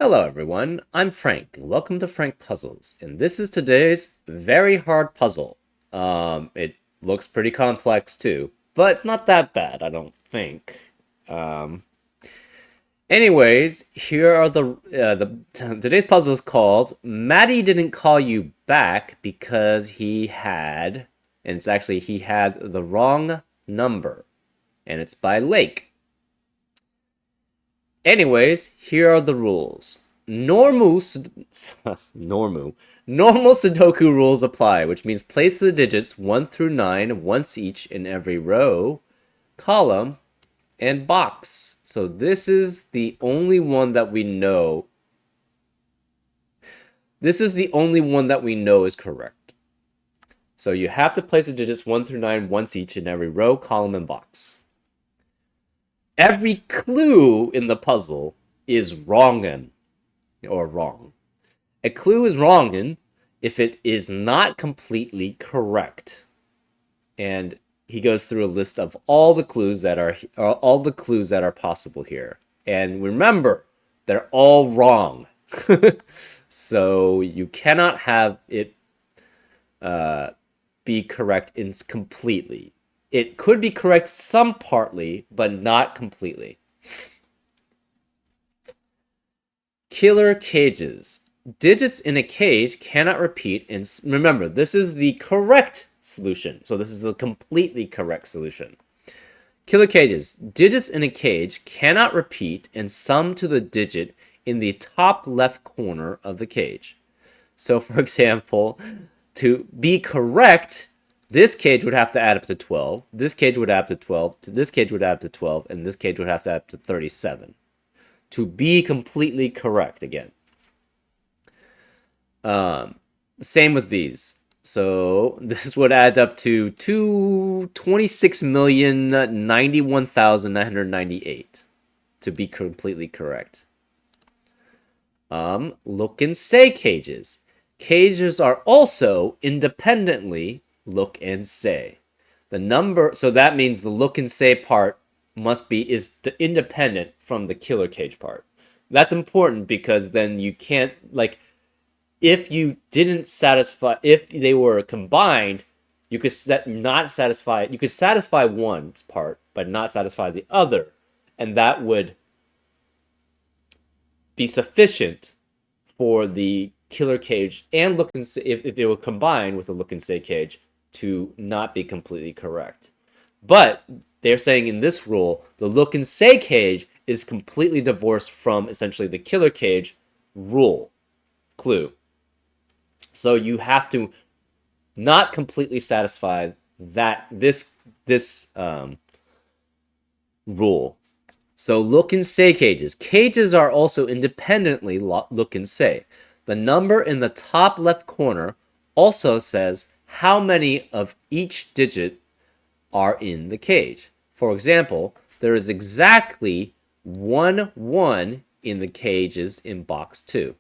Hello everyone, I'm Frank, and welcome to Frank Puzzles, and this is today's very hard puzzle. It looks pretty complex too, but it's not that bad, I don't think. Um, Anyways, here are today's puzzle is called Maddie didn't call you back because he had the wrong number, and it's by Lake. Anyways, here are the rules. Normal Sudoku rules apply, which means place the digits 1 through 9 once each in every row, column, and box. So this is the only one that we know. This is the only one that we know is correct. So you have to place the digits 1 through 9 once each in every row, column, and box. Every clue in the puzzle is WROGN, or wrong. A clue is WROGN if it is not completely correct. And he goes through a list of all the clues that are possible here. And remember, they're all wrong. So you cannot have it be correct completely. It could be correct some partly, but not completely. Killer cages. Digits in a cage cannot repeat. And remember, this is the correct solution. So this is the completely correct solution. Killer cages. Digits in a cage cannot repeat and sum to the digit in the top left corner of the cage. So, for example, to be correct, this cage would have to add up to 12. This cage would add up to 12. This cage would add up to 12. And this cage would have to add up to 37. To be completely correct again. Same with these. So this would add up to 26,091,998 to be completely correct. Look and say cages. Cages are also independently look and say. The number, so that means the look and say part is independent from the killer cage part. That's important because then you can't, like, if you didn't satisfy, if they were combined, you could satisfy one part but not satisfy the other, and that would be sufficient for the killer cage and look and say, if they were combined with the look and say cage, to not be completely correct. But they're saying in this rule, the look and say cage is completely divorced from essentially the killer cage clue. So you have to not completely satisfy this rule. So look and say cages. Cages are also independently look and say. The number in the top left corner also says how many of each digit are in the cage. For example, there is exactly 1 1 in the cages in box 2.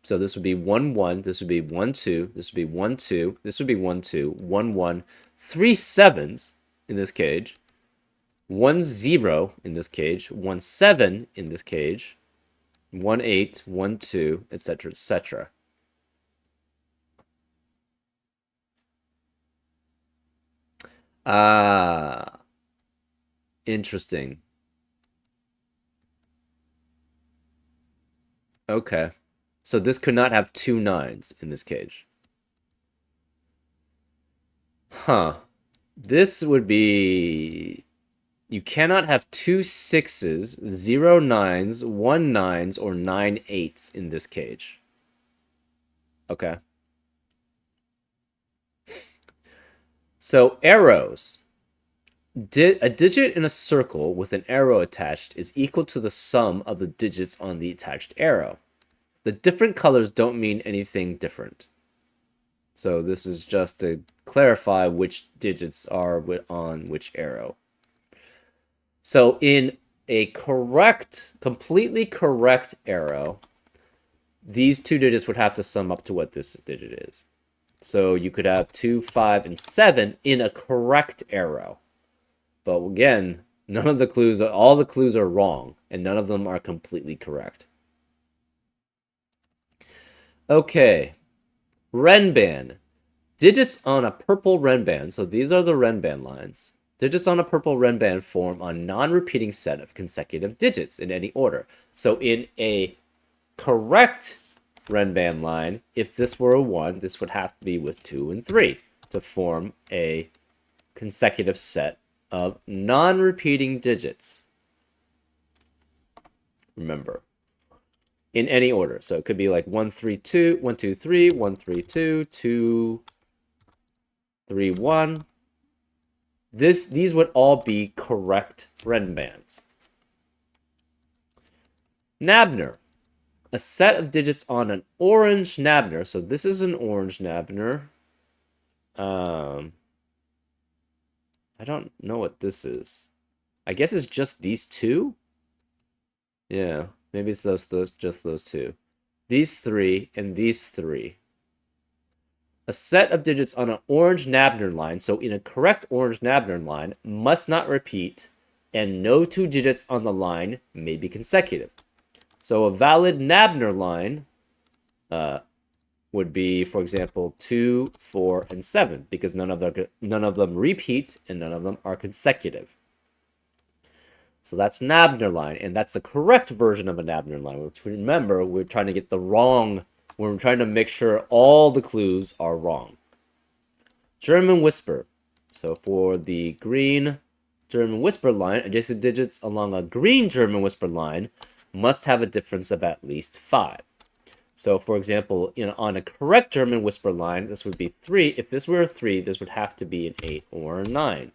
So this would be 1 1, this would be 1 2, this would be 1 2, this would be 1 2, 1 1, 3 7s in this cage, 1 0 in this cage, 1 7 in this cage, 1 8, 1 2, etc., etc. Ah, interesting. Okay. So this could not have 2 9s in this cage. Huh. This would be... You cannot have 2 6s, 0 9s, 1 9s, or 9 8s in this cage. Okay. So arrows. A digit in a circle with an arrow attached is equal to the sum of the digits on the attached arrow. The different colors don't mean anything different. So this is just to clarify which digits are on which arrow. So in a completely correct arrow, these two digits would have to sum up to what this digit is. So you could have 2, 5, and 7 in a correct arrow. But again, all the clues are wrong, and none of them are completely correct. Okay, Renban. Digits on a purple Renban, so these are the Renban lines. Digits on a purple Renban form a non-repeating set of consecutive digits in any order. So in a correct Renban line, if this were a 1, this would have to be with 2 and 3 to form a consecutive set of non-repeating digits. Remember, in any order. So it could be like 1, 3, 2, 1, 2, 3, 1, 3, 2, 2, 3, 1. These would all be correct Renbans. Nabner. A set of digits on an orange Nabner. So this is an orange Nabner. I don't know what this is. I guess it's just these two. Yeah, maybe it's just those two. These three and these three. A set of digits on an orange Nabner line, so in a correct orange Nabner line, must not repeat, and no two digits on the line may be consecutive. So a valid Nabner line would be, for example, 2, 4, and 7, because none of them repeat and none of them are consecutive. So that's Nabner line, and that's the correct version of a Nabner line, which remember, we're trying to get the wrong, we're trying to make sure all the clues are wrong. German whisper. So for the green German whisper line, adjacent digits along a green German whisper line must have a difference of at least 5. So for example, on a correct German whisper line, this would be 3. If this were a 3, this would have to be an 8 or a 9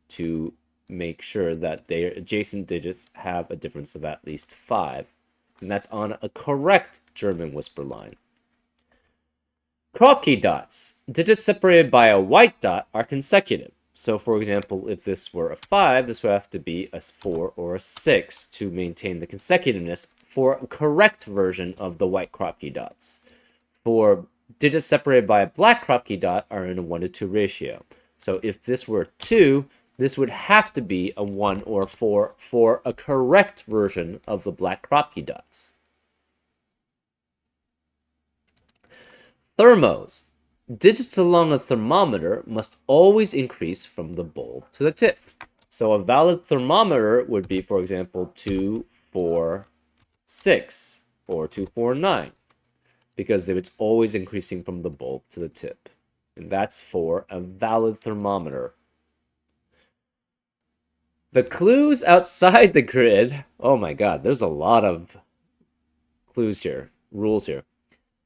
to make sure that their adjacent digits have a difference of at least 5. And that's on a correct German whisper line. Kropke dots. Digits separated by a white dot are consecutive. So for example, if this were a 5, this would have to be a 4 or a 6 to maintain the consecutiveness for a correct version of the white Kropke dots. For digits separated by a black Kropke dot are in a 1 to 2 ratio. So if this were 2, this would have to be a 1 or 4 for a correct version of the black Kropke dots. Thermos. Digits along a thermometer must always increase from the bowl to the tip. So a valid thermometer would be, for example, 2, 4, 6, or 2, 4, 9, because it's always increasing from the bulb to the tip. And that's for a valid thermometer. The clues outside the grid, oh my god, there's a lot of clues here, rules here.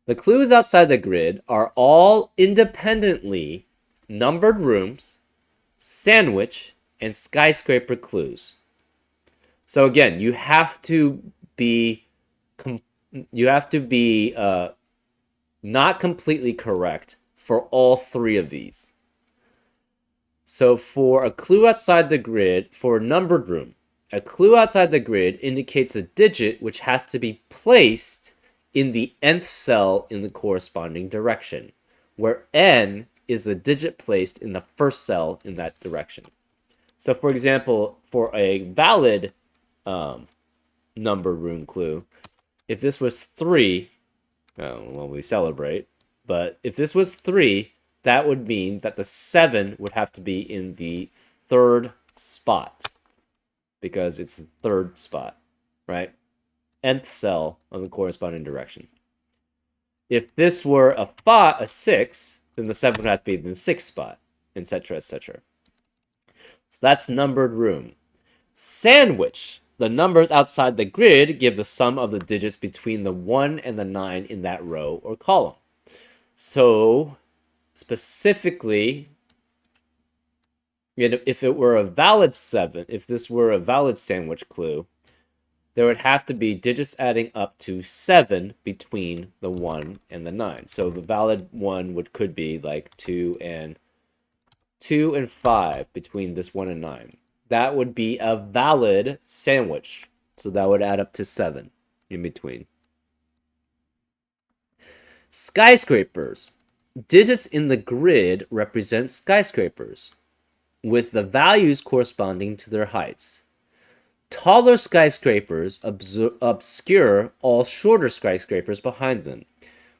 The clues outside the grid are all independently numbered rooms, sandwich, and skyscraper clues. So again, you have to be not completely correct for all three of these. So for a clue outside the grid, for a numbered room, a clue outside the grid indicates a digit which has to be placed in the nth cell in the corresponding direction, where n is the digit placed in the first cell in that direction. So for example, for a valid number rune clue, if this was 3, well, we celebrate, but if this was 3, that would mean that the 7 would have to be in the third spot, because it's the third spot, right? Nth cell on the corresponding direction. If this were a 6, then the 7 would have to be in the 6th spot, etc., etc. So that's numbered room. Sandwich. The numbers outside the grid give the sum of the digits between the 1 and the 9 in that row or column. So, specifically, if it were a valid 7, if this were a valid sandwich clue, there would have to be digits adding up to 7 between the 1 and the 9. So the valid one could be like 2 and 5 between this 1 and 9. That would be a valid sandwich. So that would add up to 7 in between. Skyscrapers. Digits in the grid represent skyscrapers, with the values corresponding to their heights. Taller skyscrapers obscure all shorter skyscrapers behind them.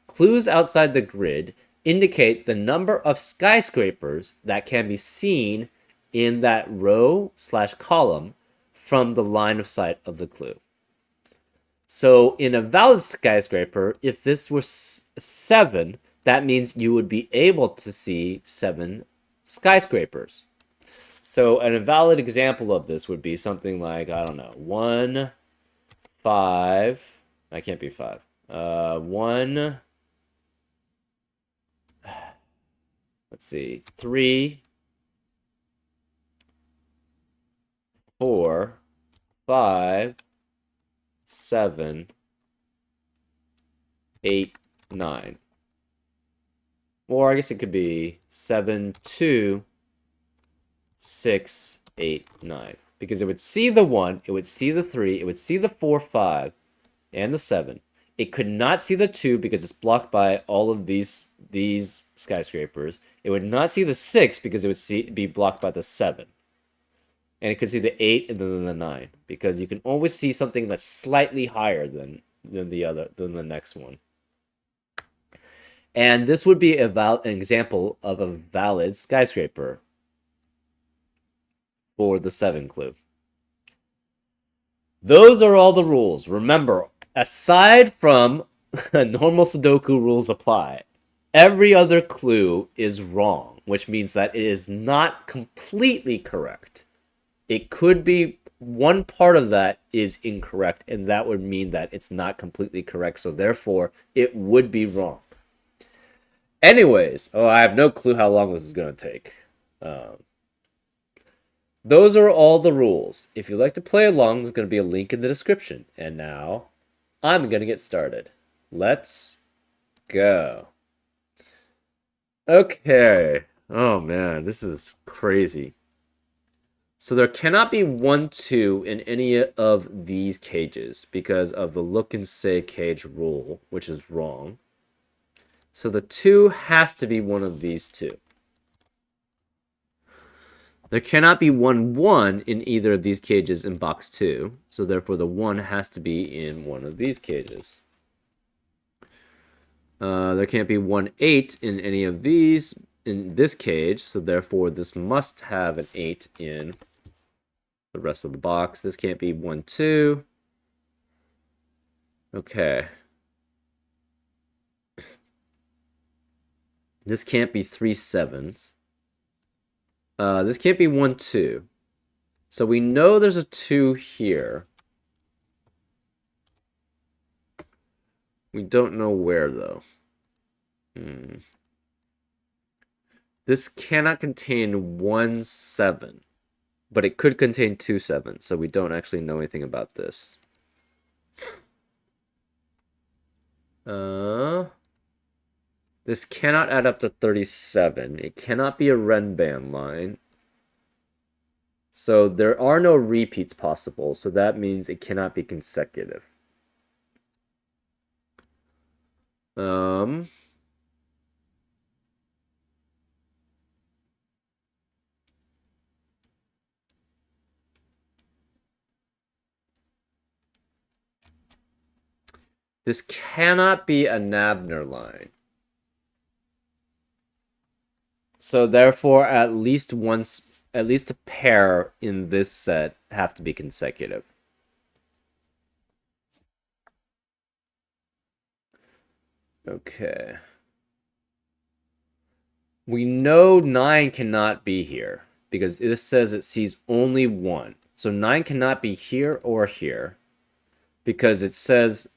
Clues outside the grid indicate the number of skyscrapers that can be seen in that row/column from the line of sight of the clue. So in a valid skyscraper, if this was 7, that means you would be able to see 7 skyscrapers. So an invalid example of this would be something like, I don't know, 1, 5. I can't be 5. 1. Let's see. 3, 4, 5, 7, 8, 9. Or I guess it could be 7, 2, 6, 8, 9. Because it would see the 1, it would see the 3, it would see the 4, 5, and the 7. It could not see the 2 because it's blocked by all of these skyscrapers. It would not see the 6 because it would be blocked by the 7. And it could see the 8 and then the 9. Because you can always see something that's slightly higher than the next one. And this would be an example of a valid skyscraper for the 7 clue. Those are all the rules. Remember, aside from normal Sudoku rules apply, every other clue is wrong, which means that it is not completely correct. It could be one part of that is incorrect, and that would mean that it's not completely correct, so therefore it would be wrong. Anyways, I have no clue how long this is going to take. Those are all the rules. If you'd like to play along, there's going to be a link in the description. And now, I'm going to get started. Let's go. Okay. Oh man, this is crazy. So there cannot be 1, 2 in any of these cages because of the look and say cage rule, which is wrong. So the 2 has to be one of these two. There cannot be 1, 1 in either of these cages in box 2, so therefore the 1 has to be in one of these cages. There can't be 1, 8 in any of these in this cage, so therefore this must have an 8 in the rest of the box. This can't be 1, 2. Okay. This can't be 3, 7s. This can't be 1, 2. So we know there's a 2 here. We don't know where, though. This cannot contain 1, 7. But it could contain 2 7s, so we don't actually know anything about this. This cannot add up to 37. It cannot be a Renban line. So there are no repeats possible, so that means it cannot be consecutive. This cannot be a Nabner line. So therefore, at least a pair in this set have to be consecutive. Okay. We know 9 cannot be here because this says it sees only 1. So 9 cannot be here or here because it says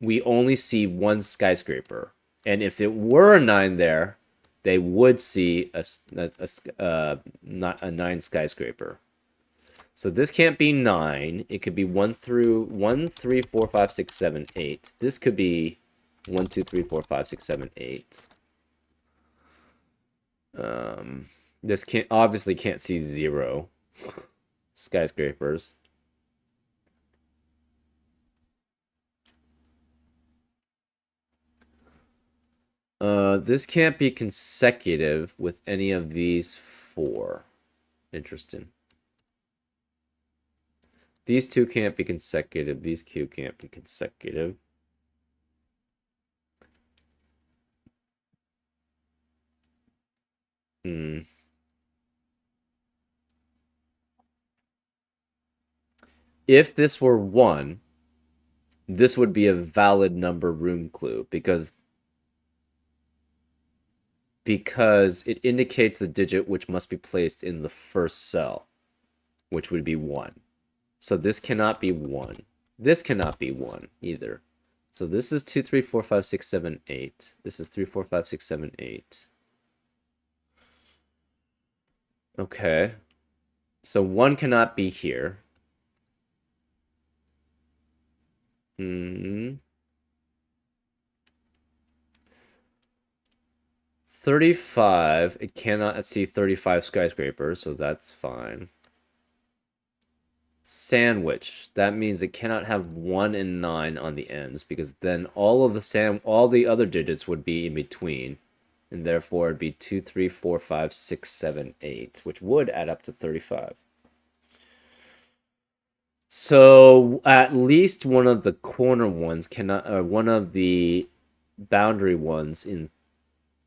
we only see 1 skyscraper. And if it were a 9 there, they would see not a 9 skyscraper. So this can't be 9. It could be 1, 3, 4, 5, 6, 7, 8. This could be 1, 2, 3, 4, 5, 6, 7, 8. This obviously can't see 0 skyscrapers. This can't be consecutive with any of these 4. Interesting. These 2 can't be consecutive. These 2 can't be consecutive. Hmm. If this were 1, this would be a valid number room clue because it indicates the digit which must be placed in the first cell, which would be 1. So this cannot be 1. This cannot be 1 either. So this is 2, 3, 4, 5, 6, 7, 8. This is 3, 4, 5, 6, 7, 8. Okay. So 1 cannot be here. Hmm. 35. It cannot see 35 skyscrapers, so that's fine. Sandwich. That means it cannot have 1 and 9 on the ends because then all the other digits would be in between. And therefore it'd be 2, 3, 4, 5, 6, 7, 8, which would add up to 35. So at least one of the corner ones cannot, one of the boundary ones in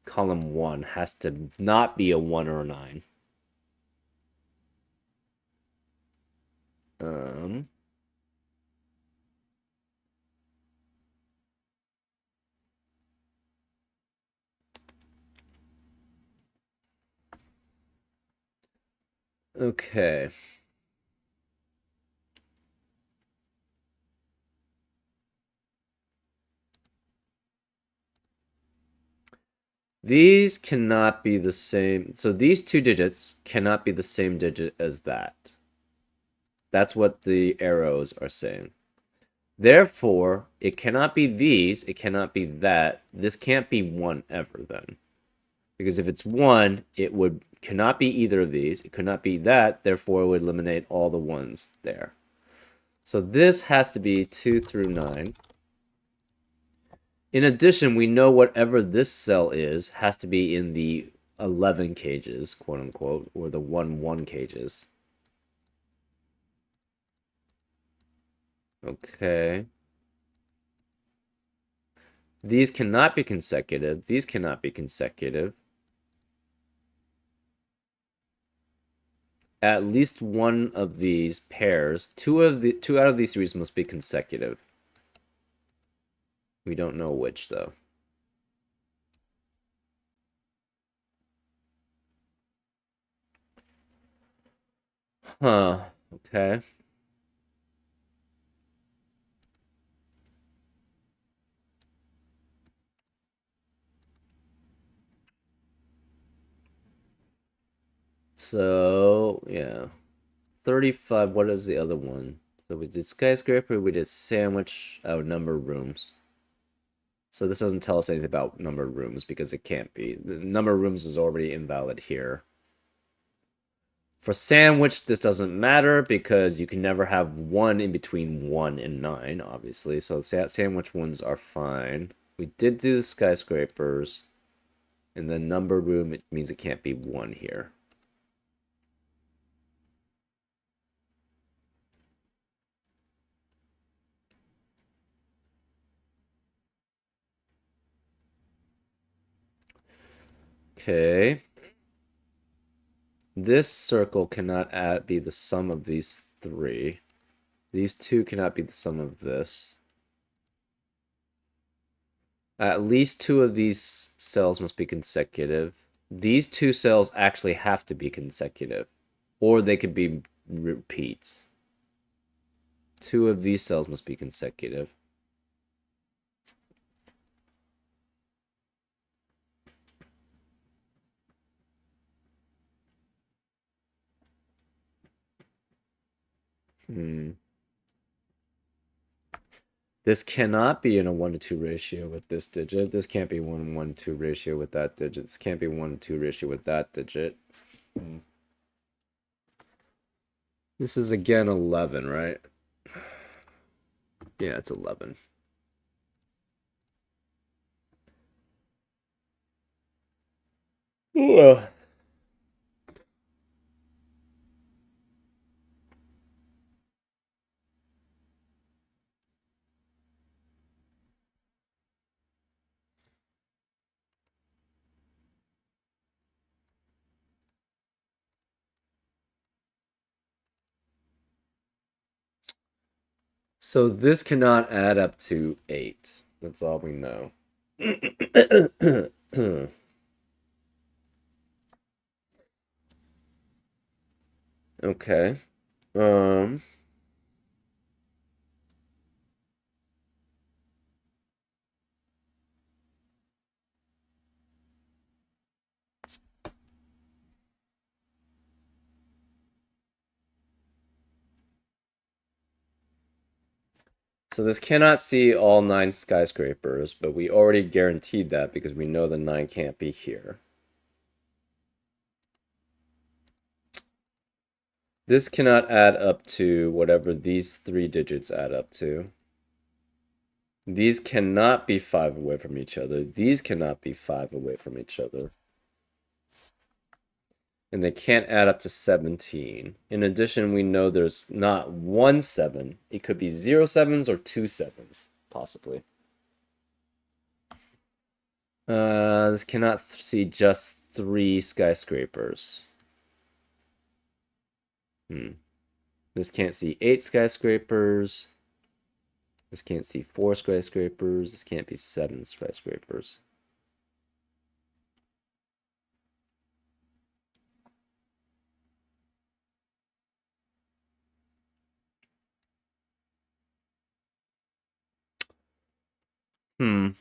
column 1 has to not be a 1 or a 9. Um, okay. These cannot be the same. So these two digits cannot be the same digit as that. That's what the arrows are saying. Therefore, it cannot be these, it cannot be that. This can't be 1 ever then. Because if it's 1, it would cannot be either of these. It could not be that, therefore it would eliminate all the ones there. So this has to be 2 through 9. In addition, we know whatever this cell is has to be in the 11 cages, quote unquote, or the 1 cages. Okay. These cannot be consecutive. These cannot be consecutive. At least one of these pairs, two out of these series must be consecutive. We don't know which though. Huh. Okay. So, yeah. 35. What is the other one? So we did skyscraper, we did sandwich, oh, number rooms. So this doesn't tell us anything about number of rooms because it can't be. The number of rooms is already invalid here. For sandwich, this doesn't matter because you can never have 1 in between 1 and 9, obviously. So sandwich ones are fine. We did do the skyscrapers. And the number room, it means it can't be 1 here. Okay. This circle cannot be the sum of these 3. These 2 cannot be the sum of this. At least 2 of these cells must be consecutive. These 2 cells actually have to be consecutive, or they could be repeats. 2 of these cells must be consecutive. Hmm. This cannot be in a 1 to 2 ratio with this digit. This can't be 1 to 2 ratio with that digit. This can't be 1 to 2 ratio with that digit. Hmm. This is again 11, right? Yeah, it's 11. Ugh. So this cannot add up to 8. That's all we know. Okay. So this cannot see all 9 skyscrapers, but we already guaranteed that because we know the 9 can't be here. This cannot add up to whatever these 3 digits add up to. These cannot be 5 away from each other. These cannot be 5 away from each other. And they can't add up to 17. In addition, we know there's not 1 7. It could be 0 7s or 2 7s, possibly. This cannot see just 3 skyscrapers. This can't see 8 skyscrapers. This can't see 4 skyscrapers. This can't be 7 skyscrapers. I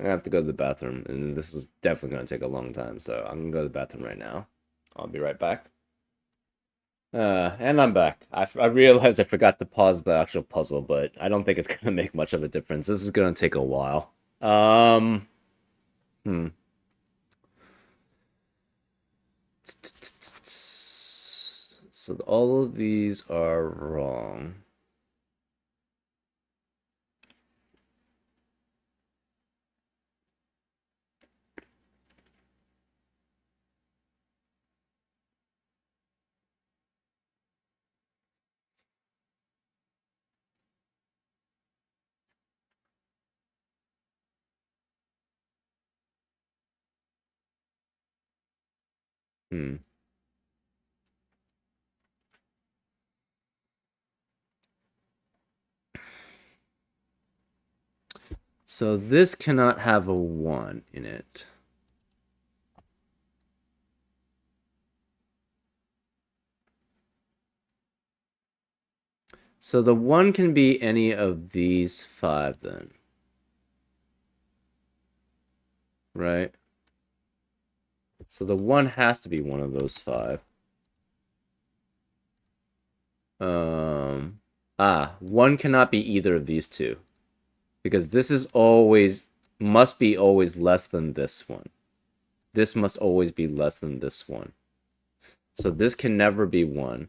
have to go to the bathroom, and this is definitely going to take a long time, so I'm going to go to the bathroom right now. I'll be right back. And I'm back. I realized I forgot to pause the actual puzzle, but I don't think it's going to make much of a difference. This is going to take a while. So all of these are wrong. So this cannot have a 1 in it. So the 1 can be any of these 5 then. Right? So the 1 has to be one of those 5. 1 cannot be either of these 2. Because this is always, must be always less than this one. This must always be less than this one. So this can never be 1.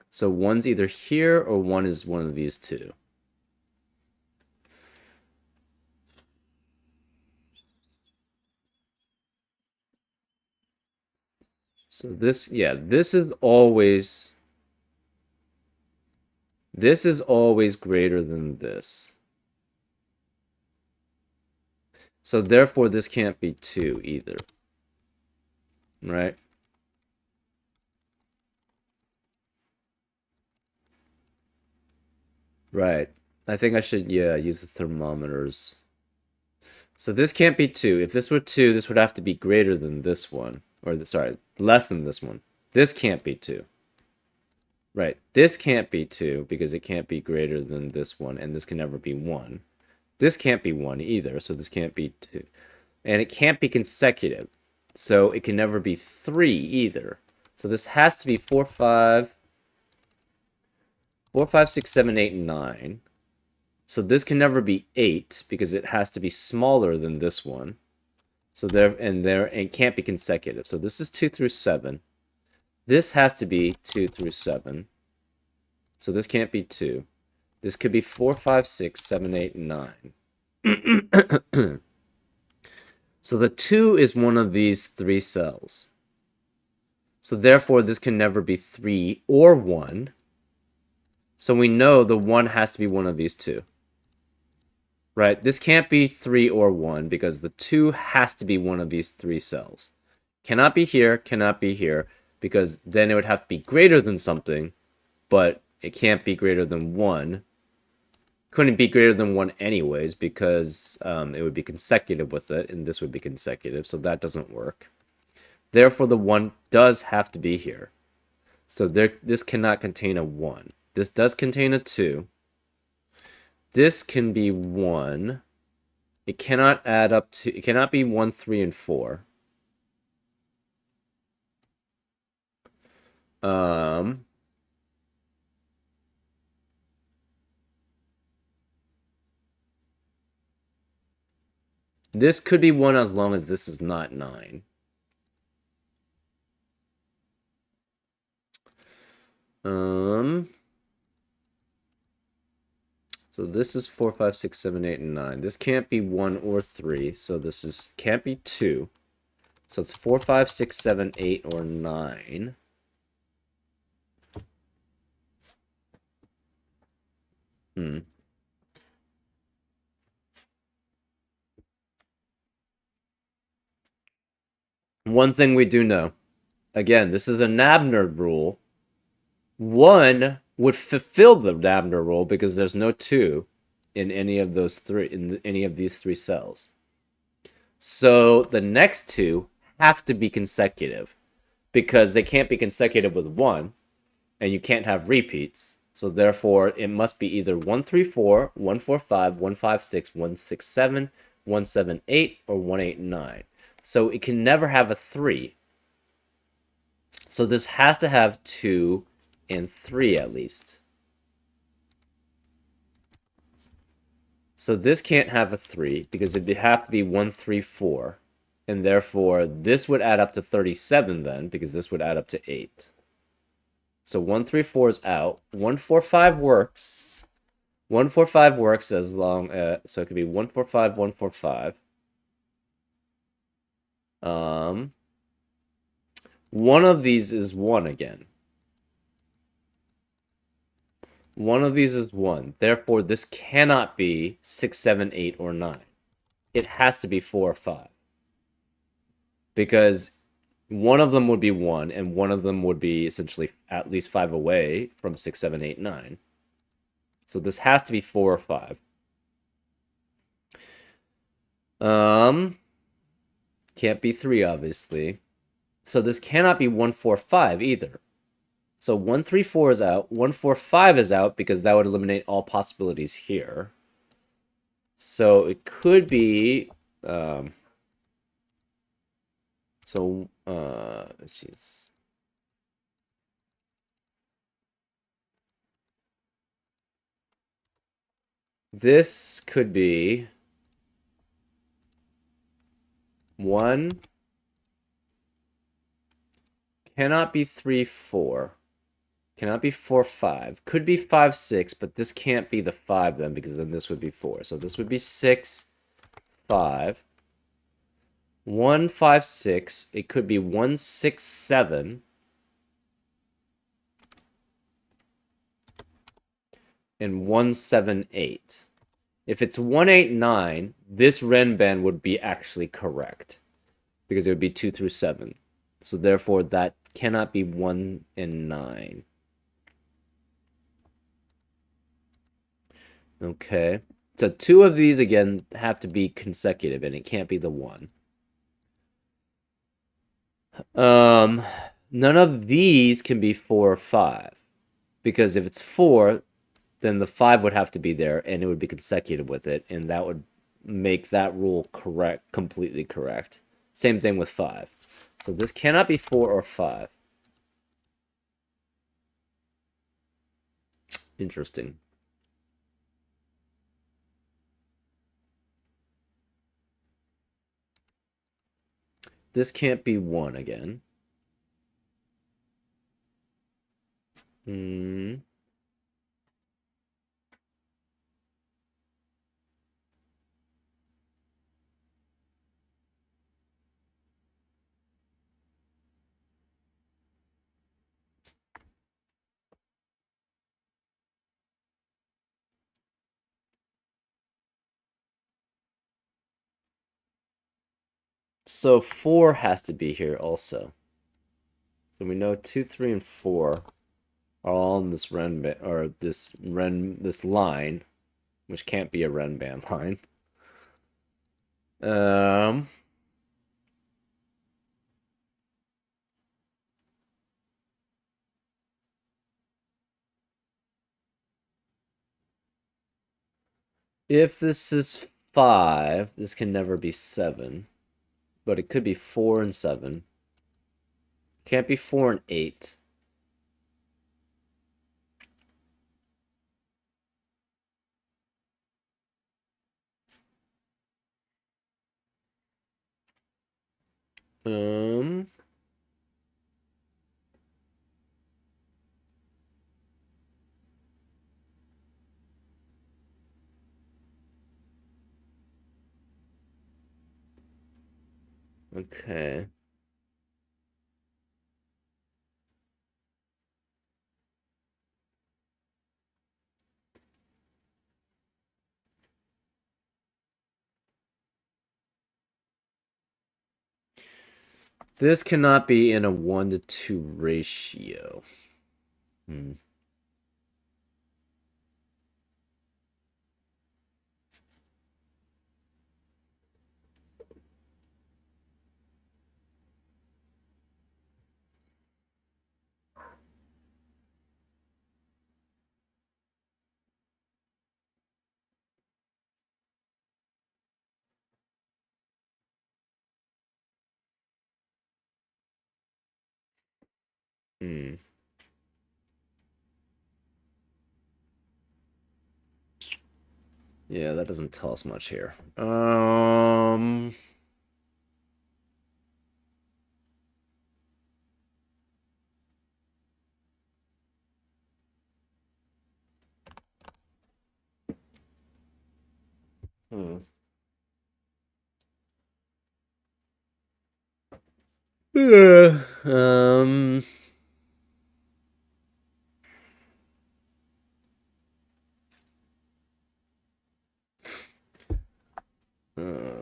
So 1's either here or 1 is one of these 2. So this, yeah, this is always greater than this. So therefore this can't be 2 either. Right? Right. I think I should, yeah, use the thermometers. So this can't be 2. If this were 2, this would have to be greater than this one. Or, sorry, less than this one. This can't be 2. Right. This can't be 2 because it can't be greater than this one, and this can never be 1. This can't be 1 either, so this can't be 2. And it can't be consecutive, so it can never be 3 either. So this has to be 4, 5, 6, 7, 8, and 9. So this can never be 8 because it has to be smaller than this one. So it can't be consecutive. So this is 2 through 7. This has to be 2 through 7. So this can't be 2. This could be 4, 5, 6, 7, 8, and 9. So the 2 is one of these 3 cells. So therefore, this can never be 3 or 1. So we know the 1 has to be one of these 2. right? This can't be 3 or 1 because the 2 has to be one of these 3 cells. Cannot be here, because then it would have to be greater than something, but it can't be greater than 1. Couldn't be greater than 1 anyways because it would be consecutive with it, and this would be consecutive, so that doesn't work. Therefore, the 1 does have to be here. So this cannot contain a 1. This does contain a 2. This can be 1. It cannot add up to... It cannot be 1, 3, and 4. This could be 1 as long as this is not 9. So this is 4, 5, 6, 7, 8, and 9. This can't be 1 or 3, so this can't be 2. So it's 4, 5, 6, 7, 8, or 9. One thing we do know, again, this is a Nabner rule. 1 would fulfill the Nabner rule because there's no 2 in any of these 3 cells. So the next 2 have to be consecutive because they can't be consecutive with 1, and you can't have repeats. So therefore, it must be either 1, 3, 4, 1, 4, 5, 1, 5, 6, 1, 6, 7, 1, 7, 8, or 1, 8, 9. So it can never have a 3. So this has to have 2 and 3 at least. So this can't have a 3 because it would have to be 1, 3, 4. And therefore, this would add up to 37 then, because this would add up to 8. So 1, 3, 4 is out. 1, 4, 5 works. 1, 4, 5 works as long as... So it could be 1, 4, 5, 1, 4, 5. One of these is 1 again. One of these is 1. Therefore, this cannot be 6, 7, 8, or 9. It has to be 4 or 5. Because one of them would be 1, and one of them would be essentially at least 5 away from 6, 7, 8, 9. So this has to be 4 or 5. Can't be 3, obviously. So this cannot be 1, 4, 5 either. So 1, 3, 4 is out. 1, 4, 5 is out because that would eliminate all possibilities here. So it could be... jeez. This could be 1, cannot be 3, 4, cannot be 4, 5, could be 5, 6, but this can't be the 5 then because then this would be 4. So this would be 6, 5, 1, 5, 6. It could be 1, 6, 7. And 1, 7, 8. If it's 1, 8, 9, this Renban would be actually correct because it would be 2 through 7. So therefore, that cannot be 1 and 9. Okay. So 2 of these, again, have to be consecutive, and it can't be the 1. None of these can be 4 or 5. Because if it's 4, then the 5 would have to be there, and it would be consecutive with it, and that would make that rule correct, completely correct. Same thing with 5. So this cannot be 4 or 5. Interesting. This can't be 1 again. So 4 has to be here also. So we know 2, 3, and 4 are all in this this line, which can't be a Renban line. If this is 5, this can never be 7. But it could be 4 and 7. Can't be 4 and 8. Um, okay. This cannot be in a 1 to 2 ratio. Hmm. Hmm. Yeah, that doesn't tell us much here. Hmm. Yeah. Uh,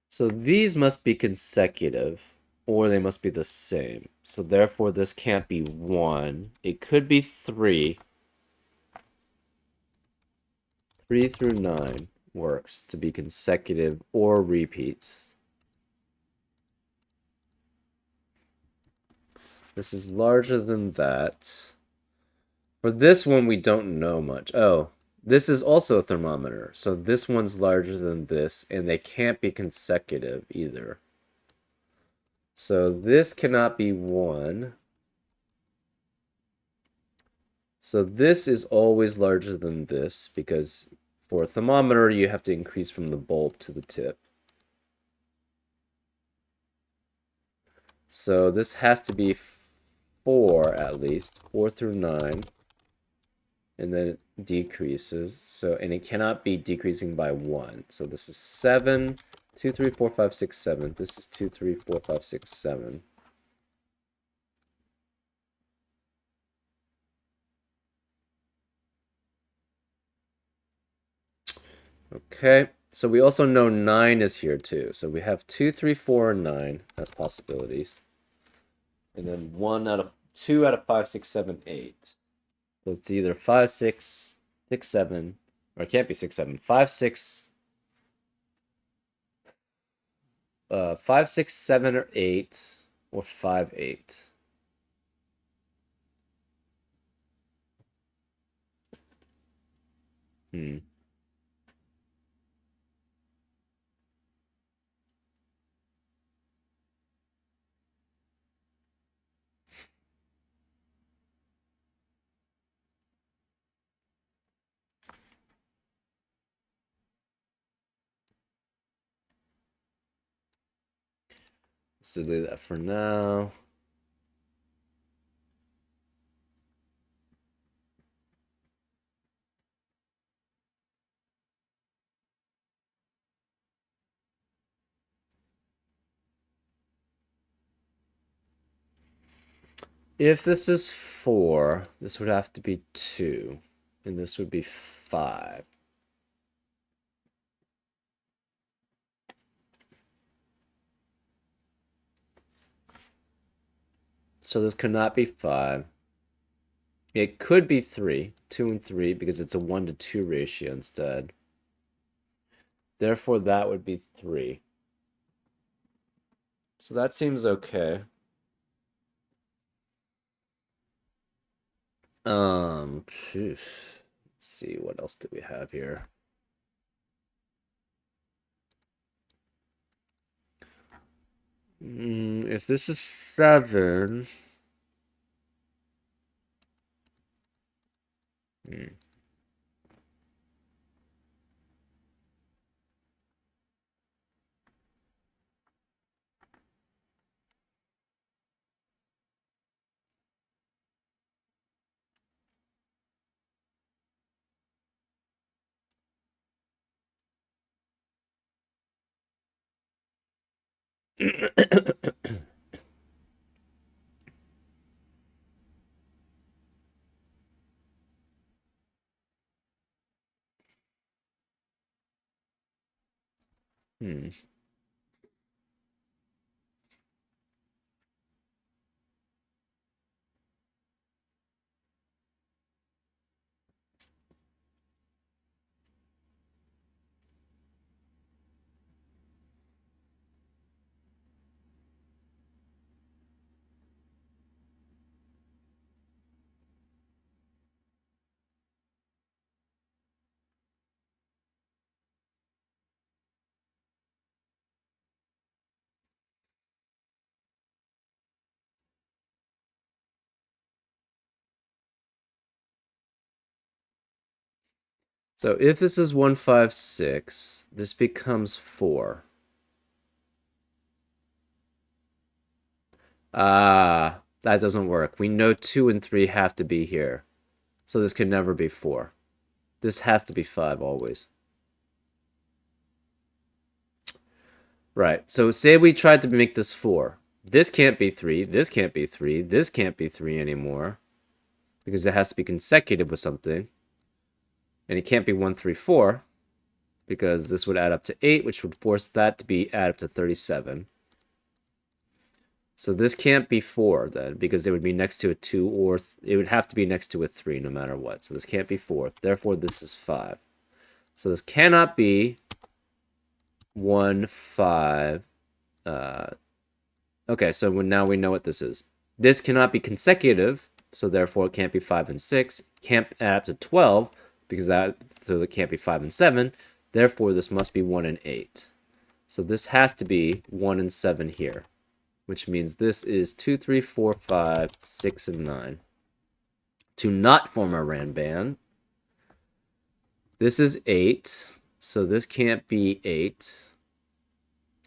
so these must be consecutive, or they must be the same. So therefore, this can't be 1. It could be 3. 3 through 9 works to be consecutive or repeats. This is larger than that. For this one, we don't know much. Oh, this is also a thermometer. So this one's larger than this, and they can't be consecutive either. So this cannot be 1. So this is always larger than this, because for a thermometer, you have to increase from the bulb to the tip. So this has to be 4 at least, 4 through 9. And then it decreases. So, and it cannot be decreasing by 1. So this is 7, 2, 3, 4, 5, 6, 7. This is 2, 3, 4, 5, 6, 7. Okay, so we also know 9 is here too. So we have 2, 3, 4, and 9 as possibilities. And then 2 out of 5, 6, 7, 8. So it's either 5, 6, 6, 7, or it can't be 6, 7. 5, 6, 5, 6, 7, or 8, or 5, 8. Hmm. Let's delete that for now. If this is 4, this would have to be 2, and this would be 5. So this could not be 5. It could be 3, 2 and 3, because it's a 1 to 2 ratio instead. Therefore, that would be 3. So that seems okay. Let's see, what else do we have here? If this is 7... So if this is 156, this becomes 4. Ah, that doesn't work. We know 2 and 3 have to be here. So this can never be 4. This has to be 5 always. Right, so say we tried to make this 4. This can't be 3, this can't be 3, this can't be 3 anymore. Because it has to be consecutive with something. And it can't be 1, 3, 4. Because this would add up to 8, which would force that to be add up to 37. So this can't be 4 then, because it would be next to a 2, or it would have to be next to a 3 no matter what. So this can't be 4. Therefore, this is 5. So this cannot be 1, 5. Okay, so now we know what this is. This cannot be consecutive, so therefore it can't be 5 and 6. Can't add up to 12, because so it can't be 5 and 7. Therefore, this must be 1 and 8. So this has to be 1 and 7 here, which means this is 2, 3, 4, 5, 6, and 9. To not form a RAN band, this is 8, so this can't be 8.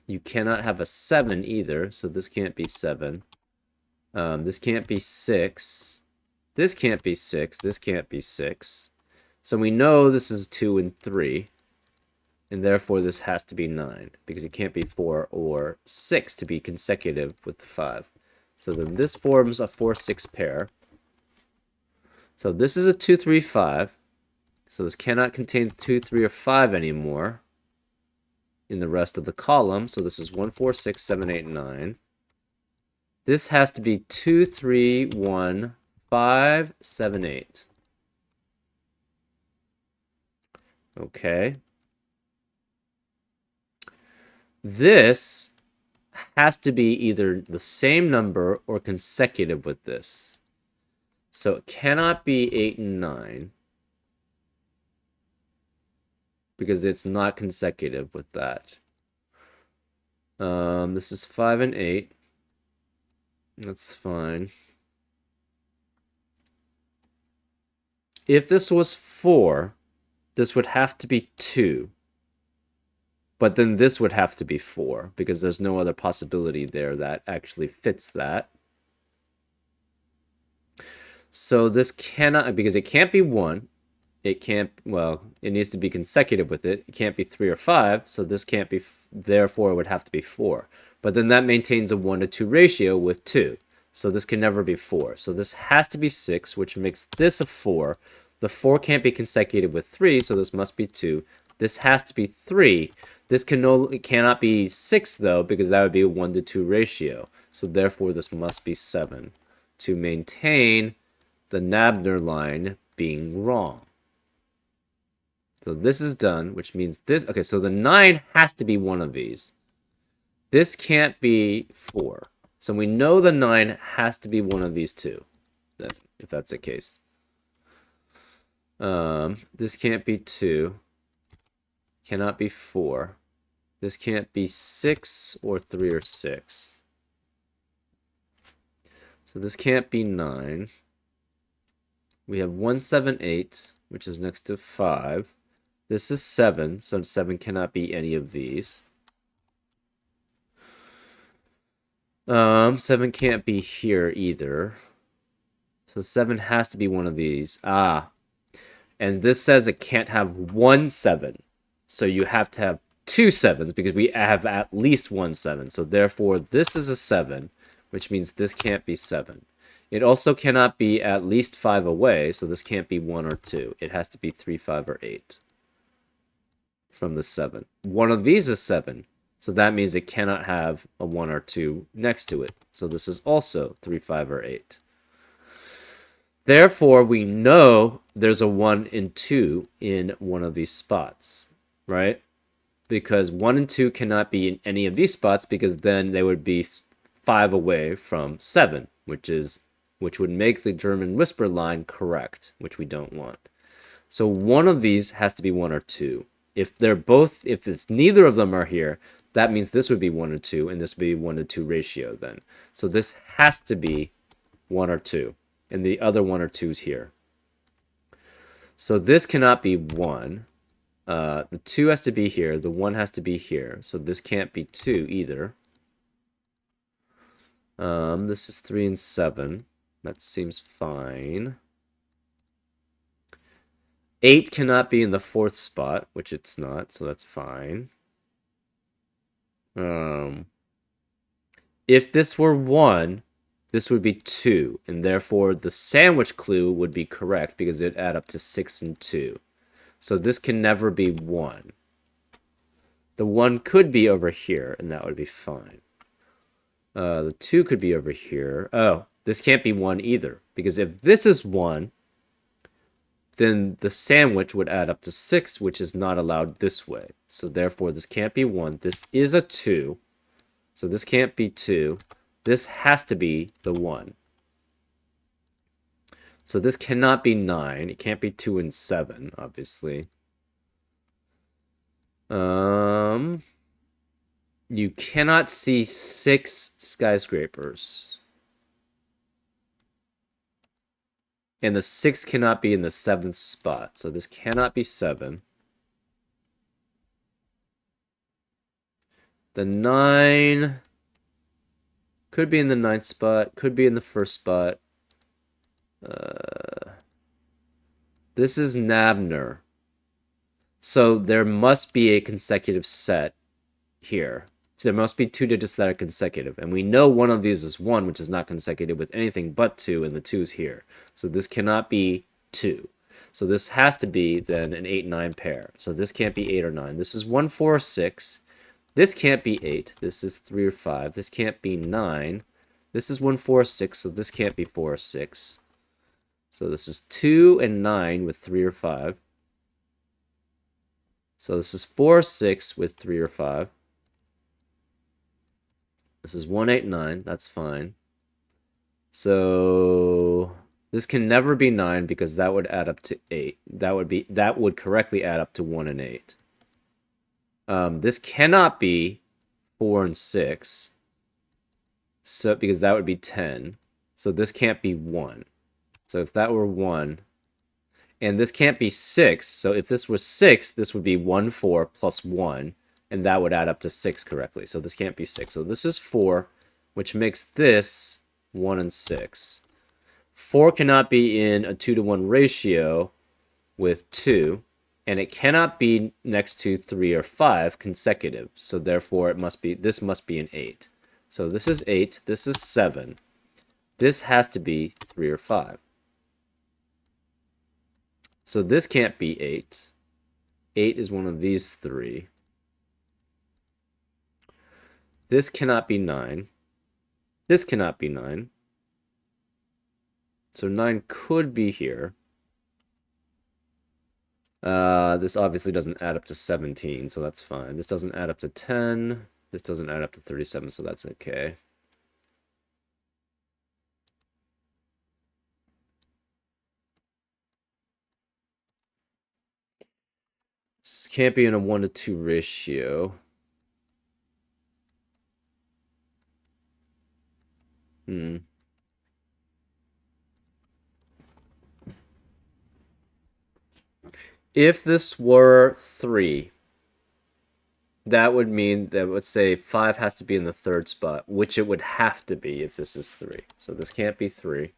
You cannot have a 7 either, so this can't be 7. This can't be 6. This can't be 6. This can't be 6. So we know this is 2 and 3. And therefore this has to be 9. Because it can't be 4 or 6 to be consecutive with the 5. So then this forms a 4-6 pair. So this is a 2, 3, 5. So this cannot contain 2, 3, or 5 anymore in the rest of the column. So this is 1, 4, 6, 7, 8, 9. This has to be 2, 3, 1, 5, 7, 8. Okay. This has to be either the same number or consecutive with this. So it cannot be 8 and 9. Because it's not consecutive with that. This is 5 and 8. That's fine. If this was 4, this would have to be 2. But then this would have to be 4, because there's no other possibility there that actually fits that. So this cannot, because it can't be 1. It can't, well, it needs to be consecutive with it. It can't be 3 or 5, so this can't be, therefore it would have to be 4. But then that maintains a 1 to 2 ratio with 2. So this can never be 4. So this has to be 6, which makes this a 4. The 4 can't be consecutive with 3, so this must be 2. This has to be 3. This cannot be 6, though, because that would be a 1 to 2 ratio. So therefore, this must be 7 to maintain the Nabner line being wrong. So this is done, which means this... Okay, so the 9 has to be one of these. This can't be 4. So we know the 9 has to be one of these two, then, if that's the case. This can't be 2. Cannot be 4. This can't be 6 or 3 or 6. So this can't be 9. We have 1, 7, 8, which is next to 5. This is 7, so 7 cannot be any of these. 7 can't be here either. So 7 has to be one of these. Ah. And this says it can't have 1 7. So you have to have 2 7s because we have at least 1 7. So therefore, this is a 7, which means this can't be 7. It also cannot be at least 5 away, so this can't be 1 or 2. It has to be 3, 5, or 8 from the 7. One of these is 7. So that means it cannot have a 1 or 2 next to it. So this is also 3, 5, or 8. Therefore, we know there's a 1 and 2 in one of these spots, right? Because 1 and 2 cannot be in any of these spots because then they would be 5 away from 7, which would make the German whisper line correct, which we don't want. So one of these has to be 1 or 2. If it's neither of them are here, that means this would be 1 or 2, and this would be 1 to 2 ratio then. So this has to be 1 or 2, and the other 1 or 2 is here. So this cannot be 1. The 2 has to be here. The 1 has to be here. So this can't be 2 either. This is 3 and 7. That seems fine. 8 cannot be in the 4th spot, which it's not, so that's fine. If this were 1, this would be 2, and therefore the sandwich clue would be correct because it'd add up to 6 and 2. So this can never be 1. The 1 could be over here, and that would be fine. The 2 could be over here. Oh, this can't be 1 either, because if this is 1, then the sandwich would add up to 6, which is not allowed this way. So therefore, this can't be 1. This is a 2. So this can't be 2. This has to be the 1. So this cannot be 9. It can't be 2 and 7, obviously. You cannot see 6 skyscrapers. And the 6 cannot be in the 7th spot. So this cannot be 7. The 9 could be in the 9th spot. Could be in the 1st spot. This is Nabner. So there must be a consecutive set here. So there must be 2 digits that are consecutive. And we know one of these is 1, which is not consecutive with anything but 2, and the 2 is here. So this cannot be 2. So this has to be then an 8-9 pair. So this can't be 8 or 9. This is 1, 4, or 6. This can't be 8. This is 3 or 5. This can't be 9. This is 1, 4, or 6, so this can't be 4 or 6. So this is 2 and 9 with 3 or 5. So this is 4 or 6 with 3 or 5. This is 1, 8, 9. That's fine. So this can never be 9 because that would add up to 8. That would correctly add up to 1 and 8. This cannot be 4 and 6. So because that would be 10. So this can't be 1. So if that were 1, and this can't be 6. So if this was 6, this would be 1, 4 plus 1. And that would add up to 6 correctly. So this can't be 6. So this is 4, which makes this 1 and 6. 4 cannot be in a 2-to-1 ratio with 2. And it cannot be next to 3 or 5 consecutive. So therefore, this must be an 8. So this is 8. This is 7. This has to be 3 or 5. So this can't be 8. 8 is one of these 3. This cannot be 9. This cannot be 9. So 9 could be here. This obviously doesn't add up to 17, so that's fine. This doesn't add up to 10. This doesn't add up to 37, so that's okay. This can't be in a 1 to 2 ratio. If this were 3, that would mean that, let's say, 5 has to be in the third spot, which it would have to be if this is 3. So this can't be 3.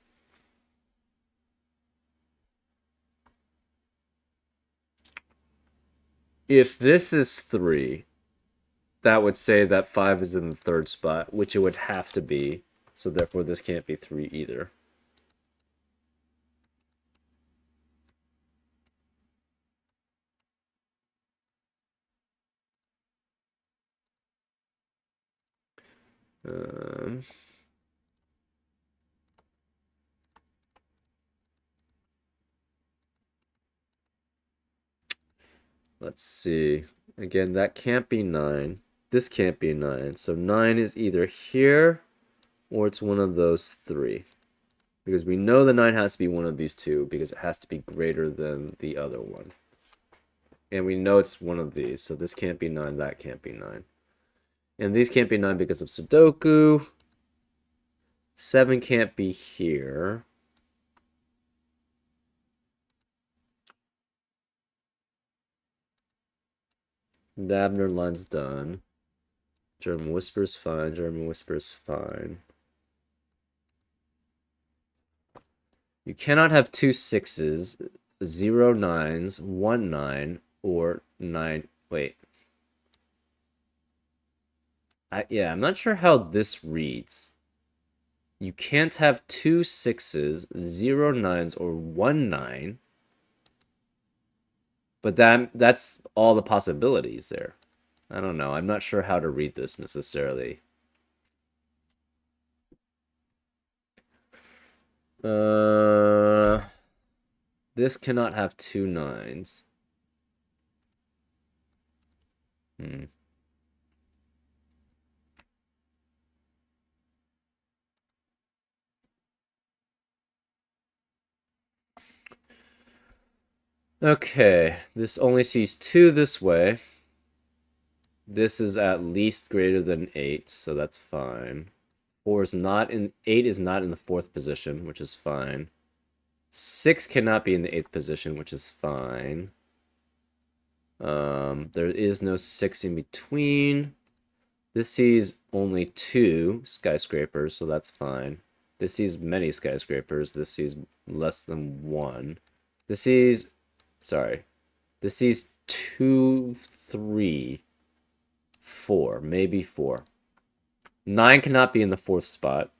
If this is 3, that would say that 5 is in the third spot, which it would have to be. So therefore, this can't be 3 either. Let's see. Again, that can't be 9. This can't be 9. So 9 is either here or it's one of those 3. Because we know the 9 has to be one of these 2 because it has to be greater than the other one. And we know it's one of these. So this can't be 9, that can't be 9. And these can't be 9 because of Sudoku. 7 can't be here. The Abner line's done. German Whisper's fine. German Whisper's fine. You cannot have 2 6s, 0 9s, 1 9, or 9. Wait. Yeah, I'm not sure how this reads. You can't have 2 6s, 0 9s, or 1 9. But that's all the possibilities there. I don't know. I'm not sure how to read this necessarily. This cannot have 2 9s. Okay, this only sees 2 this way. This is at least greater than 8, so that's fine. 4 is not in 8 is not in the 4th position, which is fine. 6 cannot be in the 8th position, which is fine. There is no 6 in between. This sees only 2 skyscrapers, so that's fine. This sees many skyscrapers. This sees less than 1. This sees, sorry, this sees 2, 3, 4, maybe 4. 9 cannot be in the 4th spot.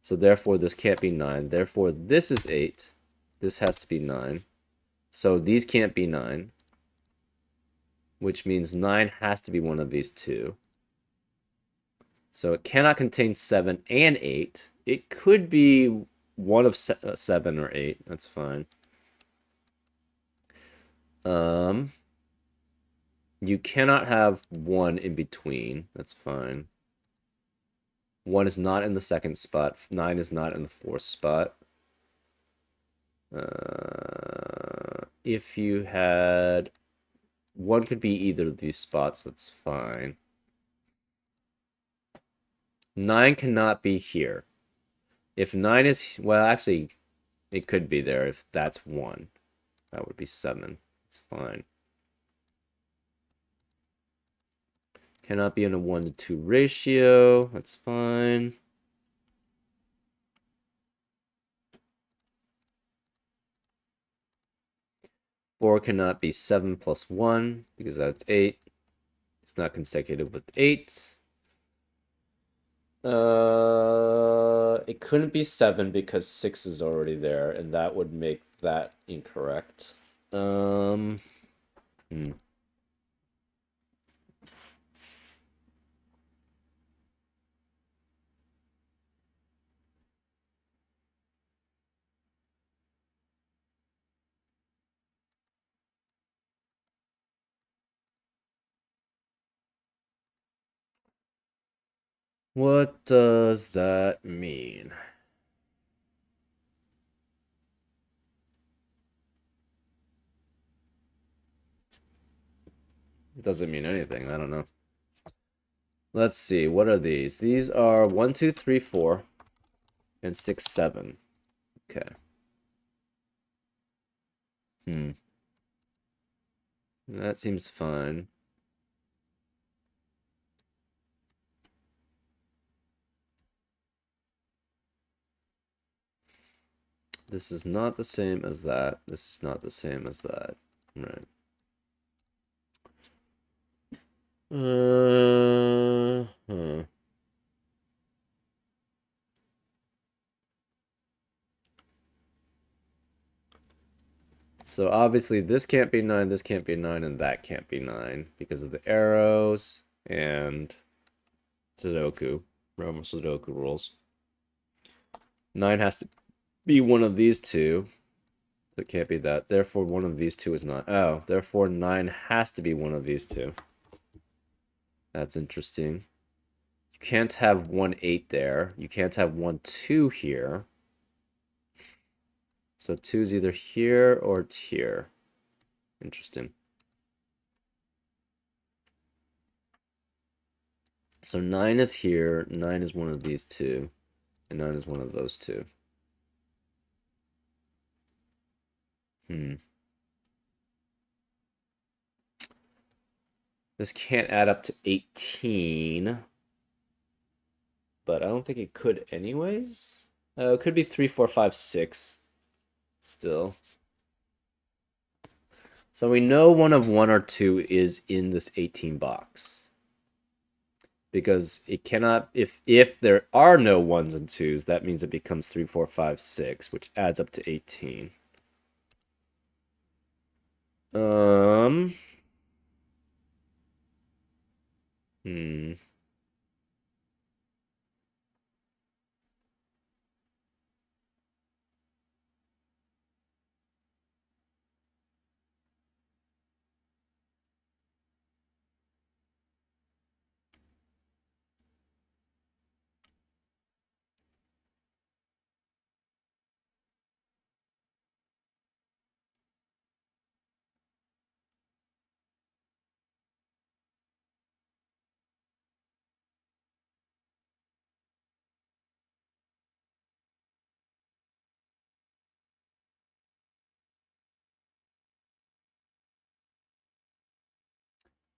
So therefore, this can't be 9. Therefore, this is 8. This has to be 9. So these can't be 9. Which means 9 has to be one of these 2. So it cannot contain 7 and 8. It could be one of 7 or 8. That's fine. You cannot have 1 in between. That's fine. 1 is not in the 2nd spot. 9 is not in the 4th spot. If you had... 1 could be either of these spots. That's fine. 9 cannot be here. If 9 is... Well, actually, it could be there if that's 1. That would be 7. It's fine. Cannot be in a 1 to 2 ratio. That's fine. Four cannot be 7 plus 1 because that's 8. It's not consecutive with 8. It couldn't be 7 because 6 is already there, and that would make that incorrect. Um, hmm. What does that mean? It doesn't mean anything. I don't know. Let's see. What are these? These are 1, 2, 3, 4, and 6, 7. Okay. Hmm. That seems fine. This is not the same as that. This is not the same as that. Right. Huh. So obviously this can't be 9, this can't be 9, and that can't be 9 because of the arrows and Sudoku, Roman Sudoku rules. 9 has to be one of these two. So it can't be that. Therefore, one of these two is not. Oh, therefore 9 has to be one of these two. That's interesting. You can't have 1, 8 there. You can't have 1, 2 here. So 2 is either here or here. Interesting. So 9 is here, 9 is one of these two, and 9 is one of those two. Hmm. This can't add up to 18, but I don't think it could anyways. It could be 3, 4, 5, 6 still. So we know one of 1 or 2 is in this 18 box. Because it cannot, if there are no 1s and 2s, that means it becomes 3, 4, 5, 6, which adds up to 18. Um. Hmm.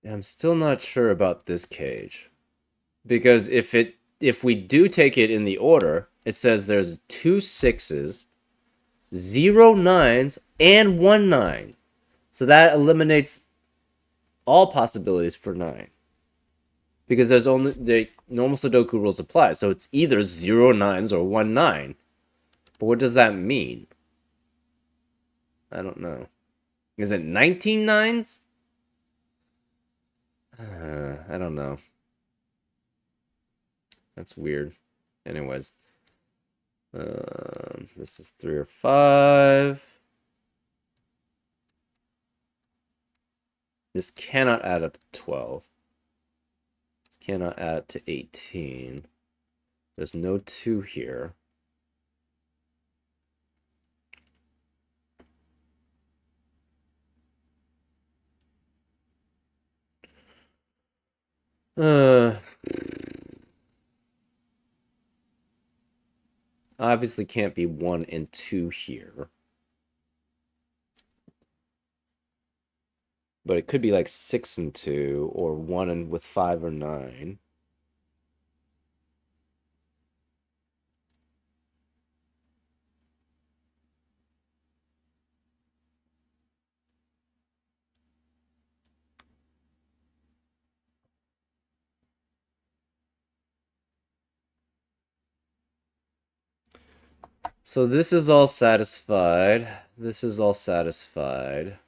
I'm still not sure about this cage. Because if we do take it in the order, it says there's 2 6s, 0 9s, and 1 9. So that eliminates all possibilities for 9. Because there's only the normal Sudoku rules apply. So it's either 0 9s or 1 9. But what does that mean? I don't know. Is it 19 9s? I don't know. That's weird. Anyways. This is 3 or 5. This cannot add up to 12. This cannot add up to 18. There's no 2 here. Obviously can't be 1 and 2 here. But it could be like 6 and 2, or 1 and with 5 or 9. So this is all satisfied. This is all satisfied.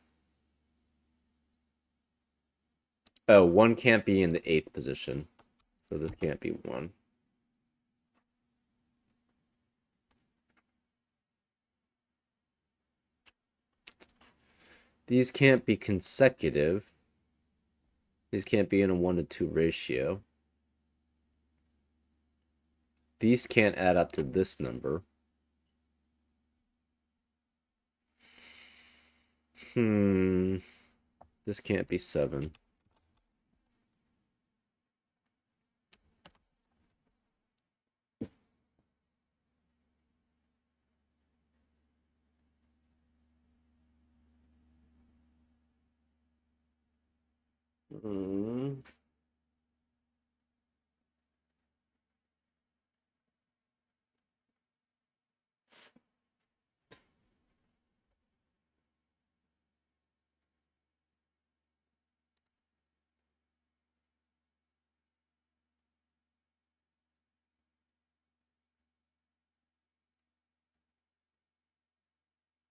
Oh, 1 can't be in the 8th position. So this can't be 1. These can't be consecutive. These can't be in a 1 to 2 ratio. These can't add up to this number. This can't be 7.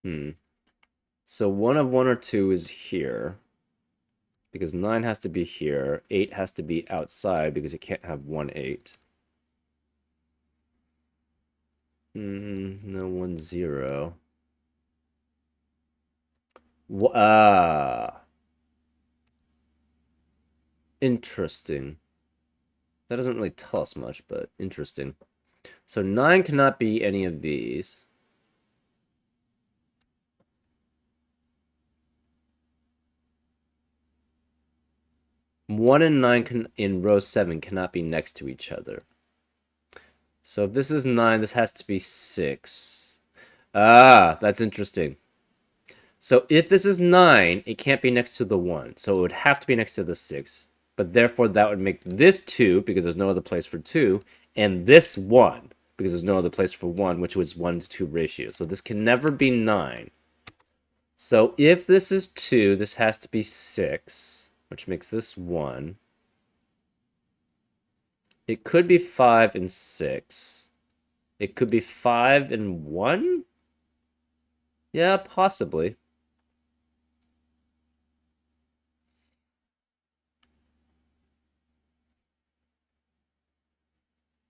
Hmm. So 1 of 1 or 2 is here. Because 9 has to be here. 8 has to be outside because you can't have 1, 8. No 1, 0. Interesting. That doesn't really tell us much, but interesting. So 9 cannot be any of these. One and 9 in row 7 cannot be next to each other. So if this is 9, this has to be 6. That's interesting. So if this is 9, it can't be next to the 1. So it would have to be next to the 6. But therefore, that would make this 2, because there's no other place for 2, and this 1, because there's no other place for 1, which was 1 to 2 ratio. So this can never be 9. So if this is 2, this has to be 6, which makes this 1. It could be 5 and 6. It could be 5 and 1? Yeah, possibly.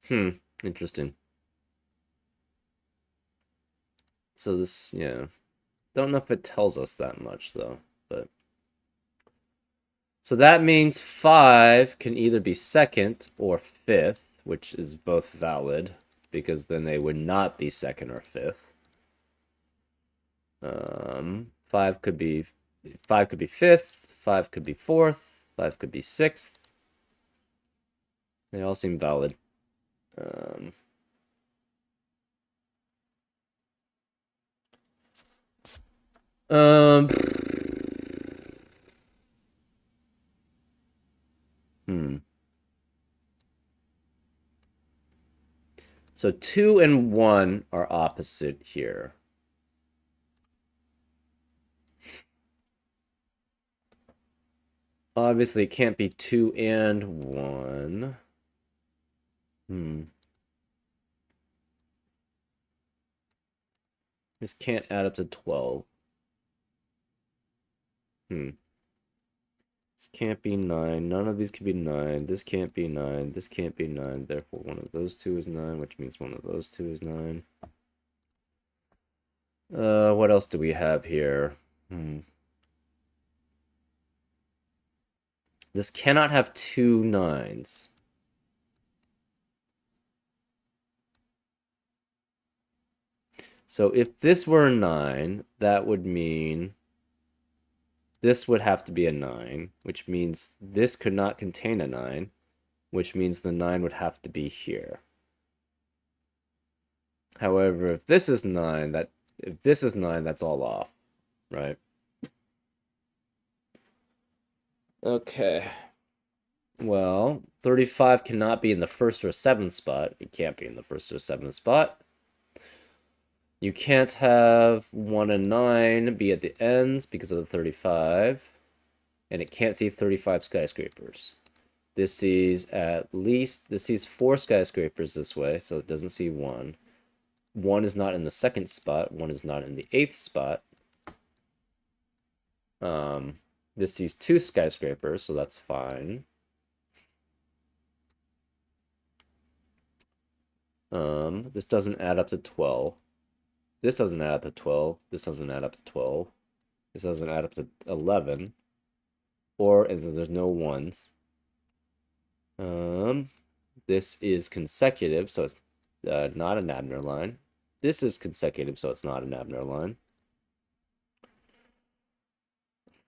Interesting. So this, yeah. Don't know if it tells us that much, though. But so that means 5 can either be 2nd or 5th, which is both valid, because then they would not be 2nd or 5th. 5 could be 5th, 5 could be 4th, 5 could be 6th. They all seem valid. Um, um, So 2 and 1 are opposite here. Obviously, it can't be 2 and 1. This can't add up to 12. This can't be 9. None of these could be 9. This can't be 9. This can't be 9. Therefore, one of those two is 9, which means one of those two is 9. What else do we have here? This cannot have 2 9s. So if this were a 9, that would mean this would have to be a 9, which means this could not contain a 9, which means the 9 would have to be here. However, if this is 9, that's all off, right? Okay. Well, 35 cannot be in the 1st or 7th spot. It can't be in the 1st or 7th spot. You can't have 1 and 9 be at the ends because of the 35. And it can't see 35 skyscrapers. This sees 4 skyscrapers this way, so it doesn't see 1. 1 is not in the second spot. 1 is not in the 8th spot. This sees 2 skyscrapers, so that's fine. This doesn't add up to 12. This doesn't add up to 12. This doesn't add up to 12. This doesn't add up to 11. And there's no 1s. This is consecutive, so it's not an Abner line. This is consecutive, so it's not an Abner line.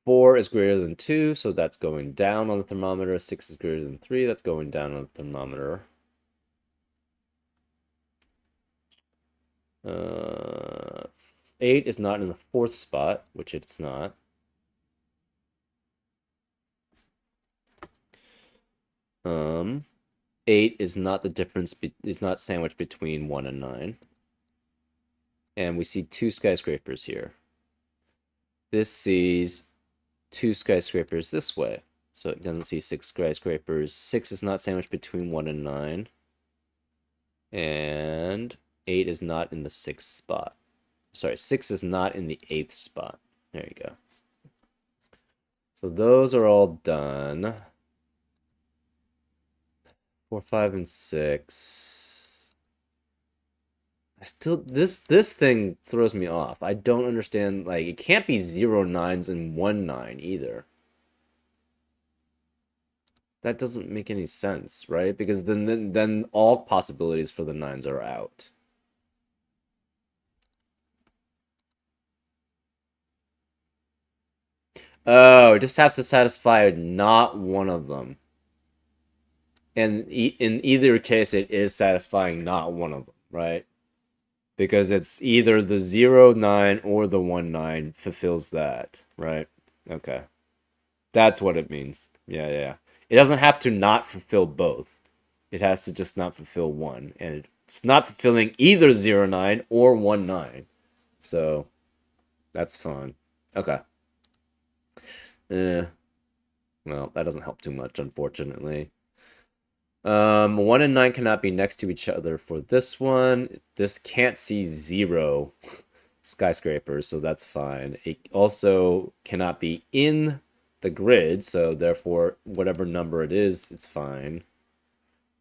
4 is greater than 2, so that's going down on the thermometer. 6 is greater than 3, that's going down on the thermometer. 8 is not in the 4th spot, which it's not. Eight is not the difference, is not sandwiched between 1 and 9. And we see 2 skyscrapers here. This sees 2 skyscrapers this way. So it doesn't see 6 skyscrapers. 6 is not sandwiched between 1 and 9. And 8 is not in the 6th spot. Sorry, 6 is not in the 8th spot. There you go. So those are all done. 4, 5, and 6. This thing throws me off. I don't understand, like, it can't be 0 9s and 1 9 either. That doesn't make any sense, right? Because then all possibilities for the 9s are out. Oh, it just has to satisfy not one of them. And in either case, it is satisfying not one of them, right? Because it's either the 0 9 or the 1 9 fulfills that, right? Okay. That's what it means. Yeah. It doesn't have to not fulfill both. It has to just not fulfill one. And it's not fulfilling either 0 9 or 1 9. So, that's fine. Okay. Well, that doesn't help too much, unfortunately. 1 and 9 cannot be next to each other for this one. This can't see 0 skyscrapers, so that's fine. It also cannot be in the grid, so therefore, whatever number it is, it's fine.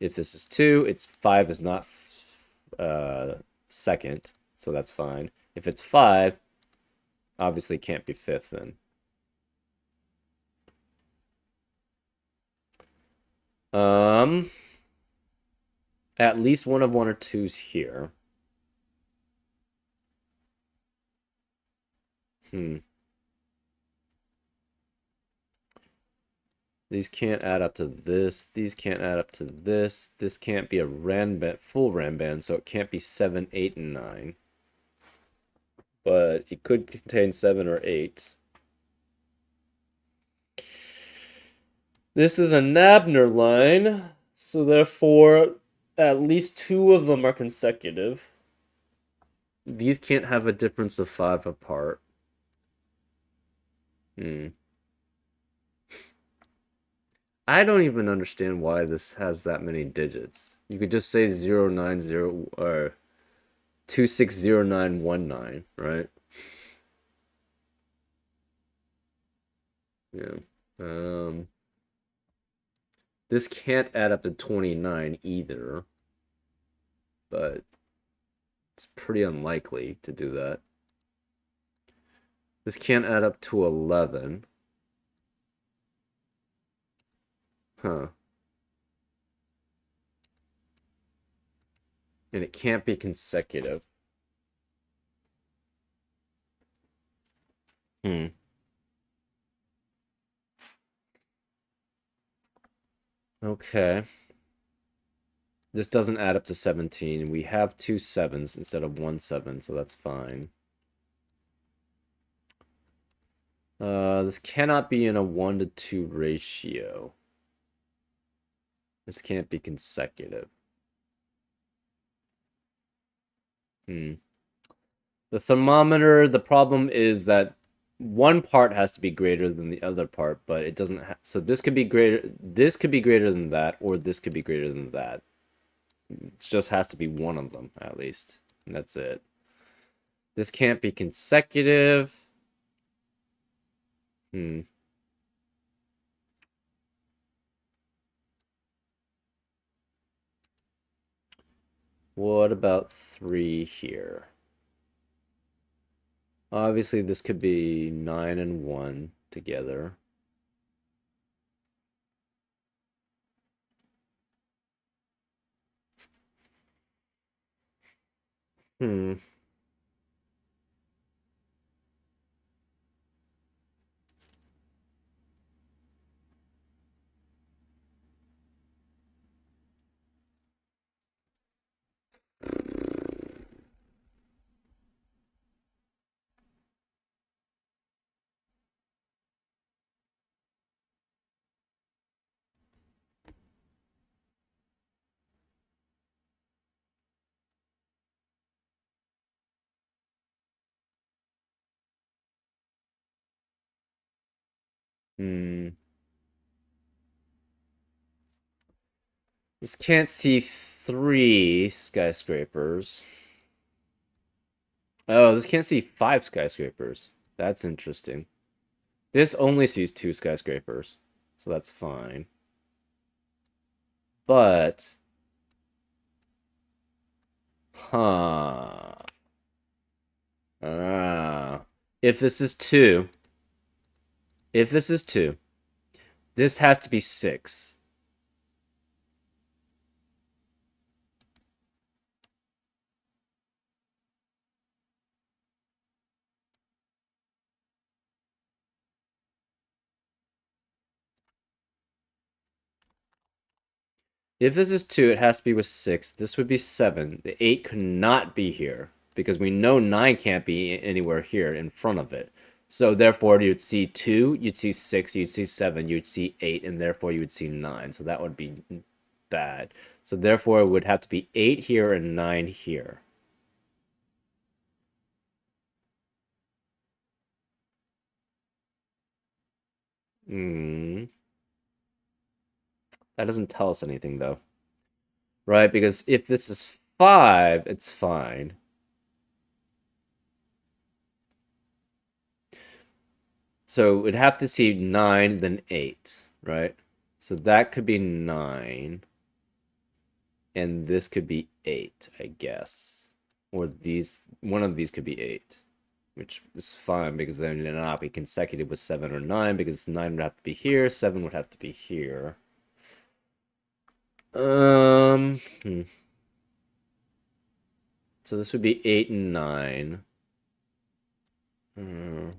If this is 2, it's 5 is not second, so that's fine. If it's 5, obviously can't be 5th then. At least one of 1 or 2's here. These can't add up to this. These can't add up to this. This can't be a full Ranban, so it can't be 7, 8, and 9. But it could contain 7 or 8. This is a Nabner line, so therefore at least 2 of them are consecutive. These can't have a difference of 5 apart. I don't even understand why this has that many digits. You could just say 090 or 260919, right? Yeah. This can't add up to 29 either, but it's pretty unlikely to do that. This can't add up to 11. Huh. And it can't be consecutive. Okay. This doesn't add up to 17. We have 2 7s instead of 1 7, so that's fine. This cannot be in a 1 to 2 ratio. This can't be consecutive. The thermometer, the problem is that one part has to be greater than the other part, but it doesn't have, so this could be greater than that, or this could be greater than that. It just has to be one of them, at least. And that's it. This can't be consecutive. Hmm. What about 3 here? Obviously, this could be 9 and 1 together. Hmm. Hmm. This can't see 3 skyscrapers. Oh, this can't see 5 skyscrapers. That's interesting. This only sees 2 skyscrapers, so that's fine. But, huh. Ah. If this is 2, if this is 2, this has to be 6. If this is 2, it has to be with 6. This would be 7. The 8 could not be here because we know 9 can't be anywhere here in front of it. So therefore, you'd see 2, you'd see 6, you'd see 7, you'd see 8, and therefore you would see 9. So that would be bad. So therefore, it would have to be 8 here and 9 here. Hmm. That doesn't tell us anything, though. Right? Because if this is 5, it's fine. So we'd have to see 9, then 8, right? So that could be 9. And this could be 8, I guess. Or one of these could be 8. Which is fine because then it'd not be consecutive with 7 or 9 because 9 would have to be here, 7 would have to be here. Hmm. So this would be 8 and 9. Hmm.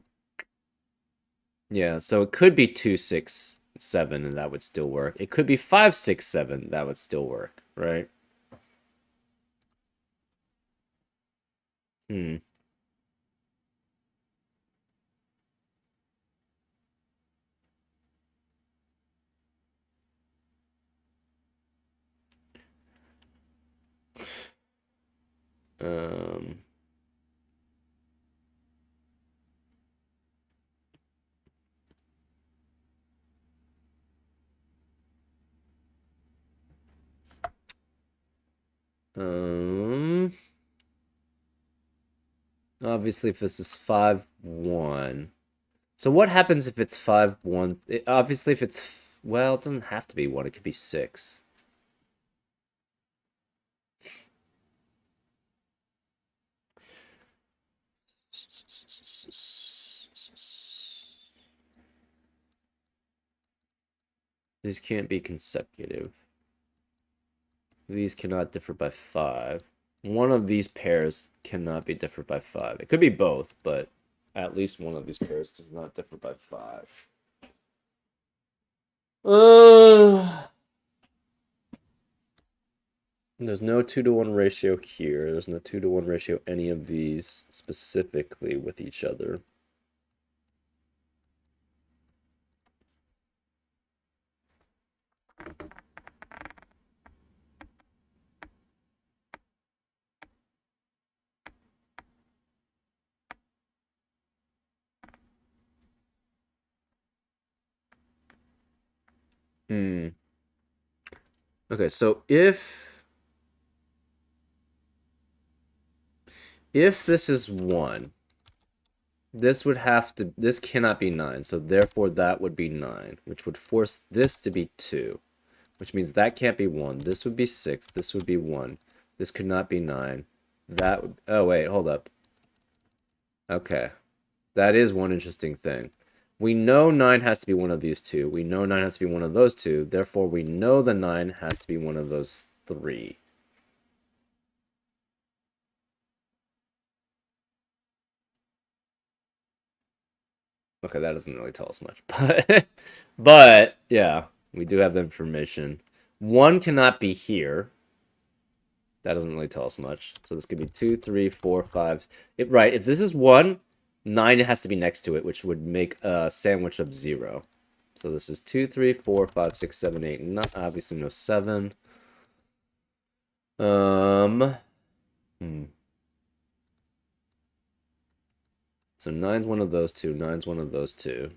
Yeah, so it could be 2, 6, 7, and that would still work. It could be 5, 6, 7, that would still work, right? Hmm. Um, um, obviously, if this is 5, 1. So what happens if it's 5, 1? Obviously, if it's, well, it doesn't have to be 1, it could be 6. These can't be consecutive. These cannot differ by 5. One of these pairs cannot be differed by 5. It could be both, but at least one of these pairs does not differ by 5. There's no 2-to-1 ratio here. There's no 2-to-1 ratio any of these specifically with each other. Hmm. Okay, so if if this is 1, this would have to, this cannot be 9, so therefore that would be 9, which would force this to be 2, which means that can't be 1. This would be 6, this would be 1. This could not be 9. That would, oh wait, hold up. Okay. That is one interesting thing. We know 9 has to be one of these two. We know 9 has to be one of those two. Therefore, we know the 9 has to be one of those 3. Okay, that doesn't really tell us much. But yeah, we do have the information. 1 cannot be here. That doesn't really tell us much. So this could be 2, 3, 4, 5. Right, if this is 1, 9 has to be next to it, which would make a sandwich of 0. So this is 2, 3, 4, 5, 6, 7, 8. Not obviously no 7. So 9's one of those two. 9's one of those two.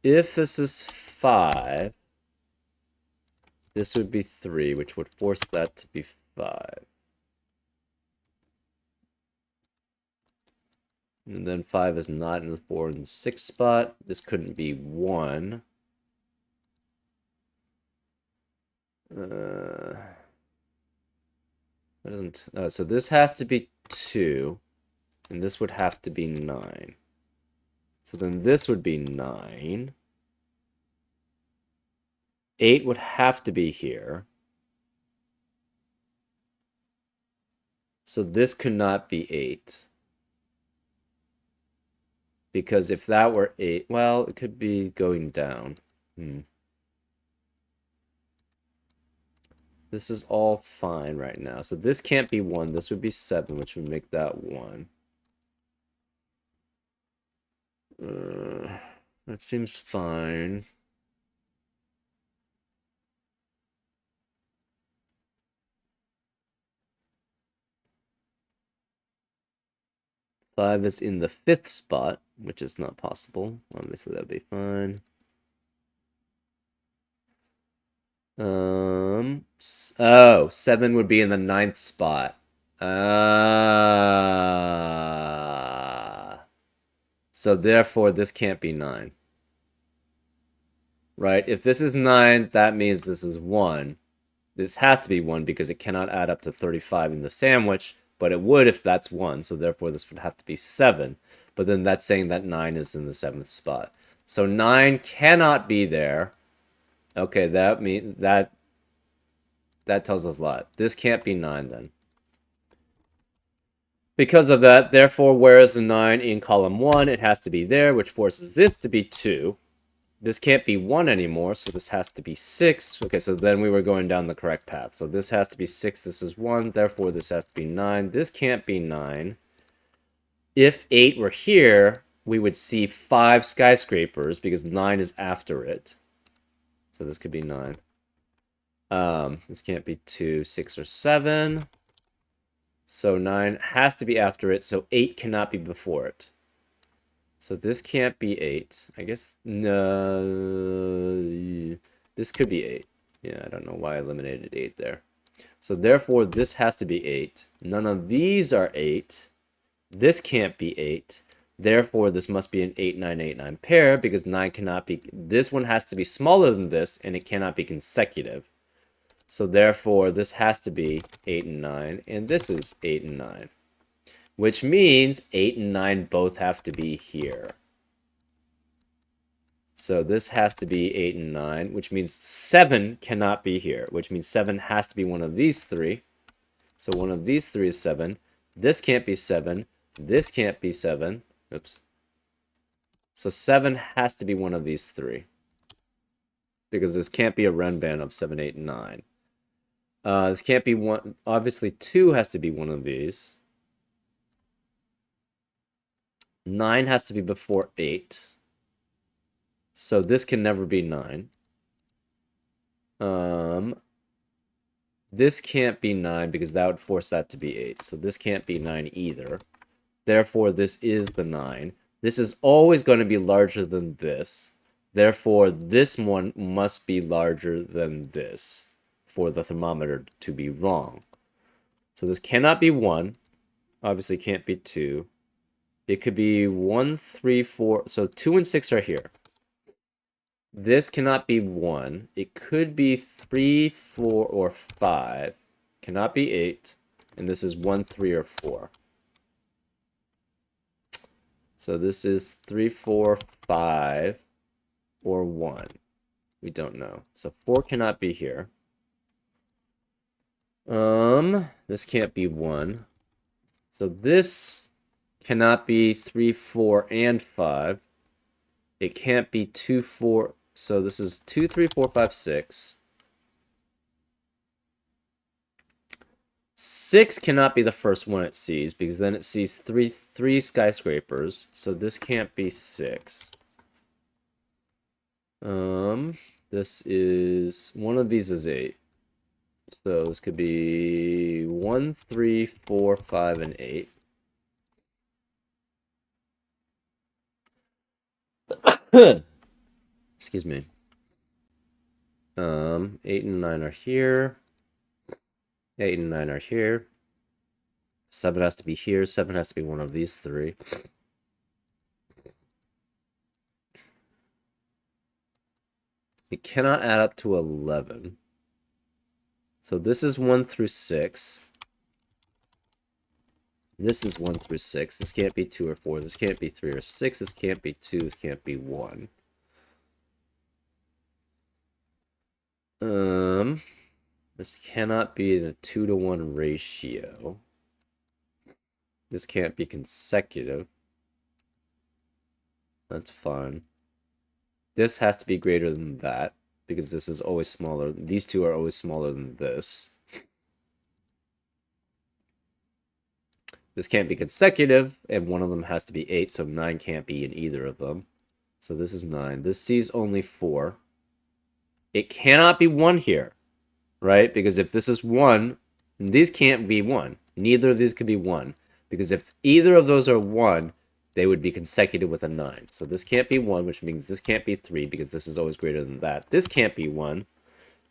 If this is 5, this would be 3, which would force that to be 5. And then 5 is not in the 4 and the 6 spot. This couldn't be 1. That doesn't. So this has to be 2, and this would have to be 9. So then this would be 9. 8 would have to be here. So this could not be 8. Because if that were 8, well, it could be going down. This is all fine right now. So this can't be 1. This would be 7, which would make that 1. That seems fine. Five is in the 5th spot, which is not possible. Obviously, that'd be fine. Oh, 7 would be in the 9th spot. So therefore, this can't be 9. Right? If this is 9, that means this is 1. This has to be 1 because it cannot add up to 35 in the sandwich, but it would if that's 1, so therefore this would have to be 7. But then that's saying that 9 is in the 7th spot. So 9 cannot be there. Okay, that tells us a lot. This can't be 9 then. Because of that, therefore, where is the 9 in column 1? It has to be there, which forces this to be 2. This can't be 1 anymore, so this has to be 6. Okay, so then we were going down the correct path. So this has to be 6, this is 1, therefore this has to be 9. This can't be 9. If 8 were here, we would see 5 skyscrapers because 9 is after it. So this could be 9. This can't be 2, 6, or 7. So 9 has to be after it, so 8 cannot be before it. So this can't be 8. I guess, no, this could be 8. Yeah, I don't know why I eliminated 8 there. So therefore, this has to be 8. None of these are 8. This can't be 8. Therefore, this must be an 8, 9, 8, 9 pair because 9 cannot be, this one has to be smaller than this and it cannot be consecutive. So therefore, this has to be 8 and 9, and this is 8 and 9. Which means 8 and 9 both have to be here. So this has to be 8 and 9, which means 7 cannot be here, which means 7 has to be one of these 3. So one of these 3 is 7. This can't be 7. This can't be 7. Oops. So 7 has to be one of these 3. Because this can't be a Renban of 7, 8, and 9. This can't be one. Obviously, 2 has to be one of these. 9 has to be before 8. So this can never be 9. This can't be 9 because that would force that to be 8. So this can't be 9 either. Therefore, this is the 9. This is always going to be larger than this. Therefore, this one must be larger than this for the thermometer to be wrong. So this cannot be 1. Obviously can't be 2. It could be 1, 3, 4. So 2 and 6 are here. This cannot be 1. It could be 3, 4, or 5. Cannot be 8. And this is 1, 3, or 4. So this is 3, 4, 5, or 1. We don't know. So 4 cannot be here. This can't be 1. So this cannot be 3, 4, and 5. It can't be 2, 4. So this is 2, 3, 4, 5, 6. 6 cannot be the first one it sees because then it sees three skyscrapers. So this can't be 6. This is one of these is 8. So this could be 1, 3, 4, 5, and 8. Excuse me. 8 and 9 are here. 8 and 9 are here. 7 has to be here. 7 has to be one of these 3. It cannot add up to 11. So this is 1 through 6. This is 1 through 6. This can't be 2 or 4. This can't be 3 or 6. This can't be 2. This can't be 1. This cannot be in a 2-to-1 ratio. This can't be consecutive. That's fine. This has to be greater than that, because this is always smaller. These two are always smaller than this. This can't be consecutive, and one of them has to be 8, so 9 can't be in either of them. So this is 9. This sees only 4. It cannot be 1 here, right? Because if this is 1, these can't be 1. Neither of these could be 1. Because if either of those are 1, they would be consecutive with a 9. So this can't be 1, which means this can't be 3, because this is always greater than that. This can't be 1.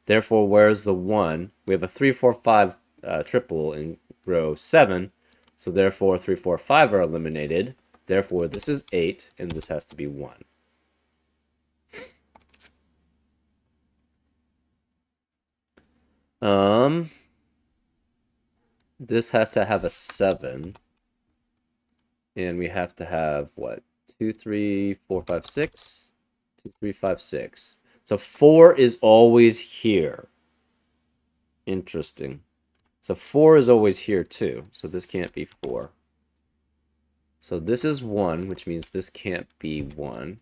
Therefore, where's the 1? We have a 3, 4, 5 triple in row 7. So therefore, 3, 4, 5 are eliminated. Therefore, this is 8, and this has to be 1. This has to have a 7. And we have to have, what? 2, 3, 4, 5, 6? 2, 3, 5, 6. So 4 is always here. Interesting. So 4 is always here too. So this can't be 4. So this is 1, which means this can't be 1.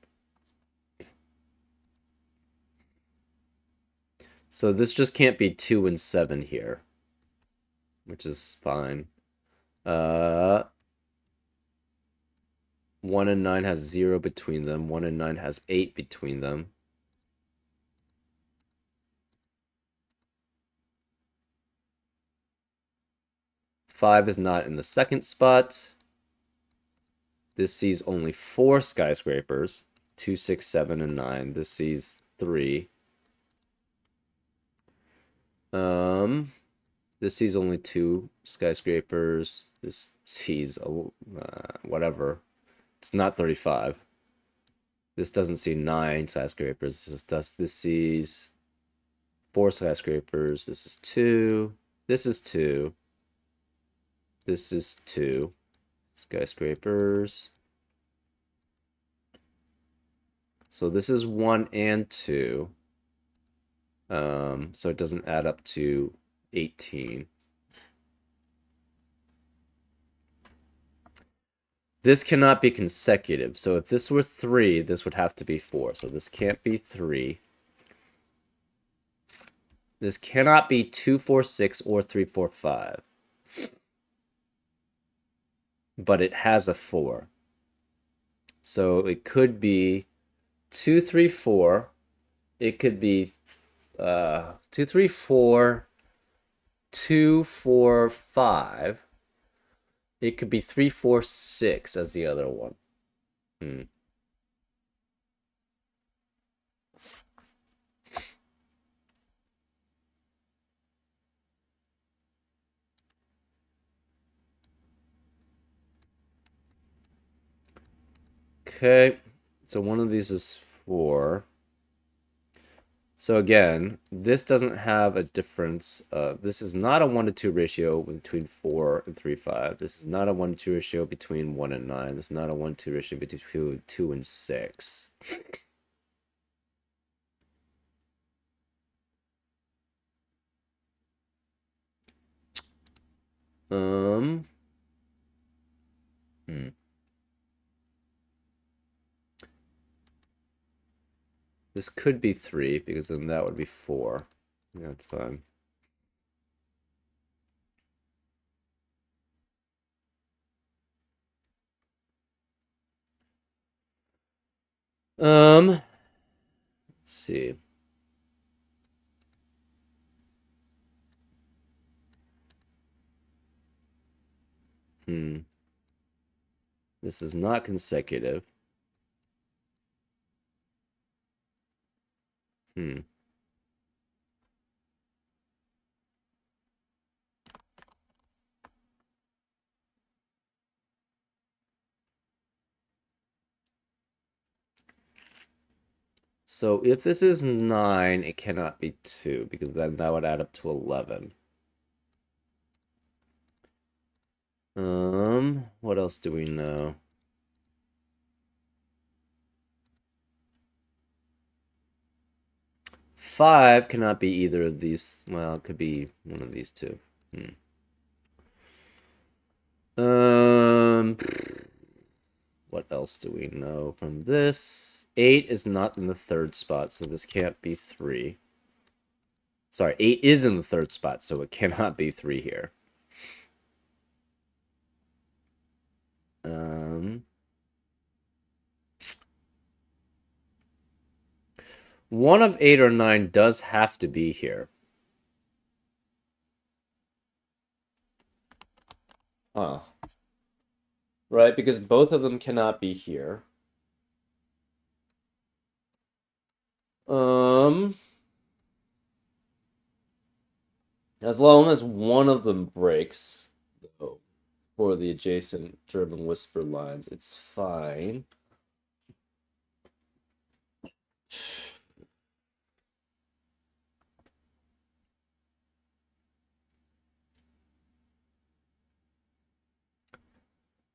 So this just can't be 2 and 7 here, which is fine. 1 and 9 has 0 between them. 1 and 9 has 8 between them. Five is not in the second spot. This sees only 4 skyscrapers. 2, 6, 7, and 9. This sees 3. This sees only 2 skyscrapers. This sees whatever. It's not 35. This doesn't see 9 skyscrapers. This sees 4 skyscrapers. This is 2. This is 2. This is 2 skyscrapers. So this is 1 and 2. So it doesn't add up to 18. This cannot be consecutive. So if this were 3, this would have to be 4. So this can't be 3. This cannot be 2, 4, 6 or 3, 4, 5. But it has a 4. So it could be 2, 3, 4. It could be 2, 3, 4, 2, 4, 5. It could be 3, 4, 6 as the other one. Hmm. Okay, so one of these is 4. So again, this doesn't have a difference. This is not a 1 to 2 ratio between 4 and 3, 5. This is not a 1 to 2 ratio between 1 and 9. This is not a 1 to 2 ratio between 2 and 6. Um, hmm. This could be 3 because then that would be 4. Yeah, that's fine. Let's see. Hmm. This is not consecutive. Hmm. So if this is 9, it cannot be 2 because then that would add up to 11. What else do we know? Five cannot be either of these. Well, it could be one of these two. Um, what else do we know from this? 8 is not in the third spot, so this can't be 3. Sorry, 8 is in the third spot, so it cannot be 3 here. Um, one of 8 or 9 does have to be here. Huh. Right, because both of them cannot be here. Um, as long as one of them breaks, though, for the adjacent German whisper lines, it's fine.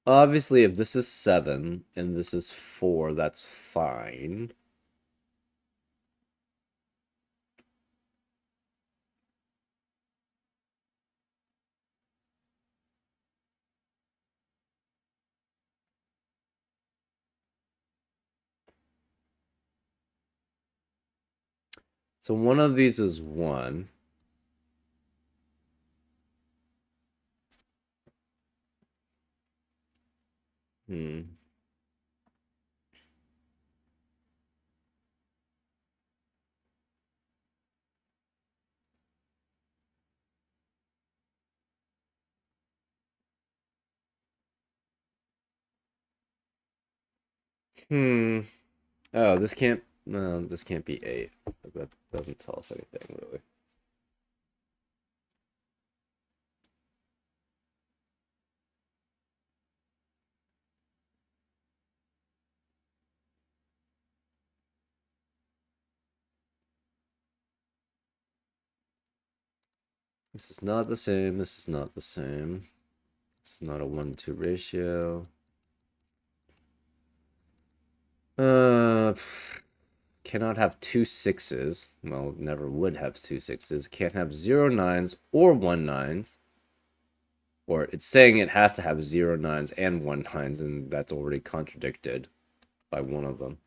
Obviously, if this is 7 and this is 4, that's fine. So one of these is 1. Hmm. Hmm. Oh, this can't. No, this can't be 8. That doesn't tell us anything, really. This is not the same. This is not the same. This is not a 1-2 ratio. Uh, cannot have 2 6s. Well, never would have 2 6s. Can't have 0 9s or 1 9s. Or it's saying it has to have 0 9s and 1 9s, and that's already contradicted by one of them.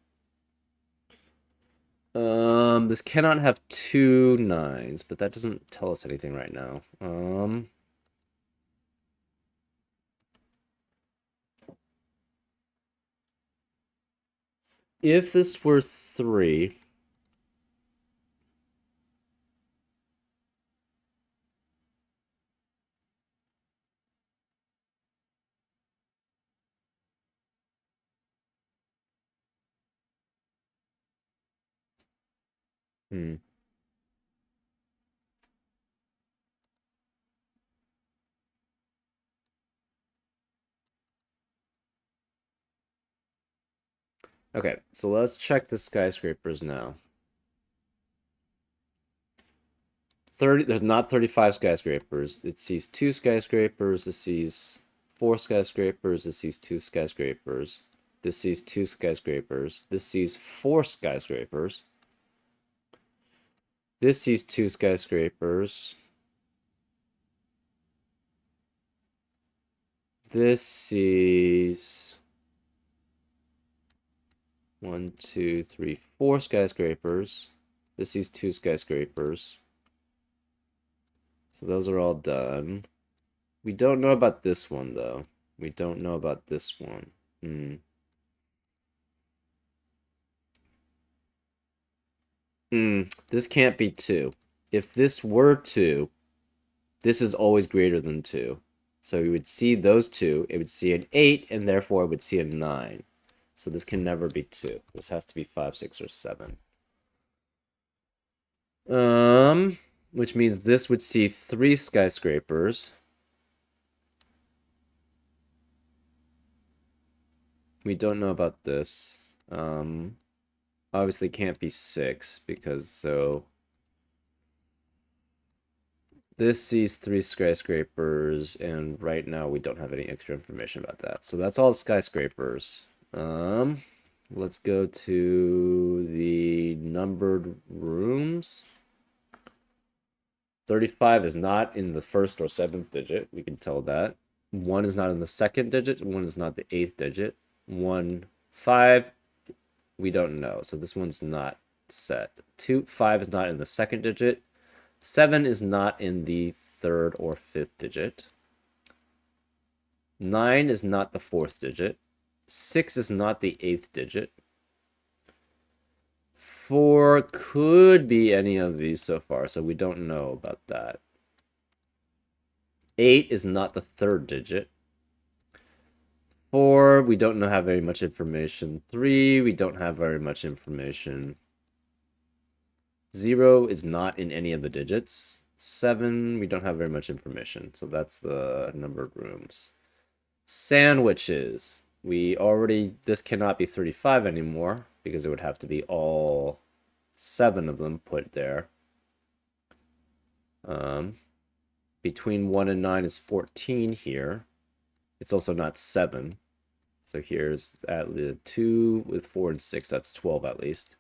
This cannot have 2 9s, but that doesn't tell us anything right now. If this were 3, Hmm. Okay, so let's check the skyscrapers now. 30, there's not 35 skyscrapers. It sees 2 skyscrapers, it sees 4 skyscrapers, it sees 2 skyscrapers. This sees 2 skyscrapers. This sees 4 skyscrapers. This sees 2 skyscrapers. This sees 1, 2, 3, 4 skyscrapers. This sees 2 skyscrapers. So those are all done. We don't know about this one, though. We don't know about this one. Hmm. This can't be 2. If this were 2, this is always greater than 2. So we would see those 2, it would see an 8, and therefore it would see a 9. So this can never be 2. This has to be 5, 6, or 7. Which means this would see 3 skyscrapers. We don't know about this. Obviously can't be 6 because so this sees 3 skyscrapers, and right now we don't have any extra information about that. So that's all skyscrapers. Let's go to the numbered rooms. 35 is not in the first or seventh digit. We can tell that. 1 is not in the second digit. 1 is not the eighth digit. 1, 5, we don't know. So this one's not set. 2, 5 is not in the second digit. 7 is not in the third or fifth digit. 9 is not the fourth digit. 6 is not the eighth digit. 4 could be any of these so far, so we don't know about that. 8 is not the third digit. 4, we don't know have very much information. 3, we don't have very much information. 0 is not in any of the digits. 7, we don't have very much information. So that's the numbered rooms. Sandwiches. This cannot be 35 anymore because it would have to be all 7 of them put there. Between 1 and 9 is 14 here. It's also not 7. So here's at the 2 with 4 and 6. That's 12 at least.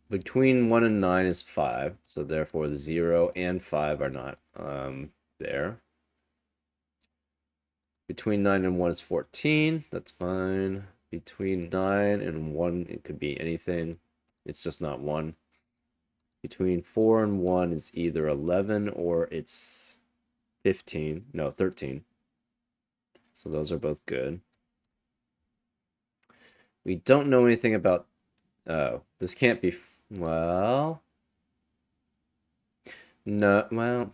Between 1 and 9 is 5. So therefore the 0 and 5 are not there. Between 9 and 1 is 14. That's fine. Between 9 and 1, it could be anything. It's just not 1. Between 4 and 1 is either 11 or it's 15. No, 13. So those are both good. We don't know anything about... Oh, this can't be... Well... No, well,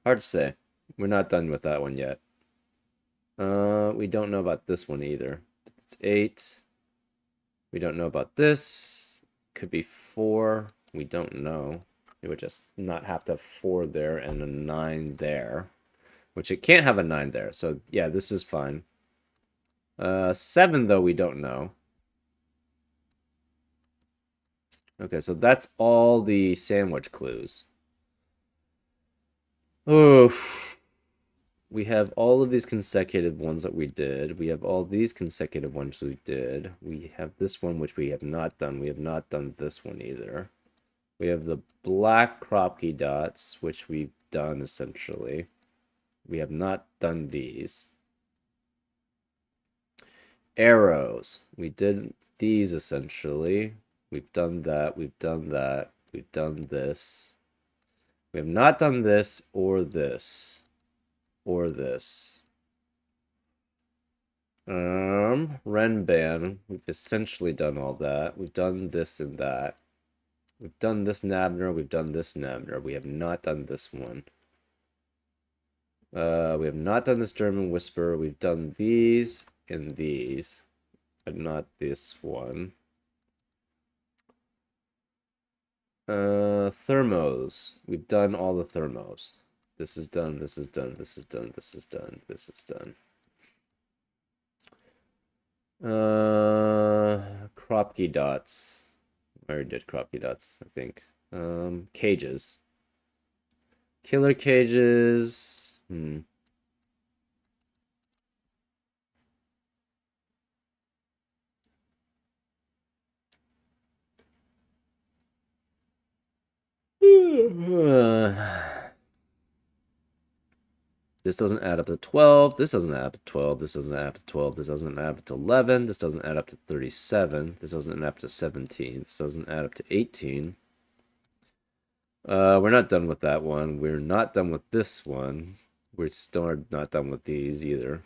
hard to say. We're not done with that one yet. We don't know about this one either. It's 8. We don't know about this. Could be 4. We don't know. It would just not have to have 4 there and a 9 there. Which it can't have a 9 there. So, yeah, this is fine. 7, though, we don't know. Okay, so that's all the sandwich clues. Oof. We have all of these consecutive ones that we did. We have all these consecutive ones we did. We have this one, which we have not done. We have not done this one either. We have the black crop key dots, which we've done essentially. We have not done these. Arrows. We did these essentially. We've done that. We've done that. We've done this. We have not done this or this. Or this. Renban. We've essentially done all that. We've done this and that. We've done this Nabner. We've done this Nabner. We have not done this one. We have not done this German whisper. We've done these and these, but not this one. Thermos. We've done all the thermos. This is done, this is done, this is done, this is done, this is done. Kropke dots. I already did Kropke dots, I think. Cages. Killer cages. This doesn't add up to 12. This doesn't add up to 12. This doesn't add up to 12. This doesn't add up to 11. This doesn't add up to 37. This doesn't add up to 17. This doesn't add up to 18. We're not done with that one. We're not done with this one. We're still not done with these either.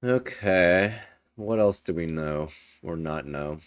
Okay. What else do we know or not know?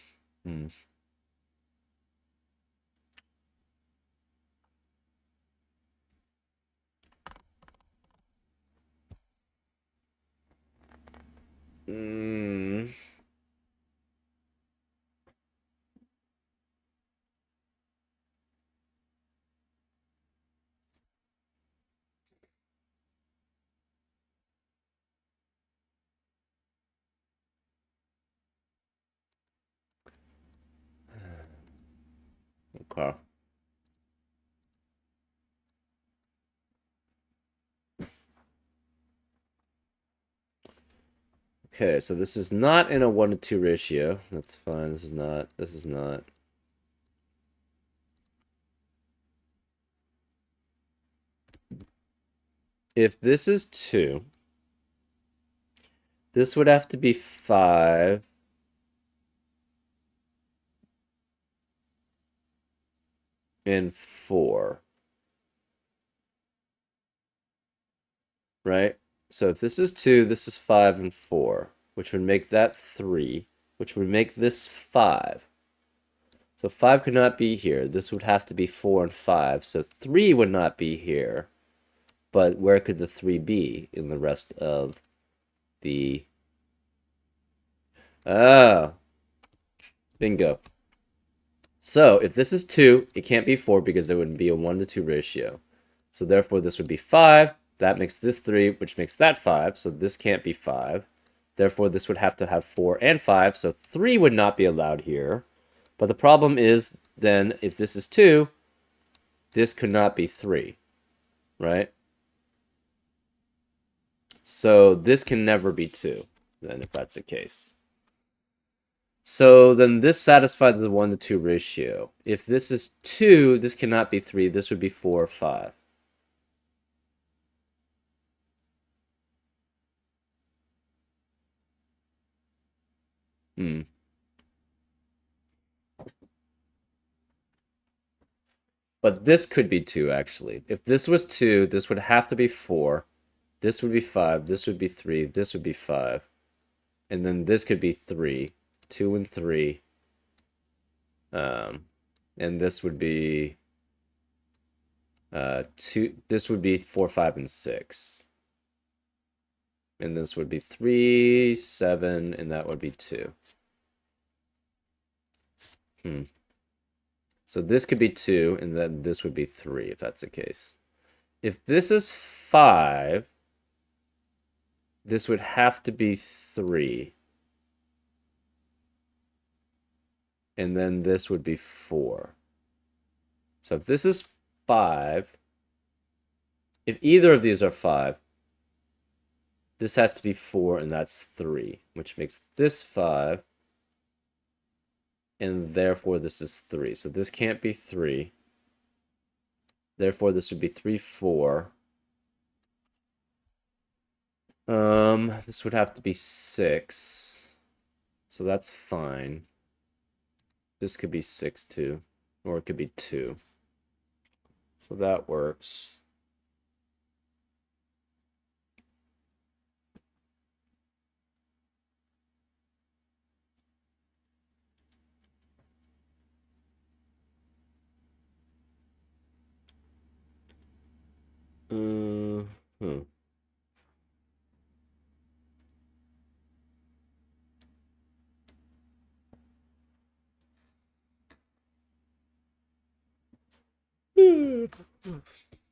Okay. Okay, so this is not in a 1-to-2 ratio. That's fine. This is not. This is not. If this is 2, this would have to be 5. And 4. Right? So if this is 2, this is 5 and 4, which would make that 3, which would make this 5. So 5 could not be here. This would have to be 4 and 5. So 3 would not be here. But where could the 3 be in the rest of the... Oh. Bingo. So if this is 2, it can't be 4 because it wouldn't be a 1-to-2 ratio. So therefore this would be 5. That makes this 3, which makes that 5. So this can't be 5. Therefore this would have to have 4 and 5. So 3 would not be allowed here. But the problem is then if this is 2, this could not be 3. Right? So this can never be 2, then, if that's the case. So then this satisfies the 1-to-2 ratio. If this is 2, this cannot be 3. This would be 4 or 5. But this could be 2, actually. If this was 2, this would have to be 4. This would be 5. This would be 3. This would be 5. And then this could be 3. 2 and 3. And this would be 2. This would be 4, 5, and 6. And this would be 3, 7, and that would be 2. So this could be 2, and then this would be 3, if that's the case. If this is 5, this would have to be 3. And then this would be 4. So if this is 5, if either of these are 5, this has to be 4, and that's 3, which makes this 5, and therefore this is 3. So this can't be 3. Therefore, this would be 3, 4. This would have to be 6. So that's fine. This could be 6 too. Or it could be 2. So that works. Hmm.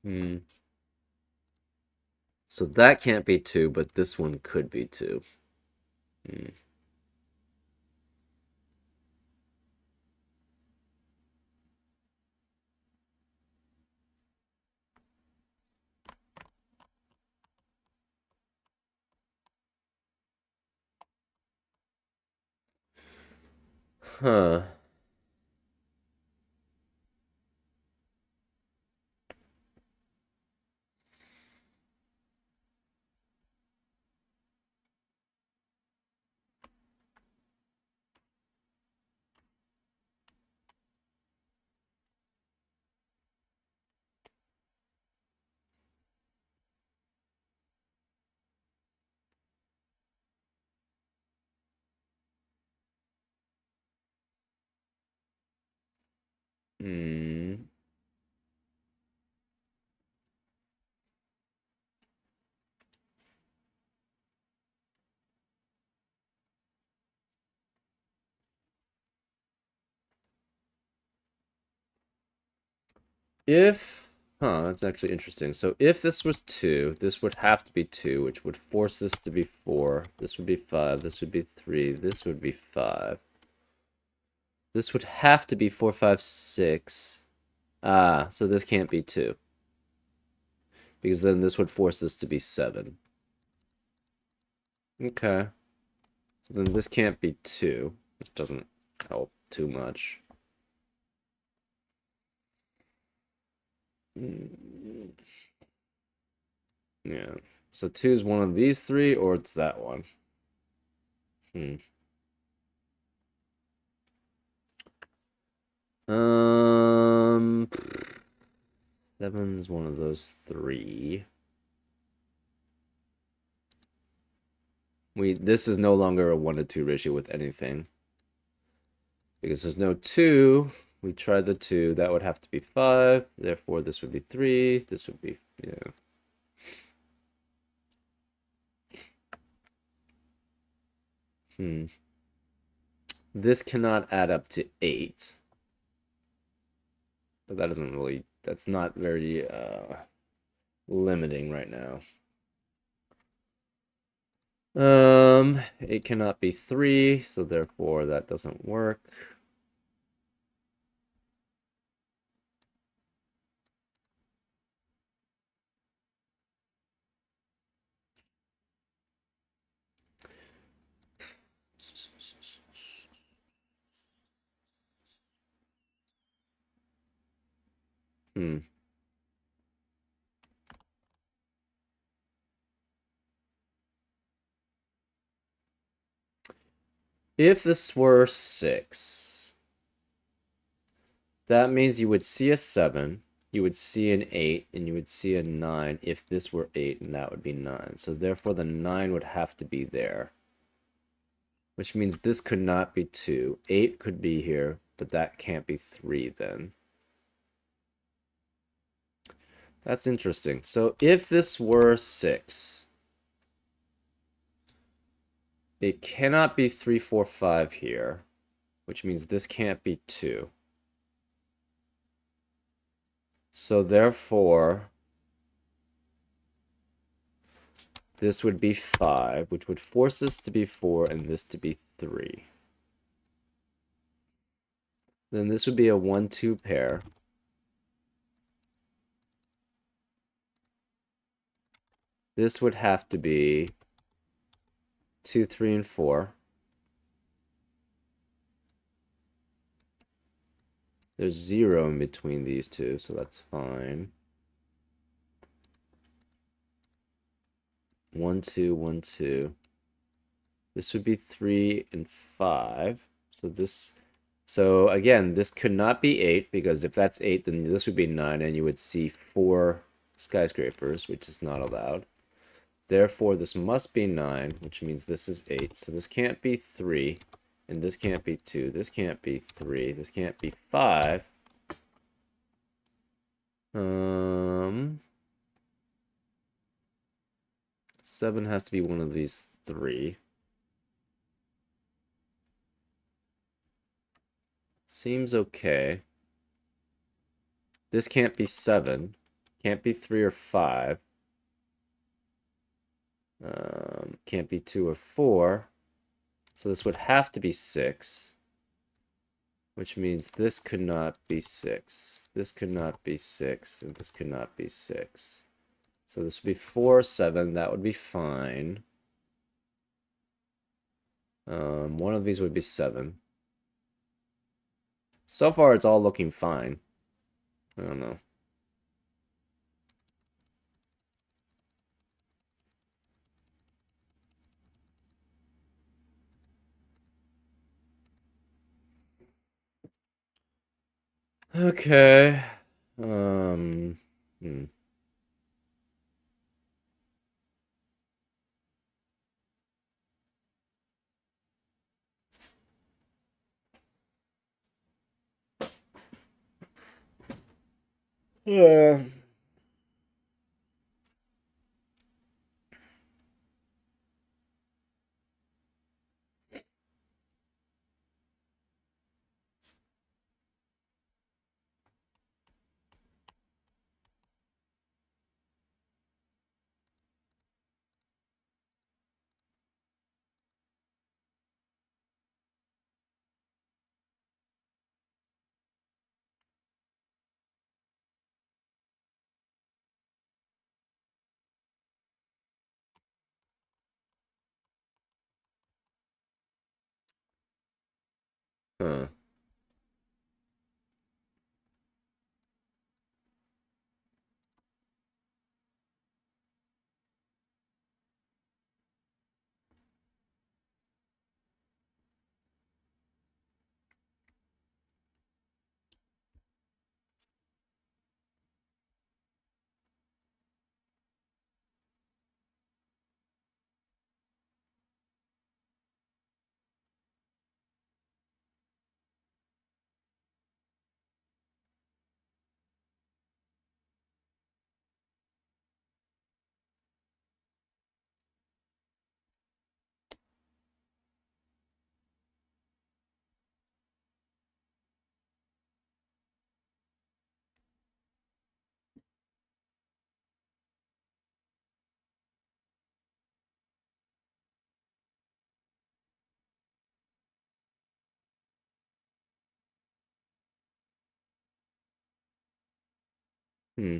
Hmm. So that can't be 2, but this one could be 2. Hmm. Huh. Hmm. If, that's actually interesting. So if this was 2, this would have to be 2, which would force this to be 4. This would be 5. This would be 3. This would be 5. This would have to be 4, 5, 6. Ah, so this can't be 2. Because then this would force this to be 7. Okay. So then this can't be 2, which doesn't help too much. Mm, yeah. So 2 is one of these 3, or it's that one. Hmm. Um, 7 is one of those 3. This is no longer a 1 to 2 ratio with anything. Because there's no 2. We tried the 2. That would have to be 5. Therefore, this would be 3. This would be, yeah. Hmm. This cannot add up to 8. But that doesn't really, that's not very limiting right now. It cannot be 3, so therefore that doesn't work. Hmm. If this were 6, that means you would see a 7, you would see an 8, and you would see a 9 if this were 8, and that would be 9. So therefore the 9 would have to be there. Which means this could not be 2. 8 could be here, but that can't be 3 then. That's interesting. So if this were 6, it cannot be 3, 4, 5 here, which means this can't be 2. So therefore, this would be 5, which would force this to be 4 and this to be 3. Then this would be a 1, 2 pair. This would have to be 2, 3, and 4. There's 0 in between these two, so that's fine. 1, 2, 1, 2. This would be 3 and 5. So again, this could not be 8, because if that's 8, then this would be 9, and you would see 4 skyscrapers, which is not allowed. Therefore, this must be 9, which means this is 8. So this can't be 3, and this can't be 2. This can't be 3. This can't be 5. 7 has to be one of these 3. Seems okay. This can't be 7. Can't be 3 or 5. Can't be 2 or 4. So this would have to be 6. Which means this could not be 6. This could not be 6. And this could not be 6. So this would be 4, 7. That would be fine. One of these would be 7. So far, it's all looking fine. I don't know. Okay. Hmm. Yeah. Huh. Hmm.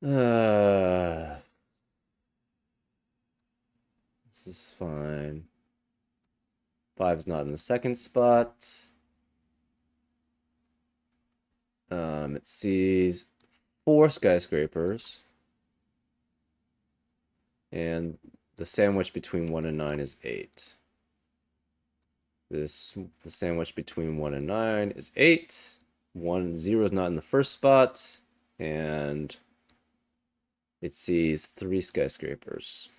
Uh, this is fine. 5's not in the second spot. It sees 4 skyscrapers. And the sandwich between 1 and 9 is 8. The sandwich between 1 and 9 is 8. 1, 0 is not in the first spot. And it sees 3 skyscrapers.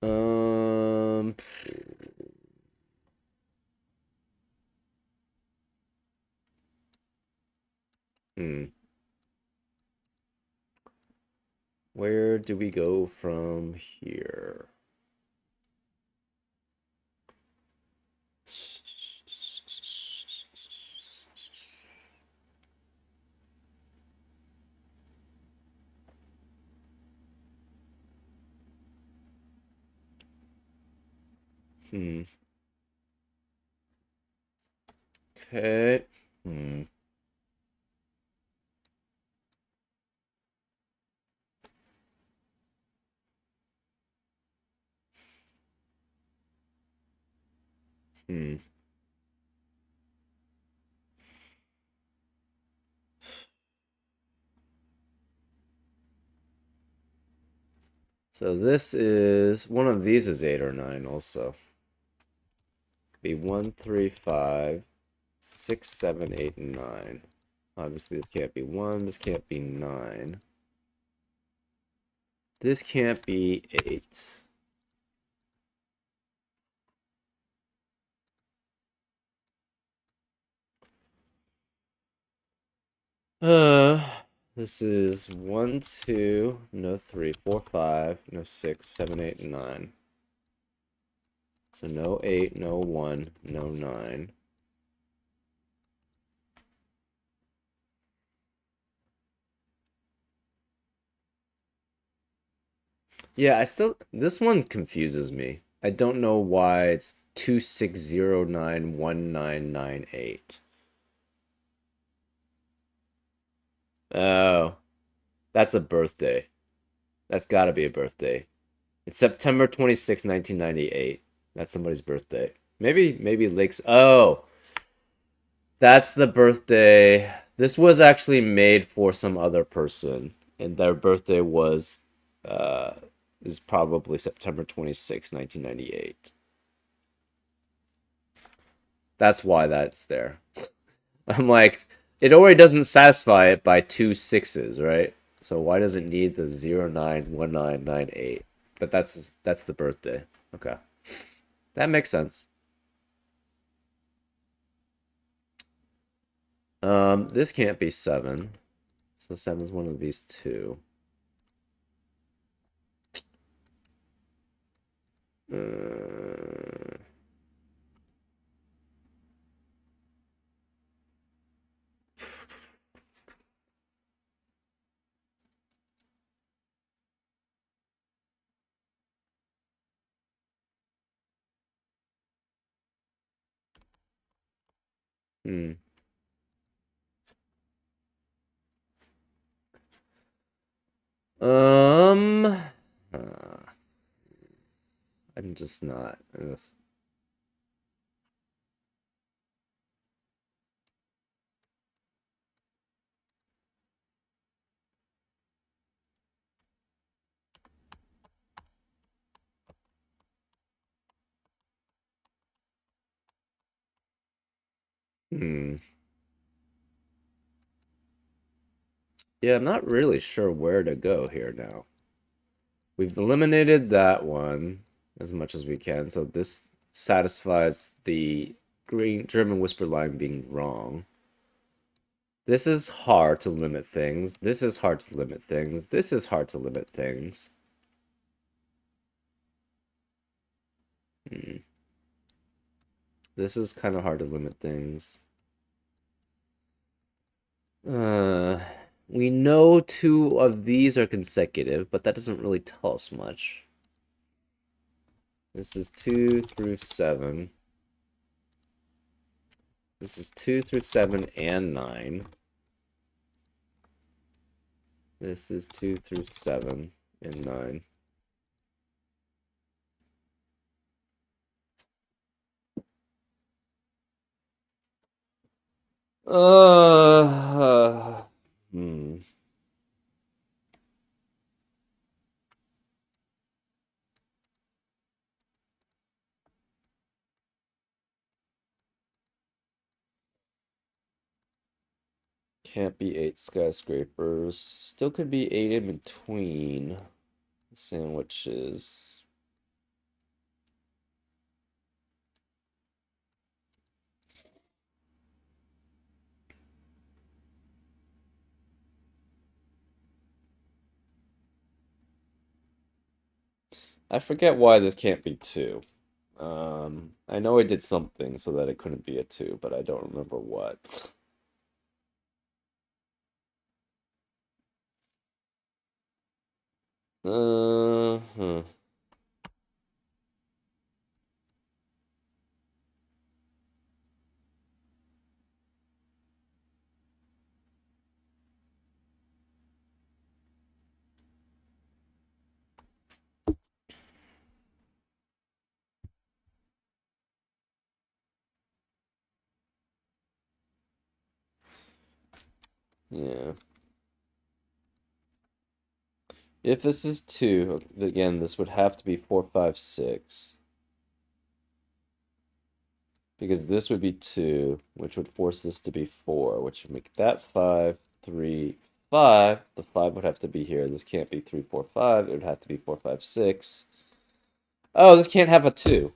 Um, hmm. Where do we go from here? Hmm. Okay. Hmm. Hmm. So this is one of these is 8 or 9 also. Be 1, 3, 5, 6, 7, 8, and 9. Obviously this can't be 1, this can't be 9. This can't be 8. Uh, this is 1, 2, no 3, 4, 5, no 6, 7, 8, and 9. So no 8, no 1, no 9. Yeah, this one confuses me. I don't know why it's 26091998. Oh, that's a birthday. That's gotta be a birthday. It's September 26th, 1998. That's somebody's birthday. Maybe Lake's. Oh, that's the birthday. This was actually made for some other person, and their birthday uh, is probably September 26th, 1998. That's why that's there. I'm like, it already doesn't satisfy it by two sixes, right? So why does it need the 091998? But that's the birthday. Okay. That makes sense. This can't be 7. So 7 is one of these two. Uh, hmm. Um, I'm just not. Ugh. Hmm. Yeah, I'm not really sure where to go here now. We've eliminated that one as much as we can, so this satisfies the green German whisper line being wrong. This is hard to limit things. This is hard to limit things. This is hard to limit things. Hmm. This is kind of hard to limit things. Uh, we know two of these are consecutive, but that doesn't really tell us much. This is 2 through 7. This is 2 through 7 and 9. This is 2 through 7 and 9. Hmm. Can't be 8 skyscrapers. Still could be 8 in between sandwiches. I forget why this can't be 2. I know I did something so that it couldn't be a 2, but I don't remember what. Hmm. Yeah. If this is 2, again, this would have to be 4, 5, 6. Because this would be 2, which would force this to be 4, which would make that 5, 3, 5. The 5 would have to be here. This can't be 3, 4, 5. It would have to be 4, 5, 6. Oh, this can't have a 2.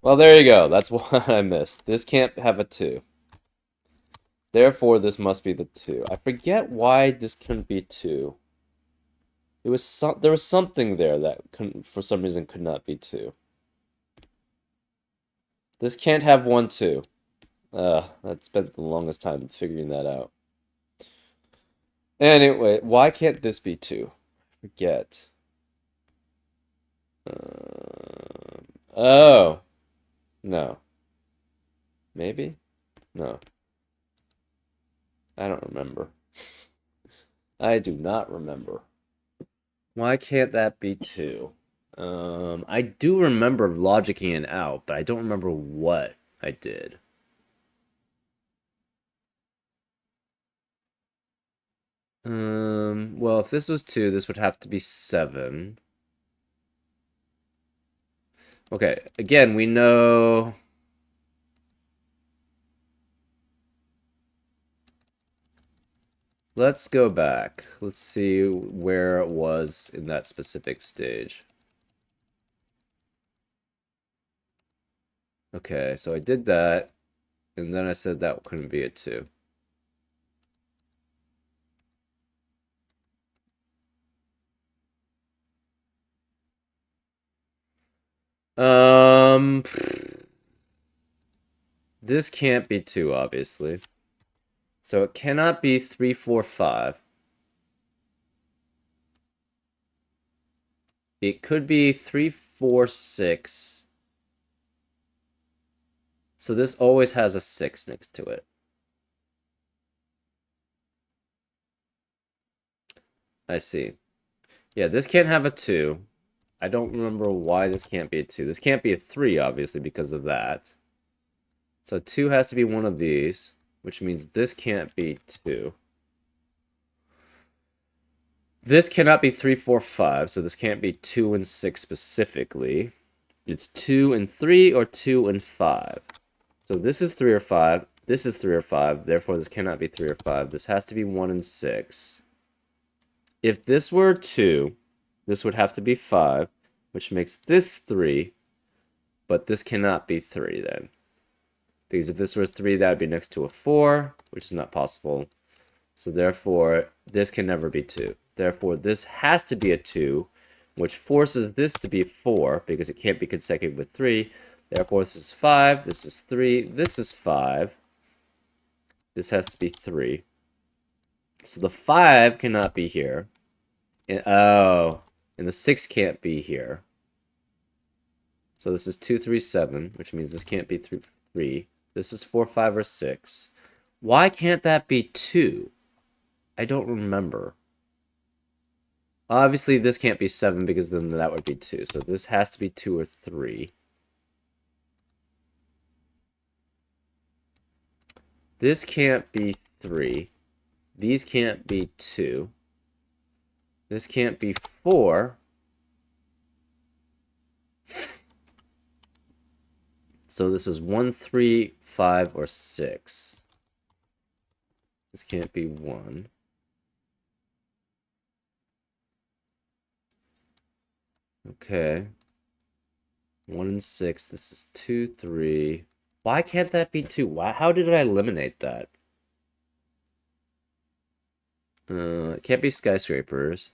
Well, there you go. That's what I missed. This can't have a 2. Therefore, this must be the 2. I forget why this couldn't be 2. There was something there that couldn't, for some reason, could not be 2. This can't have 1, 2. That spent the longest time figuring that out. Anyway, why can't this be 2? Forget. Oh. No. Maybe? No. I don't remember. I do not remember. Why can't that be 2? I do remember logicking it out, but I don't remember what I did. Well, if this was 2, this would have to be 7. Okay, again, we know... Let's go back. Let's see where it was in that specific stage. Okay, so I did that, and then I said that couldn't be a 2. This can't be 2, obviously. So it cannot be 3, 4, 5. It could be 3, 4, 6. So this always has a 6 next to it. I see. Yeah, this can't have a 2. I don't remember why this can't be a 2. This can't be a 3, obviously, because of that. So 2 has to be one of these, which means this can't be 2. This cannot be 3, 4, 5, so this can't be 2 and 6 specifically. It's 2 and 3 or 2 and 5. So this is 3 or 5. This is 3 or 5. Therefore, this cannot be 3 or 5. This has to be 1 and 6. If this were 2, this would have to be 5, which makes this 3, but this cannot be 3 then. Because if this were 3, that would be next to a 4, which is not possible. So therefore, this can never be 2. Therefore, this has to be a 2, which forces this to be 4, because it can't be consecutive with 3. Therefore, this is 5, this is 3, this is 5. This has to be 3. So the 5 cannot be here. And the 6 can't be here. So this is 2, 3, 7, which means this can't be 3. This is 4, 5, or 6. Why can't that be 2? I don't remember. Obviously, this can't be 7 because then that would be 2. So this has to be 2 or 3. This can't be 3. These can't be 2. This can't be 4. So this is 1, 3, 5, or 6. This can't be 1. Okay. 1 and 6. This is 2, 3. Why can't that be 2? Why? How did I eliminate that? It can't be skyscrapers.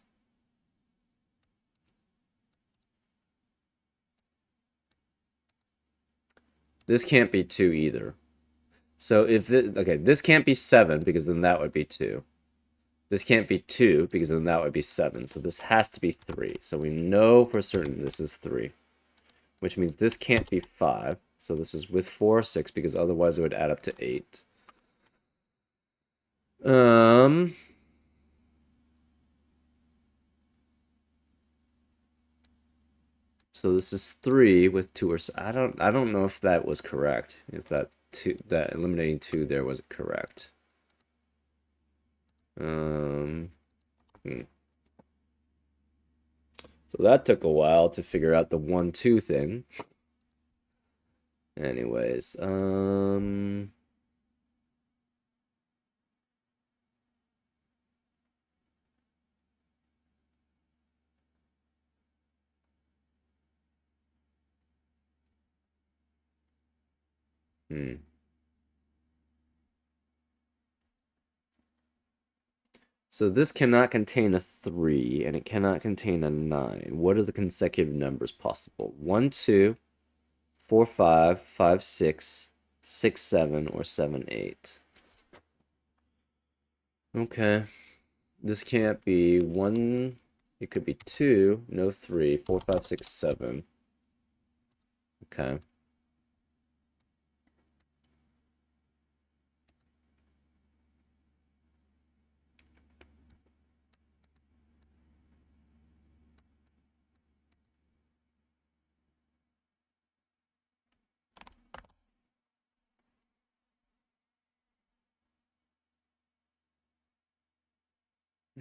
This can't be 2 either. So if this can't be 7 because then that would be 2. This can't be 2 because then that would be 7. So this has to be 3. So we know for certain this is 3. Which means this can't be 5. So this is with 4 or 6 because otherwise it would add up to 8. So this is 3 with 2 or I don't know if that was correct. If that eliminating 2 there was correct. Um, hmm. So that took a while to figure out the 1, 2 thing. Anyways, hmm. So this cannot contain a 3, and it cannot contain a 9. What are the consecutive numbers possible? 1, 2, 4, 5, 5, 6, 6, 7, or 7, 8. Okay. This can't be 1. It could be 2, no 3, 4, 5, 6, 7. Okay.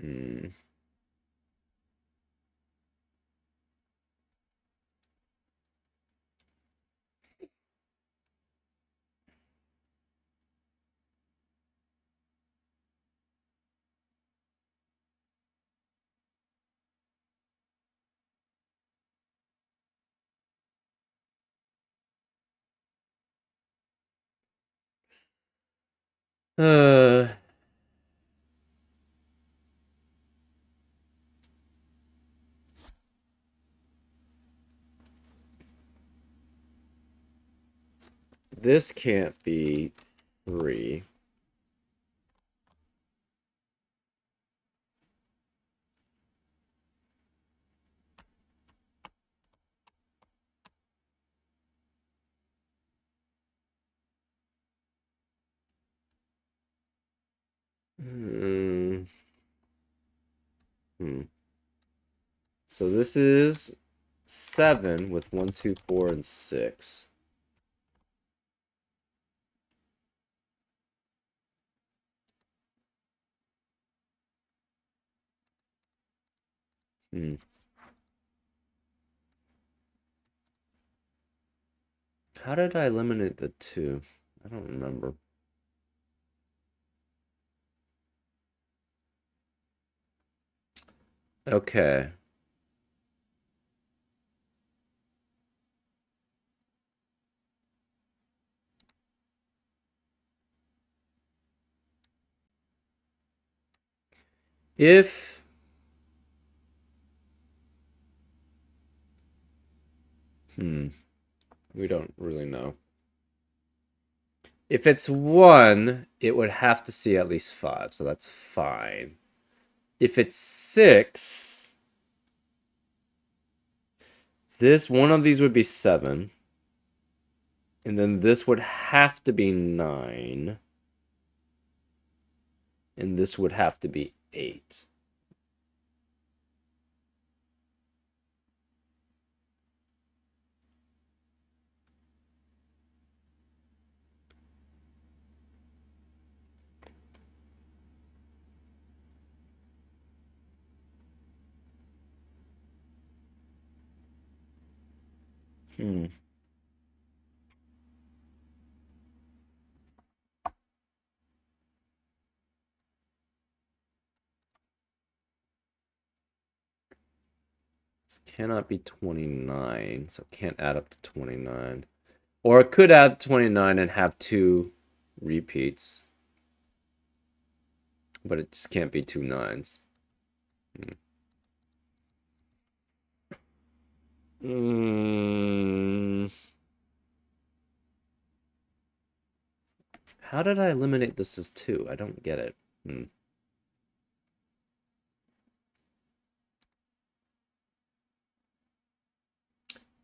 Hmm. Uh, this can't be 3. Hmm. Hmm. So this is 7 with 1, 2, 4, and 6. Hmm. How did I eliminate the 2? I don't remember. Okay. If we don't really know. If it's 1, it would have to see at least 5, so that's fine. If it's 6, this one of these would be 7, and then this would have to be 9, and this would have to be 8. Hmm. This cannot be 29, so it can't add up to 29. Or it could add 29 and have 2 repeats. But it just can't be 2 9s. Mm. How did I eliminate this as 2? I don't get it.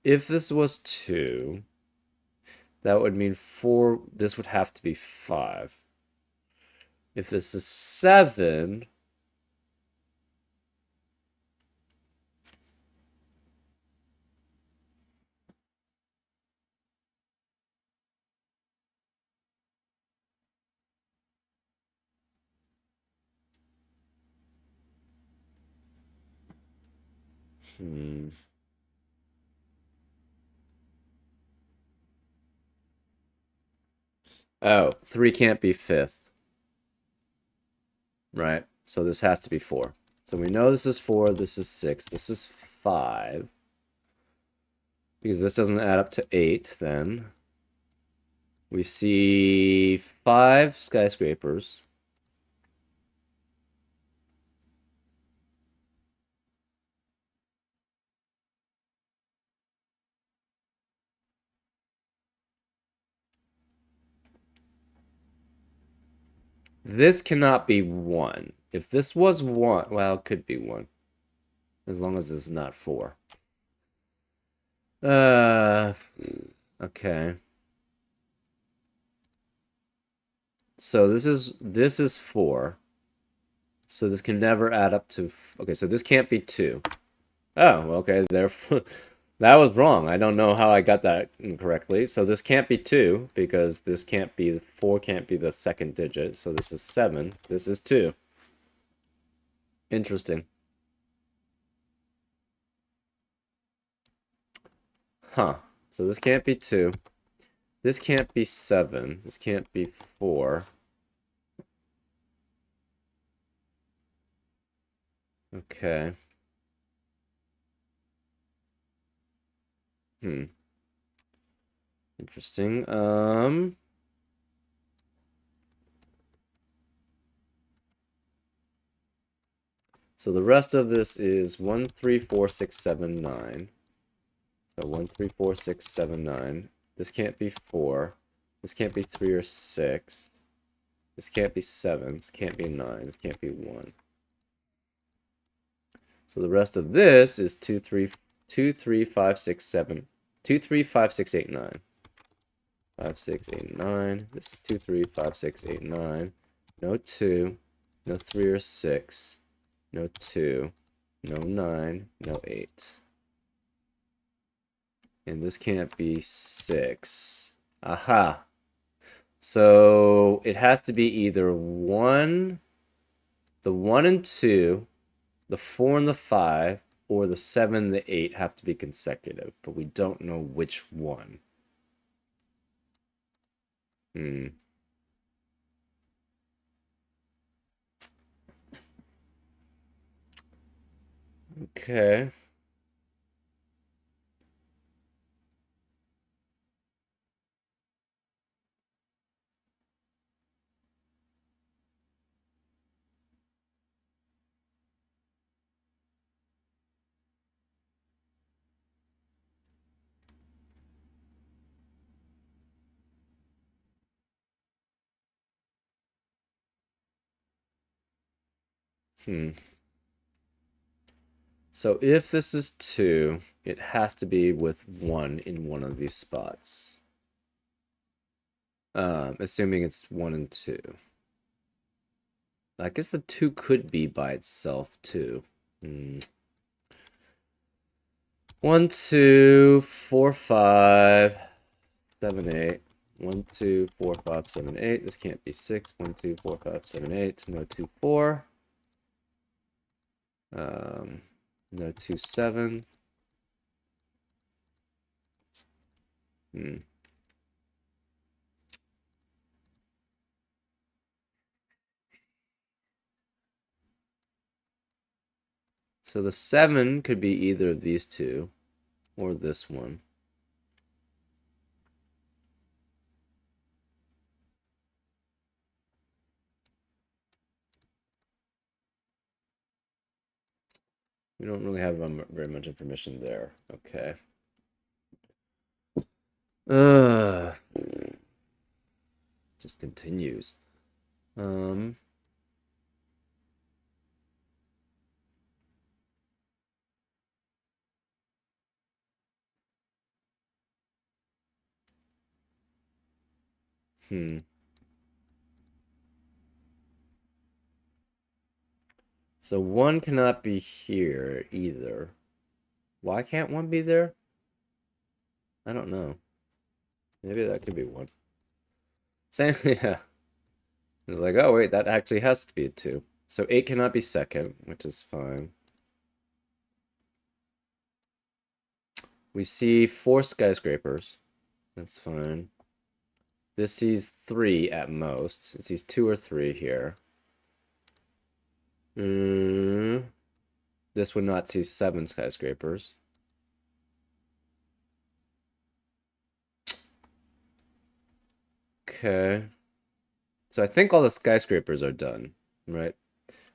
If this was 2, that would mean 4. This would have to be 5. If this is 7, Oh, 3 can't be fifth. Right? So this has to be 4. So we know this is 4, this is 6, this is 5. Because this doesn't add up to 8, then. We see 5 skyscrapers. This cannot be 1. If this was 1, well, it could be 1. As long as it's not 4. Okay. So this is 4. So this can never add up to... Okay, so this can't be 2. Oh, okay, therefore... That was wrong. I don't know how I got that incorrectly. So this can't be 2, because this can't be... 4 can't be the second digit. So this is 7. This is 2. Interesting. Huh. So this can't be 2. This can't be 7. This can't be 4. Okay. Interesting. So the rest of this is 1, 3, 4, 6, 7, 9. So 1, 3, 4, 6, 7, 9. This can't be 4. This can't be 3 or 6. This can't be 7. This can't be 9. This can't be 1. So the rest of this is 2, 3, 2, 3, 5, 6, 7. 2, 3, 5, 6, 8, 9. 5, 6, 8, 9. This is 2, 3, 5, 6, 8, 9. No 2. No 3 or 6. No 2. No 9. No 8. And this can't be 6. Aha. So it has to be either 1, the 1 and 2, the 4 and the 5, or the 7 and the 8 have to be consecutive, but we don't know which one. Okay. So if this is 2, it has to be with 1 in one of these spots. Assuming it's 1 and 2. I guess the 2 could be by itself, too. 1, 2, 4, 5, 7, 8. 1, 2, 4, 5, 7, 8. This can't be 6. 1, 2, 4, 5, 7, 8. No 2, 4. No 2, 7. So the 7 could be either of these two, or this one. We don't really have very much information there. Okay. Just continues. So 1 cannot be here either. Why can't 1 be there? I don't know. Maybe that could be 1. Same, yeah. It's like, oh wait, that actually has to be a 2. So 8 cannot be second, which is fine. We see 4 skyscrapers. That's fine. This sees 3 at most. It sees 2 or 3 here. This would not see 7 skyscrapers. Okay. So I think all the skyscrapers are done, right?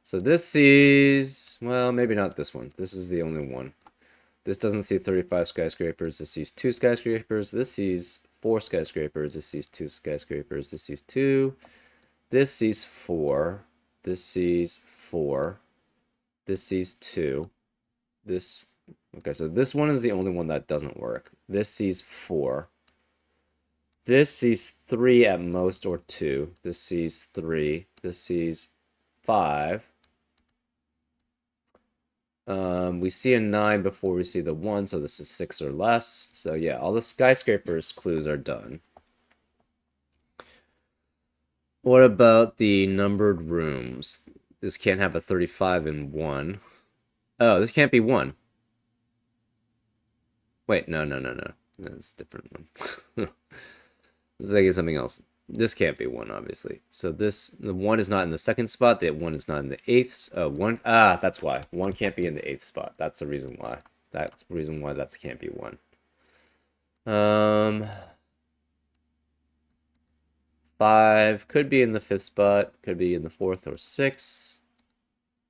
So this sees, well, maybe not this one. This is the only one. This doesn't see 35 skyscrapers. This sees 2 skyscrapers. This sees 4 skyscrapers. This sees 2 skyscrapers. This sees 2. This sees 4. This sees 4. This sees 2. This, okay, so this one is the only one that doesn't work. This sees 4. This sees 3 at most, or 2. This sees 3. This sees 5. We see a 9 before we see the 1, so this is 6 or less. So yeah, all the skyscrapers clues are done. What about the numbered rooms? This can't have a 35 in 1. Oh, this can't be 1. Wait, no. That's a different one. This is like something else. This can't be 1, obviously. So the 1 is not in the second spot. The 1 is not in the 8th. That's why. 1 can't be in the 8th spot. That's the reason why. That's the reason why that can't be 1. 5 could be in the 5th spot. Could be in the 4th or 6th.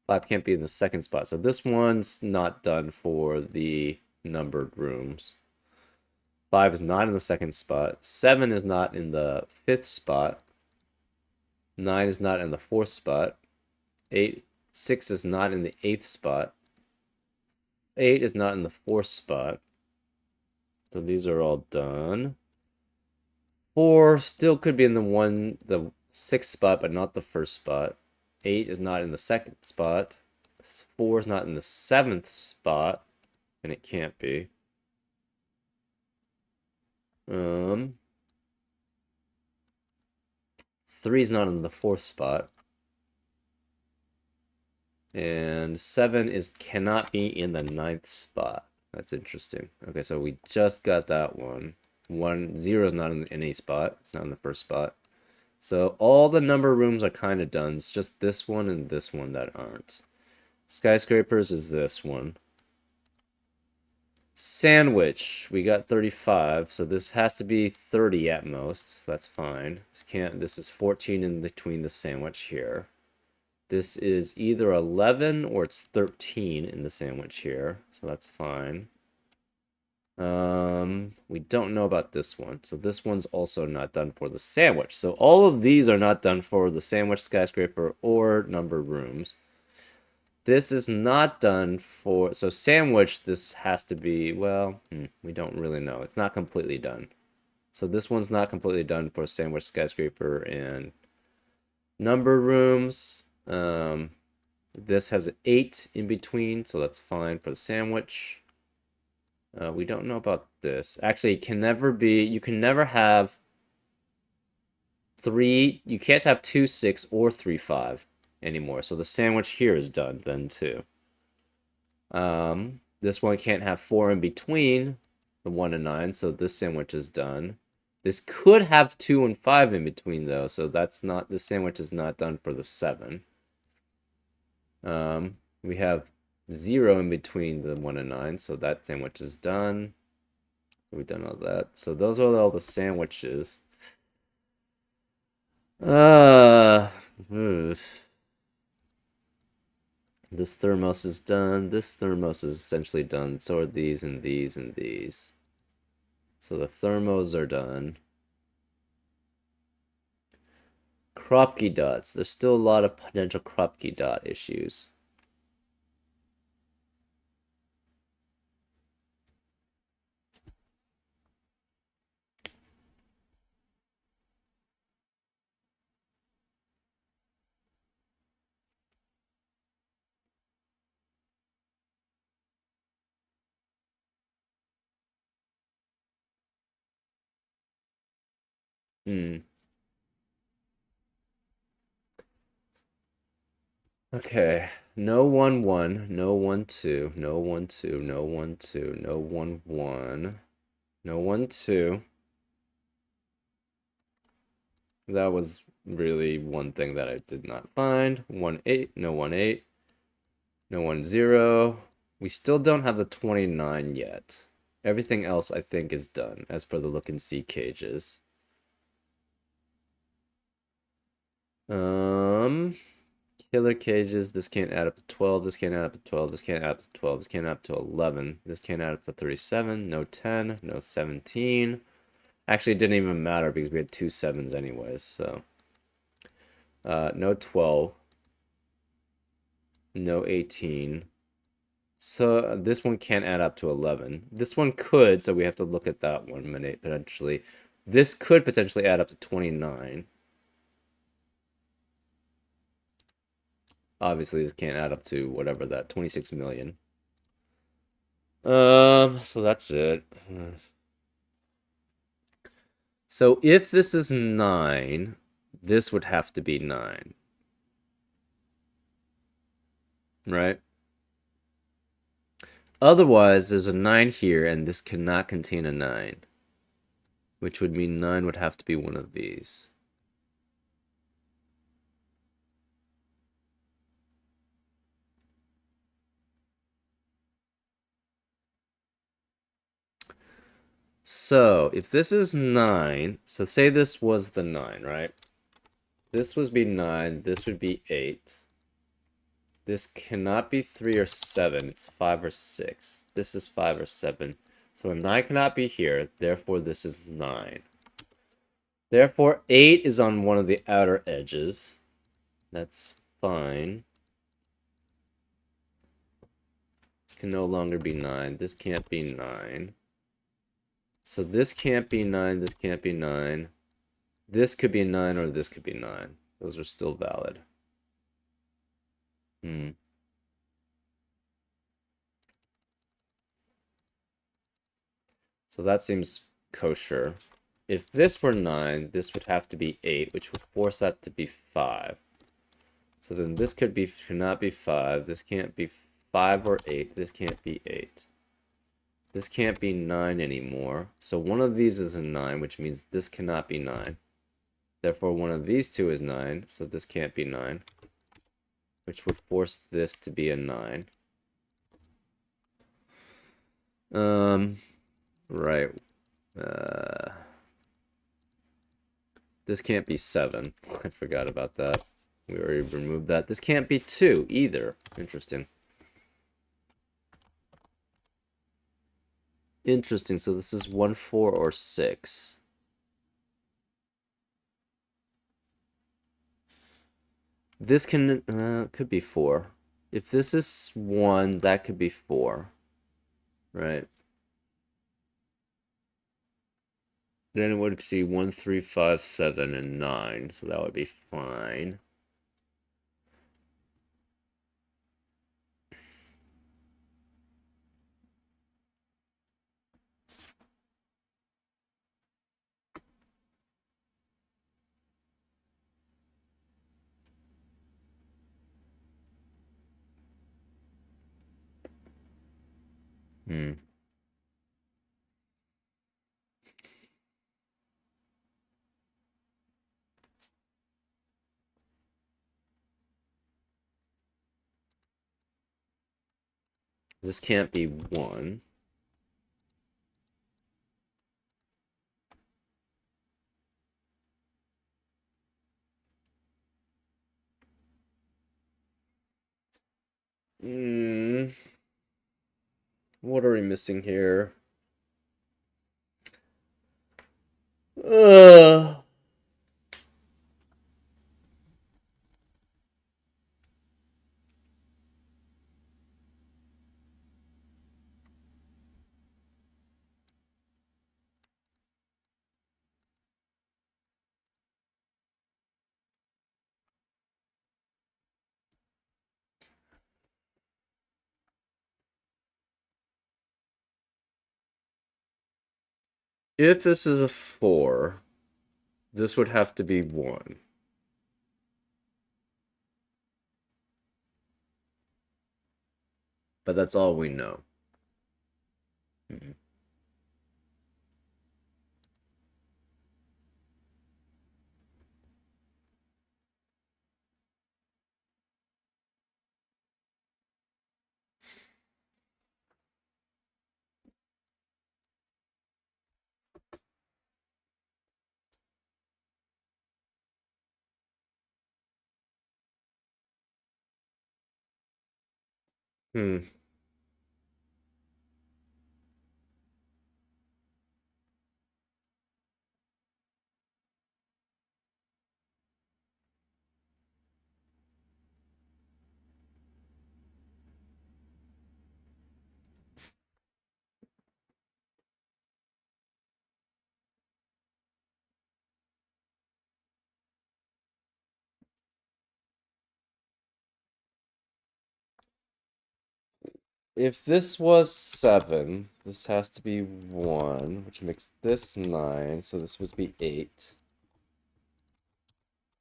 5 can't be in the second spot. So this one's not done for the numbered rooms. 5 is not in the second spot. 7 is not in the 5th spot. 9 is not in the 4th spot. 6 is not in the 8th spot. 8 is not in the 4th spot. So these are all done. 4 still could be in the 6th spot, but not the 1st spot. 8 is not in the 2nd spot. 4 is not in the 7th spot, and it can't be. 3 is not in the 4th spot. And 7 cannot be in the 9th spot. That's interesting. Okay, so we just got that one. 0 is not in any spot. It's not in the 1st spot. So all the number rooms are kind of done. It's just this one and this one that aren't. Skyscrapers is this one. Sandwich, we got 35, so this has to be 30 at most. That's fine. This is 14 in between the sandwich here. This is either 11 or it's 13 in the sandwich here, so that's fine. We don't know about this one, so this one's also not done for the sandwich. So all of these are not done for the sandwich, skyscraper, or numbered rooms. This is not done for, so sandwich, this has to be, well, we don't really know. It's not completely done. So this one's not completely done for sandwich, skyscraper, and numbered rooms. This has an 8 in between, so that's fine for the sandwich. We don't know about this. Actually, it can never be, you can never have 3, you can't have 2, 6, or 3, 5 anymore. So the sandwich here is done then too. This one can't have 4 in between the 1 and 9, so this sandwich is done. This could have 2 and 5 in between though, so that's not, this sandwich is not done for the 7. We have 0 in between the 1 and 9, so that sandwich is done. We've done all that. So those are all the sandwiches. This thermos is done. This thermos is essentially done. So are these and these and these. So the thermos are done. Kropke dots. There's still a lot of potential Kropke dot issues. Okay, no 1 1, no 1 2, no 1 2, no 1 2, no 1 1, no 1 2. That was really one thing that I did not find. 1 8, no 1 8, no 1 0. We still don't have the 29 yet. Everything else I think is done as for the look and see cages. Um, Killer cages, this can't add up to 12, this can't add up to 12, this can't add up to 12, this can't add up to 11, this can't add up to 37, no 10, no 17. Actually, it didn't even matter because we had two sevens anyways, so. No 12, no 18. So this one can't add up to 11. This one could, so we have to look at that one minute potentially. This could potentially add up to 29. Obviously, this can't add up to whatever that 26 million. So that's it. So if this is 9, this would have to be 9. Right? Otherwise, there's a 9 here, and this cannot contain a 9. Which would mean 9 would have to be one of these. So, if this is 9, so say this was the 9, right? This would be 9, this would be 8. This cannot be 3 or 7, it's 5 or 6. This is 5 or 7. So the 9 cannot be here, therefore this is 9. Therefore 8 is on one of the outer edges. That's fine. This can no longer be 9. This can't be 9. So this can't be 9, this can't be 9. This could be 9 or this could be 9. Those are still valid. So that seems kosher. If this were 9, this would have to be 8, which would force that to be 5. So then this could not be 5. This can't be 5 or 8. This can't be 8. This can't be 9 anymore. So one of these is a 9, which means this cannot be 9. Therefore, one of these two is 9, so this can't be 9. Which would force this to be a 9. Right. This can't be 7. I forgot about that. We already removed that. This can't be 2 either. Interesting. Interesting. So this is 1, 4, or 6. This could be 4. If this is 1, that could be 4. Right? Then it would be 1, 3, 5, 7, and 9. So that would be fine. This can't be 1. What are we missing here? If this is a 4, this would have to be 1. But that's all we know. Hmm. Hmm. If this was 7, this has to be 1, which makes this 9, so this would be 8.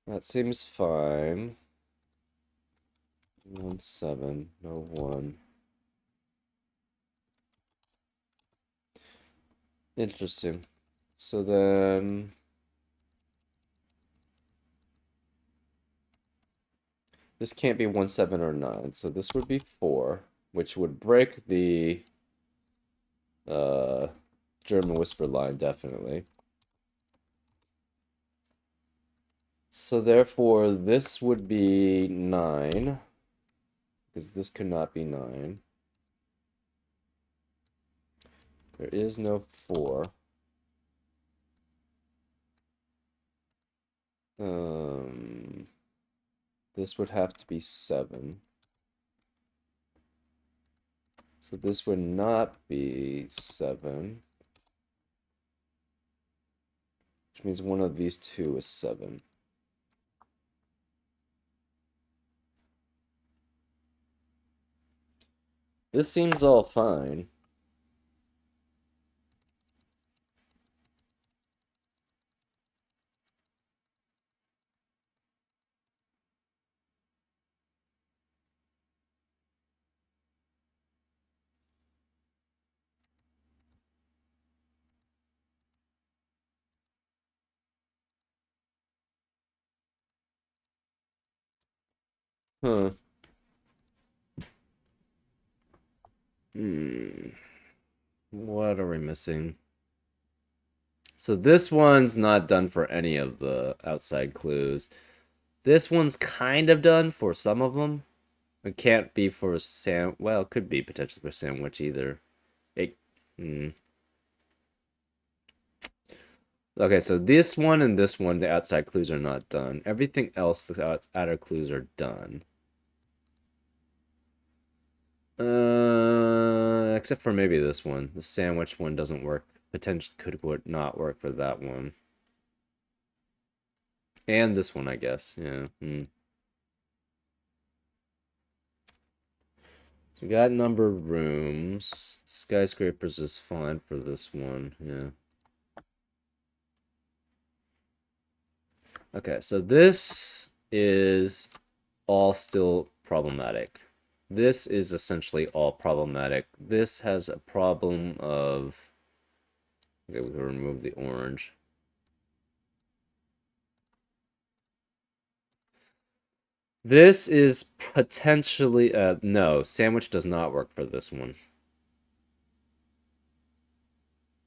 That seems fine. 1, 7, no 1. Interesting. So then this can't be 1, 7, or 9, so this would be 4, which would break the uh, German whisper line, definitely. So therefore, this would be 9, because this could not be 9. There is no 4. This would have to be 7. So this would not be 7. Which means one of these two is 7. This seems all fine. Huh. Hmm. What are we missing? So this one's not done for any of the outside clues. This one's kind of done for some of them. It can't be for well, it could be potentially for sandwich either. It. Hmm. Okay, so this one and this one, the outside clues are not done. Everything else, the outer clues are done. Except for maybe this one. The sandwich one doesn't work. Potentially could not work for that one. And this one, I guess. Yeah. Hmm. So we got numbered rooms. Skyscrapers is fine for this one. Yeah. Okay, so this is all still problematic. This is essentially all problematic. This has a problem of... Okay, we can remove the orange. This is potentially... no, sandwich does not work for this one.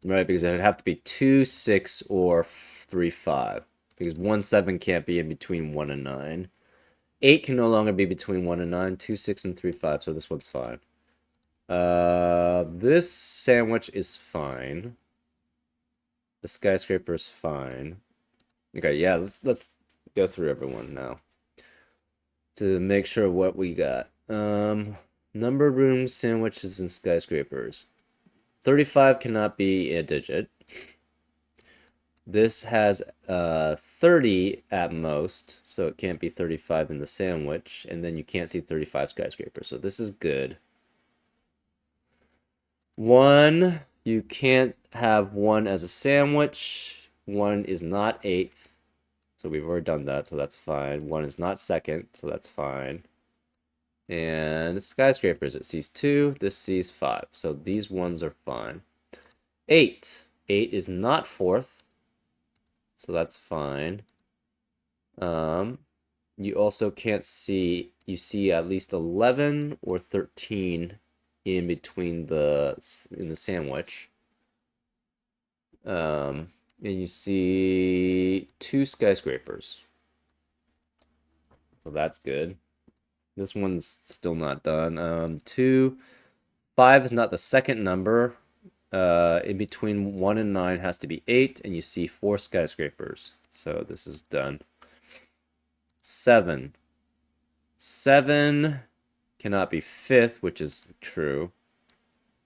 Right, because it'd have to be 2, 6, or 3, 5. Because 1, 7 can't be in between 1 and 9. 8 can no longer be between 1 and 9. 2, 6, and 3, 5, so this one's fine. This sandwich is fine. The skyscraper is fine. Okay, yeah, let's go through everyone now to make sure what we got. Numbered rooms, sandwiches, and skyscrapers. 35 cannot be a digit. This has 30 at most, so it can't be 35 in the sandwich, and then you can't see 35 skyscrapers, so this is good. 1, you can't have 1 as a sandwich. 1 is not 8th, so we've already done that, so that's fine. 1 is not 2nd, so that's fine. And skyscrapers, it sees 2, this sees 5. So these ones are fine. 8. 8 is not 4th, so that's fine. You also can't see, you see at least 11 or 13 in between in the sandwich. And you see 2 skyscrapers. So that's good. This one's still not done. 2, 5 is not the second number. In between 1 and 9 has to be 8, and you see 4 skyscrapers. So this is done. 7. 7 cannot be 5th, which is true.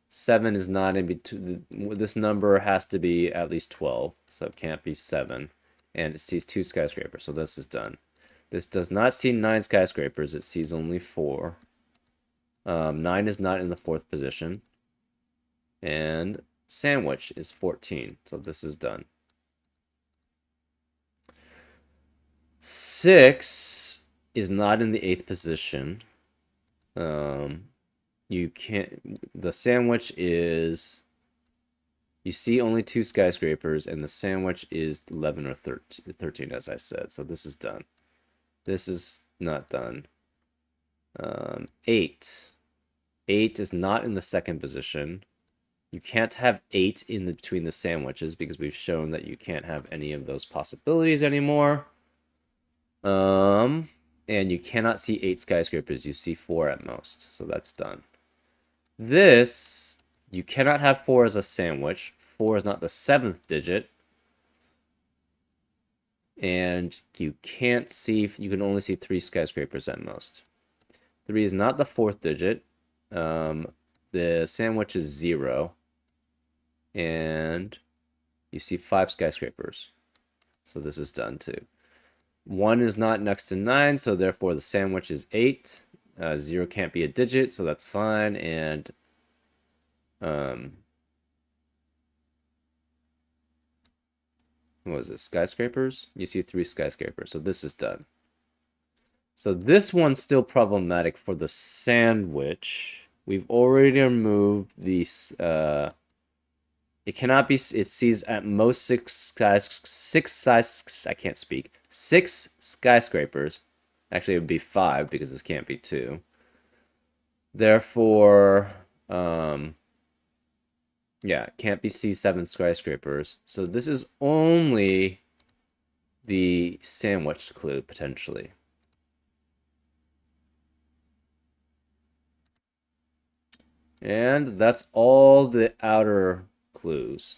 7 is not in between. This number has to be at least 12, so it can't be 7. And it sees 2 skyscrapers, so this is done. This does not see 9 skyscrapers, it sees only 4. 9 is not in the 4th position. And sandwich is 14, so this is done. 6 is not in the 8th position. You can't. The sandwich is. You see only 2 skyscrapers, and the sandwich is 11 or 13, as I said. So this is done. This is not done. 8. 8 is not in the 2nd position. You can't have 8 in between the sandwiches because we've shown that you can't have any of those possibilities anymore. And you cannot see 8 skyscrapers. You see 4 at most. So that's done. This, you cannot have 4 as a sandwich. 4 is not the 7th digit. And you can't see, you can only see 3 skyscrapers at most. 3 is not the 4th digit. The sandwich is 0. And you see 5 skyscrapers. So this is done too. 1 is not next to 9, so therefore the sandwich is 8. 0 can't be a digit, so that's fine. And what was it? Skyscrapers? You see 3 skyscrapers, so this is done. So this one's still problematic for the sandwich. We've already removed these. It cannot be. It sees at most 6 I can't speak. 6 skyscrapers. Actually, it would be 5 because this can't be 2. Therefore, yeah, it can't be C7 skyscrapers. So this is only the sandwich clue, potentially. And that's all the outer clues.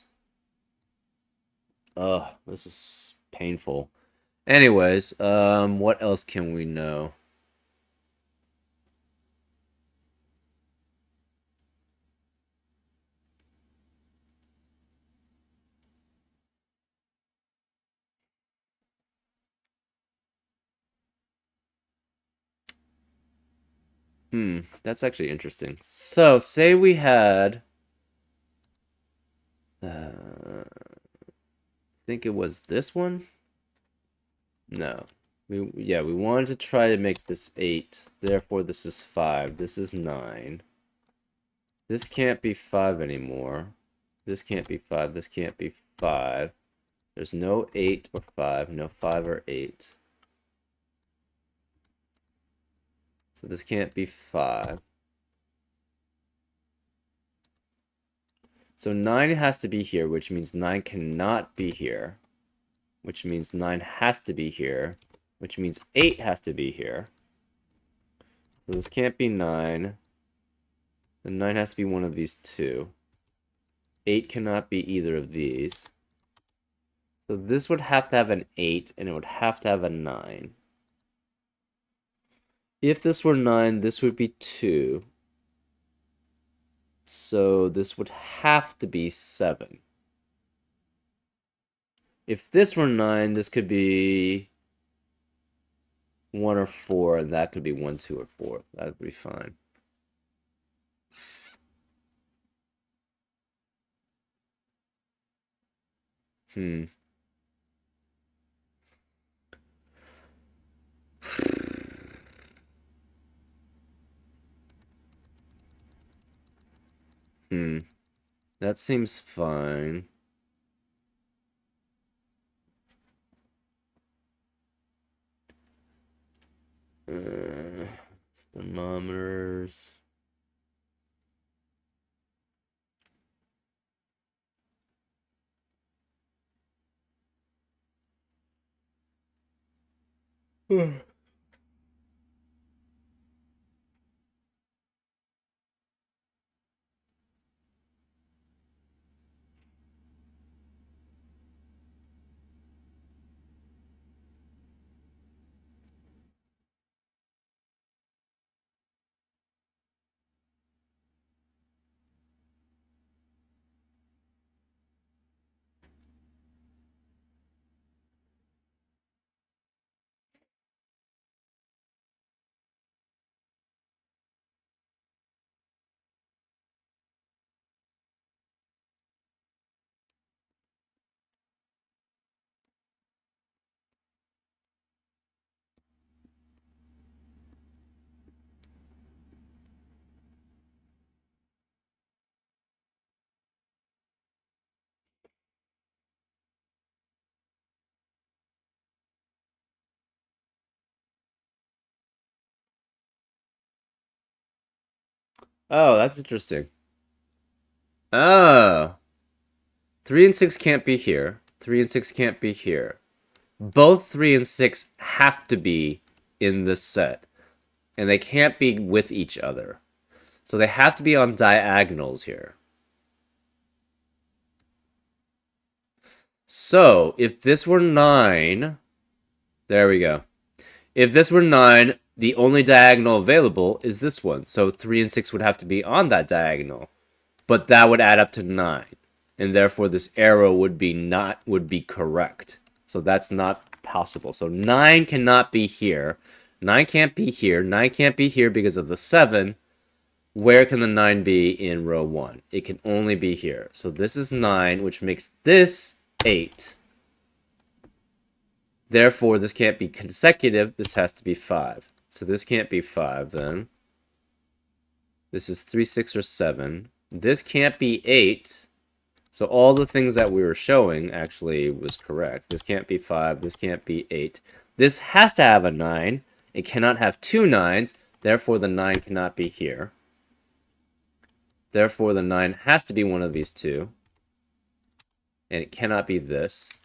Ugh, this is painful. Anyways, what else can we know? That's actually interesting. So, say we had, I think it was this one? No. We wanted to try to make this 8. Therefore, this is 5. This is 9. This can't be 5 anymore. This can't be 5. This can't be 5. There's no 8 or 5. No 5 or 8. So this can't be 5. So 9 has to be here, which means 9 cannot be here. Which means 9 has to be here. Which means 8 has to be here. So this can't be 9. Then 9 has to be one of these 2. 8 cannot be either of these. So this would have to have an 8, and it would have to have a 9. If this were 9, this would be 2. So this would have to be 7. If this were 9, this could be 1 or 4, and that could be 1, 2, or 4. That would be fine. That seems fine. Thermometers. Oh, that's interesting. Oh. 3 and 6 can't be here. 3 and 6 can't be here. Both 3 and 6 have to be in this set. And they can't be with each other. So they have to be on diagonals here. So, if this were 9... There we go. If this were 9, the only diagonal available is this one. So 3 and 6 would have to be on that diagonal. But that would add up to 9. And therefore this arrow would be correct. So that's not possible. So 9 cannot be here. 9 can't be here. 9 can't be here because of the 7. Where can the 9 be in row 1? It can only be here. So this is 9, which makes this 8. Therefore, this can't be consecutive. This has to be 5. So this can't be 5 then. This is 3, 6, or 7. This can't be 8. So all the things that we were showing actually was correct. This can't be 5. This can't be 8. This has to have a 9. It cannot have 2 9s. Therefore, the 9 cannot be here. Therefore, the 9 has to be one of these two. And it cannot be this.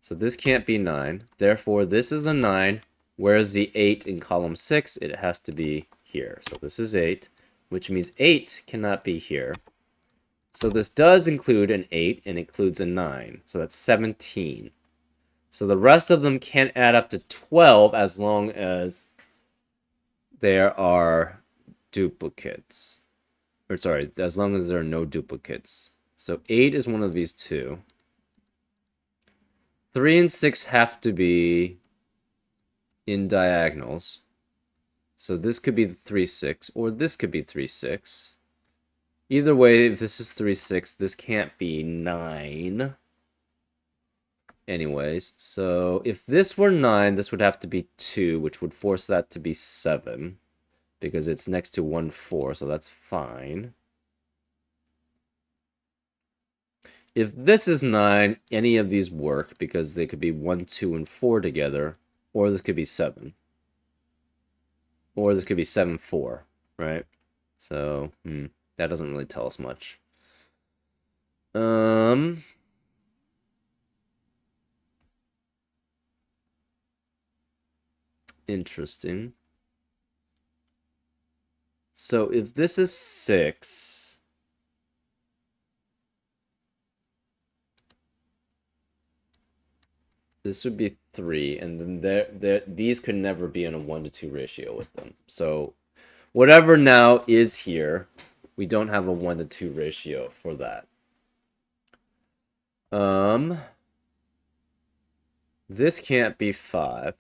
So this can't be 9. Therefore, this is a 9. Whereas the 8 in column 6, it has to be here. So this is 8, which means 8 cannot be here. So this does include an 8 and includes a 9. So that's 17. So the rest of them can't add up to 12 as long as there are duplicates. Or sorry, as long as there are no duplicates. So 8 is one of these two. 3 and 6 have to be in diagonals. So this could be the 3, 6, or this could be 3, 6. Either way, if this is 3, 6, this can't be 9. Anyways, so if this were 9, this would have to be 2, which would force that to be 7. Because it's next to 1, 4, so that's fine. If this is 9, any of these work, because they could be 1, 2, and 4 together. Or this could be 7. Or this could be 7, 4, right? So, that doesn't really tell us much. Interesting. So if this is 6, this would be 3, and then these could never be in a 1-to-2 ratio with them. So whatever now is here, we don't have a 1-to-2 ratio for that. This can't be 5.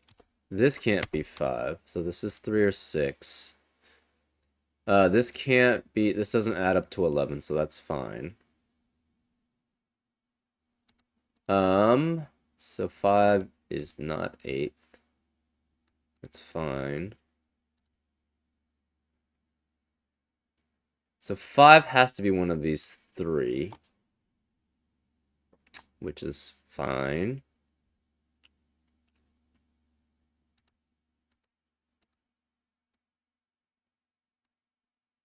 This can't be 5. So this is 3 or 6. This can't be, this doesn't add up to 11, so that's fine. So 5 is not 8th. That's fine. So 5 has to be one of these 3, which is fine.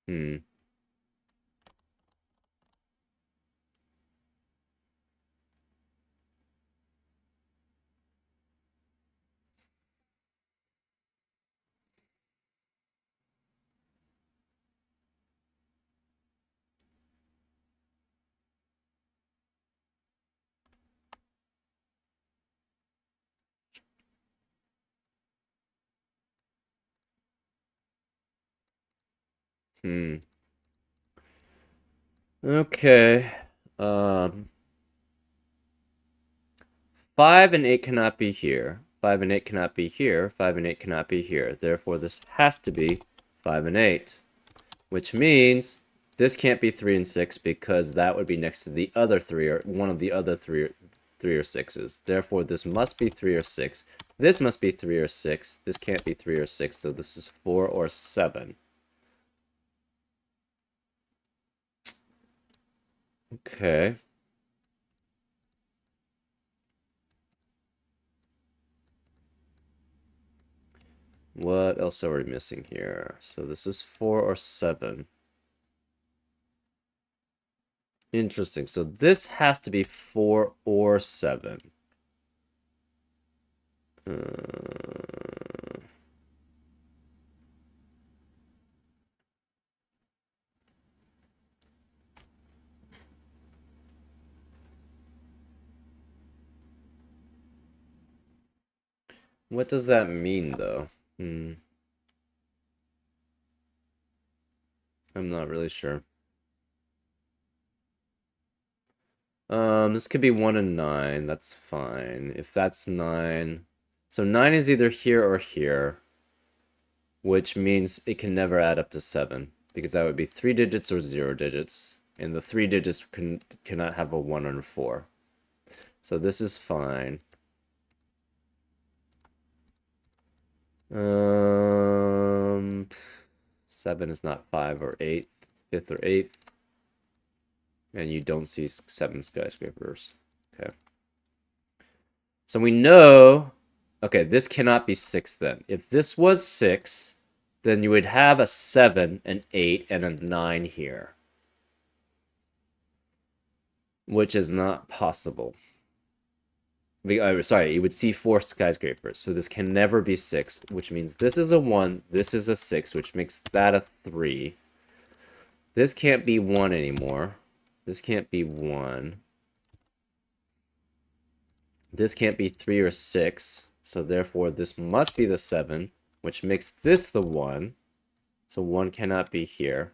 Hmm. Hmm. Okay. Um, 5 and 8 cannot be here. 5 and 8 cannot be here. 5 and 8 cannot be here. Therefore, this has to be 5 and 8. Which means this can't be 3 and 6 because that would be next to the other 3 or one of the other 3 or 6s. Therefore, this must be 3 or 6. This must be 3 or 6. This can't be 3 or 6, so this is 4 or 7. Okay. What else are we missing here? So this is 4 or 7. Interesting. So this has to be 4 or 7. What does that mean, though? I'm not really sure. This could be 1 and 9. That's fine. If that's 9. So 9 is either here or here, which means it can never add up to 7, because that would be 3 digits or 0 digits, and the 3 digits cannot have a 1 or a 4. So this is fine. 7 is not 5 or 8th, 5th or 8th. And you don't see 7 skyscrapers. Okay. So we know, okay, this cannot be 6 then. If this was 6, then you would have a 7, an 8, and a 9 here. Which is not possible. Sorry, you would see 4 skyscrapers. So this can never be 6, which means this is a 1, this is a 6, which makes that a 3. This can't be 1 anymore. This can't be 1. This can't be 3 or 6, so therefore this must be the 7, which makes this the 1. So 1 cannot be here.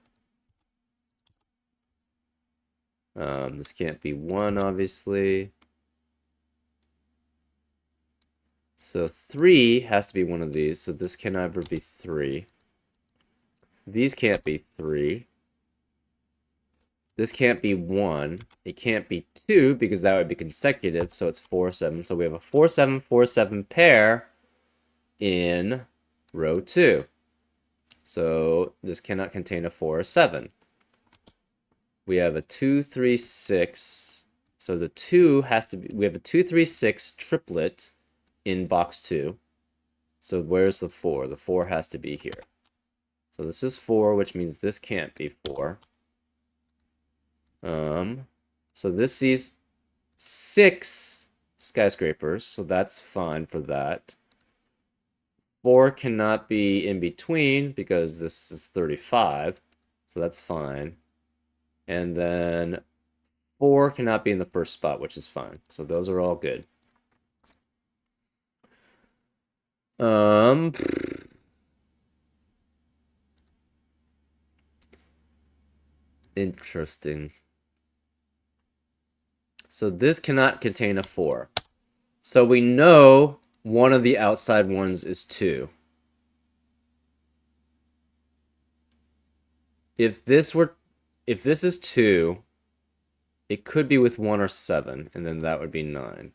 This can't be 1, obviously. So 3 has to be one of these, so this can never be 3. These can't be 3. This can't be 1. It can't be 2, because that would be consecutive, so it's 4, 7. So we have a 4, 7, 4, 7 pair in row 2. So this cannot contain a 4 or 7. We have a 2, 3, 6. So the 2 has to be, we have a 2, 3, 6 triplet in box 2. So where's the 4? The 4 has to be here. So this is 4, which means this can't be 4. So this sees 6 skyscrapers, so that's fine for that. 4 cannot be in between because this is 35, so that's fine. And then 4 cannot be in the first spot, which is fine. So those are all good. Interesting. So this cannot contain a 4. So we know one of the outside ones is 2. If this is 2, it could be with 1 or 7, and then that would be 9.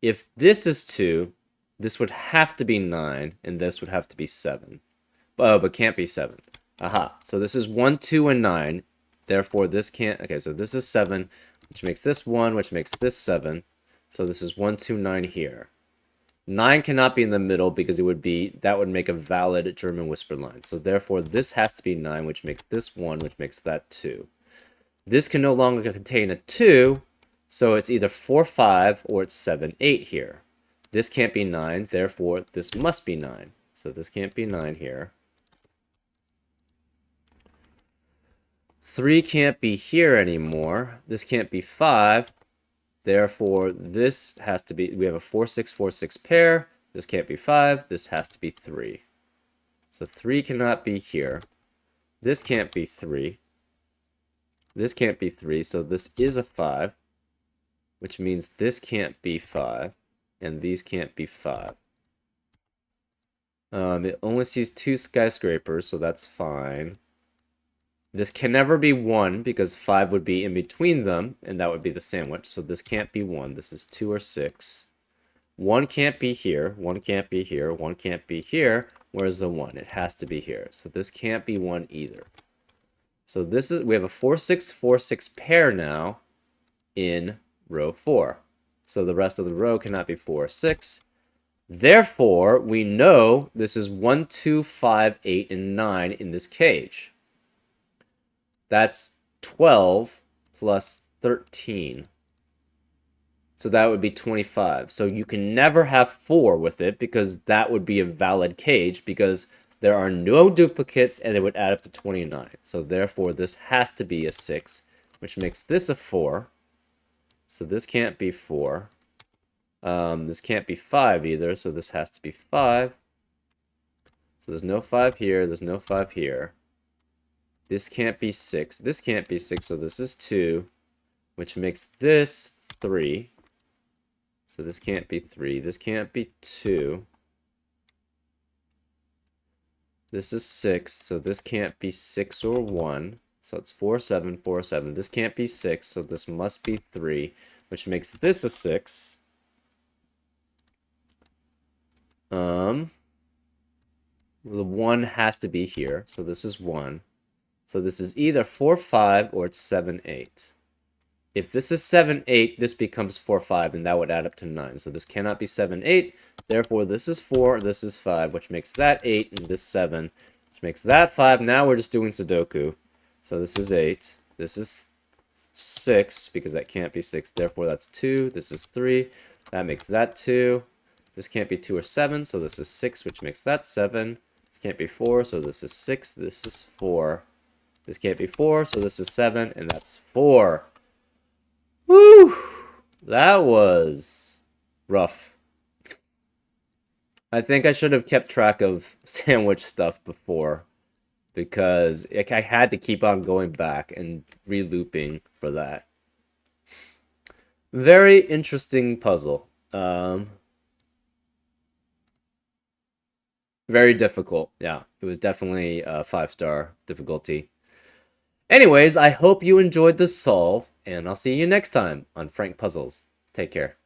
If this is 2, this would have to be 9, and this would have to be 7. Oh, but can't be 7. Aha. So this is 1, 2, and 9. Therefore, this can't... Okay, so this is 7, which makes this 1, which makes this 7. So this is 1, 2, 9 here. 9 cannot be in the middle because it would be... That would make a valid German whisper line. So therefore, this has to be 9, which makes this 1, which makes that 2. This can no longer contain a 2, so it's either 4, 5, or it's 7, 8 here. This can't be 9, therefore this must be 9. So this can't be 9 here. 3 can't be here anymore. This can't be 5. Therefore, this has to be... We have a 4, 6, 4, 6 pair. This can't be 5. This has to be 3. So 3 cannot be here. This can't be 3. This can't be 3, so this is a 5. Which means this can't be 5. And these can't be 5. It only sees 2 skyscrapers, so that's fine. This can never be 1, because 5 would be in between them, and that would be the sandwich. So this can't be 1. This is 2 or 6. 1 can't be here. 1 can't be here. 1 can't be here. Where's the 1? It has to be here. So this can't be 1 either. So this is... We have a 4, 6, 4, 6 pair now in row 4. So the rest of the row cannot be 4 or 6. Therefore, we know this is 1, 2, 5, 8, and 9 in this cage. That's 12 plus 13. So that would be 25. So you can never have 4 with it because that would be a valid cage because there are no duplicates and it would add up to 29. So therefore, this has to be a 6, which makes this a 4. So this can't be 4. This can't be 5 either, so this has to be 5. So there's no 5 here, there's no 5 here. This can't be 6. This can't be 6, so this is 2, which makes this 3. So this can't be 3. This can't be 2. This is 6, so this can't be 6 or 1. So it's 4, 7, 4, 7. This can't be 6, so this must be 3, which makes this a 6. The 1 has to be here, so this is 1. So this is either 4, 5, or it's 7, 8. If this is 7, 8, this becomes 4, 5, and that would add up to 9. So this cannot be 7, 8. Therefore, this is 4, this is 5, which makes that 8, and this 7, which makes that 5. Now we're just doing Sudoku. So this is 8. This is 6, because that can't be 6. Therefore, that's 2. This is 3. That makes that 2. This can't be 2 or 7, so this is 6, which makes that 7. This can't be 4, so this is 6. This is 4. This can't be 4, so this is 7, and that's 4. Woo! That was rough. I think I should have kept track of sandwich stuff before, because I had to keep on going back and re-looping for that. Very interesting puzzle. Very difficult. Yeah, it was definitely a 5-star difficulty. Anyways, I hope you enjoyed this solve, and I'll see you next time on Frank Puzzles. Take care.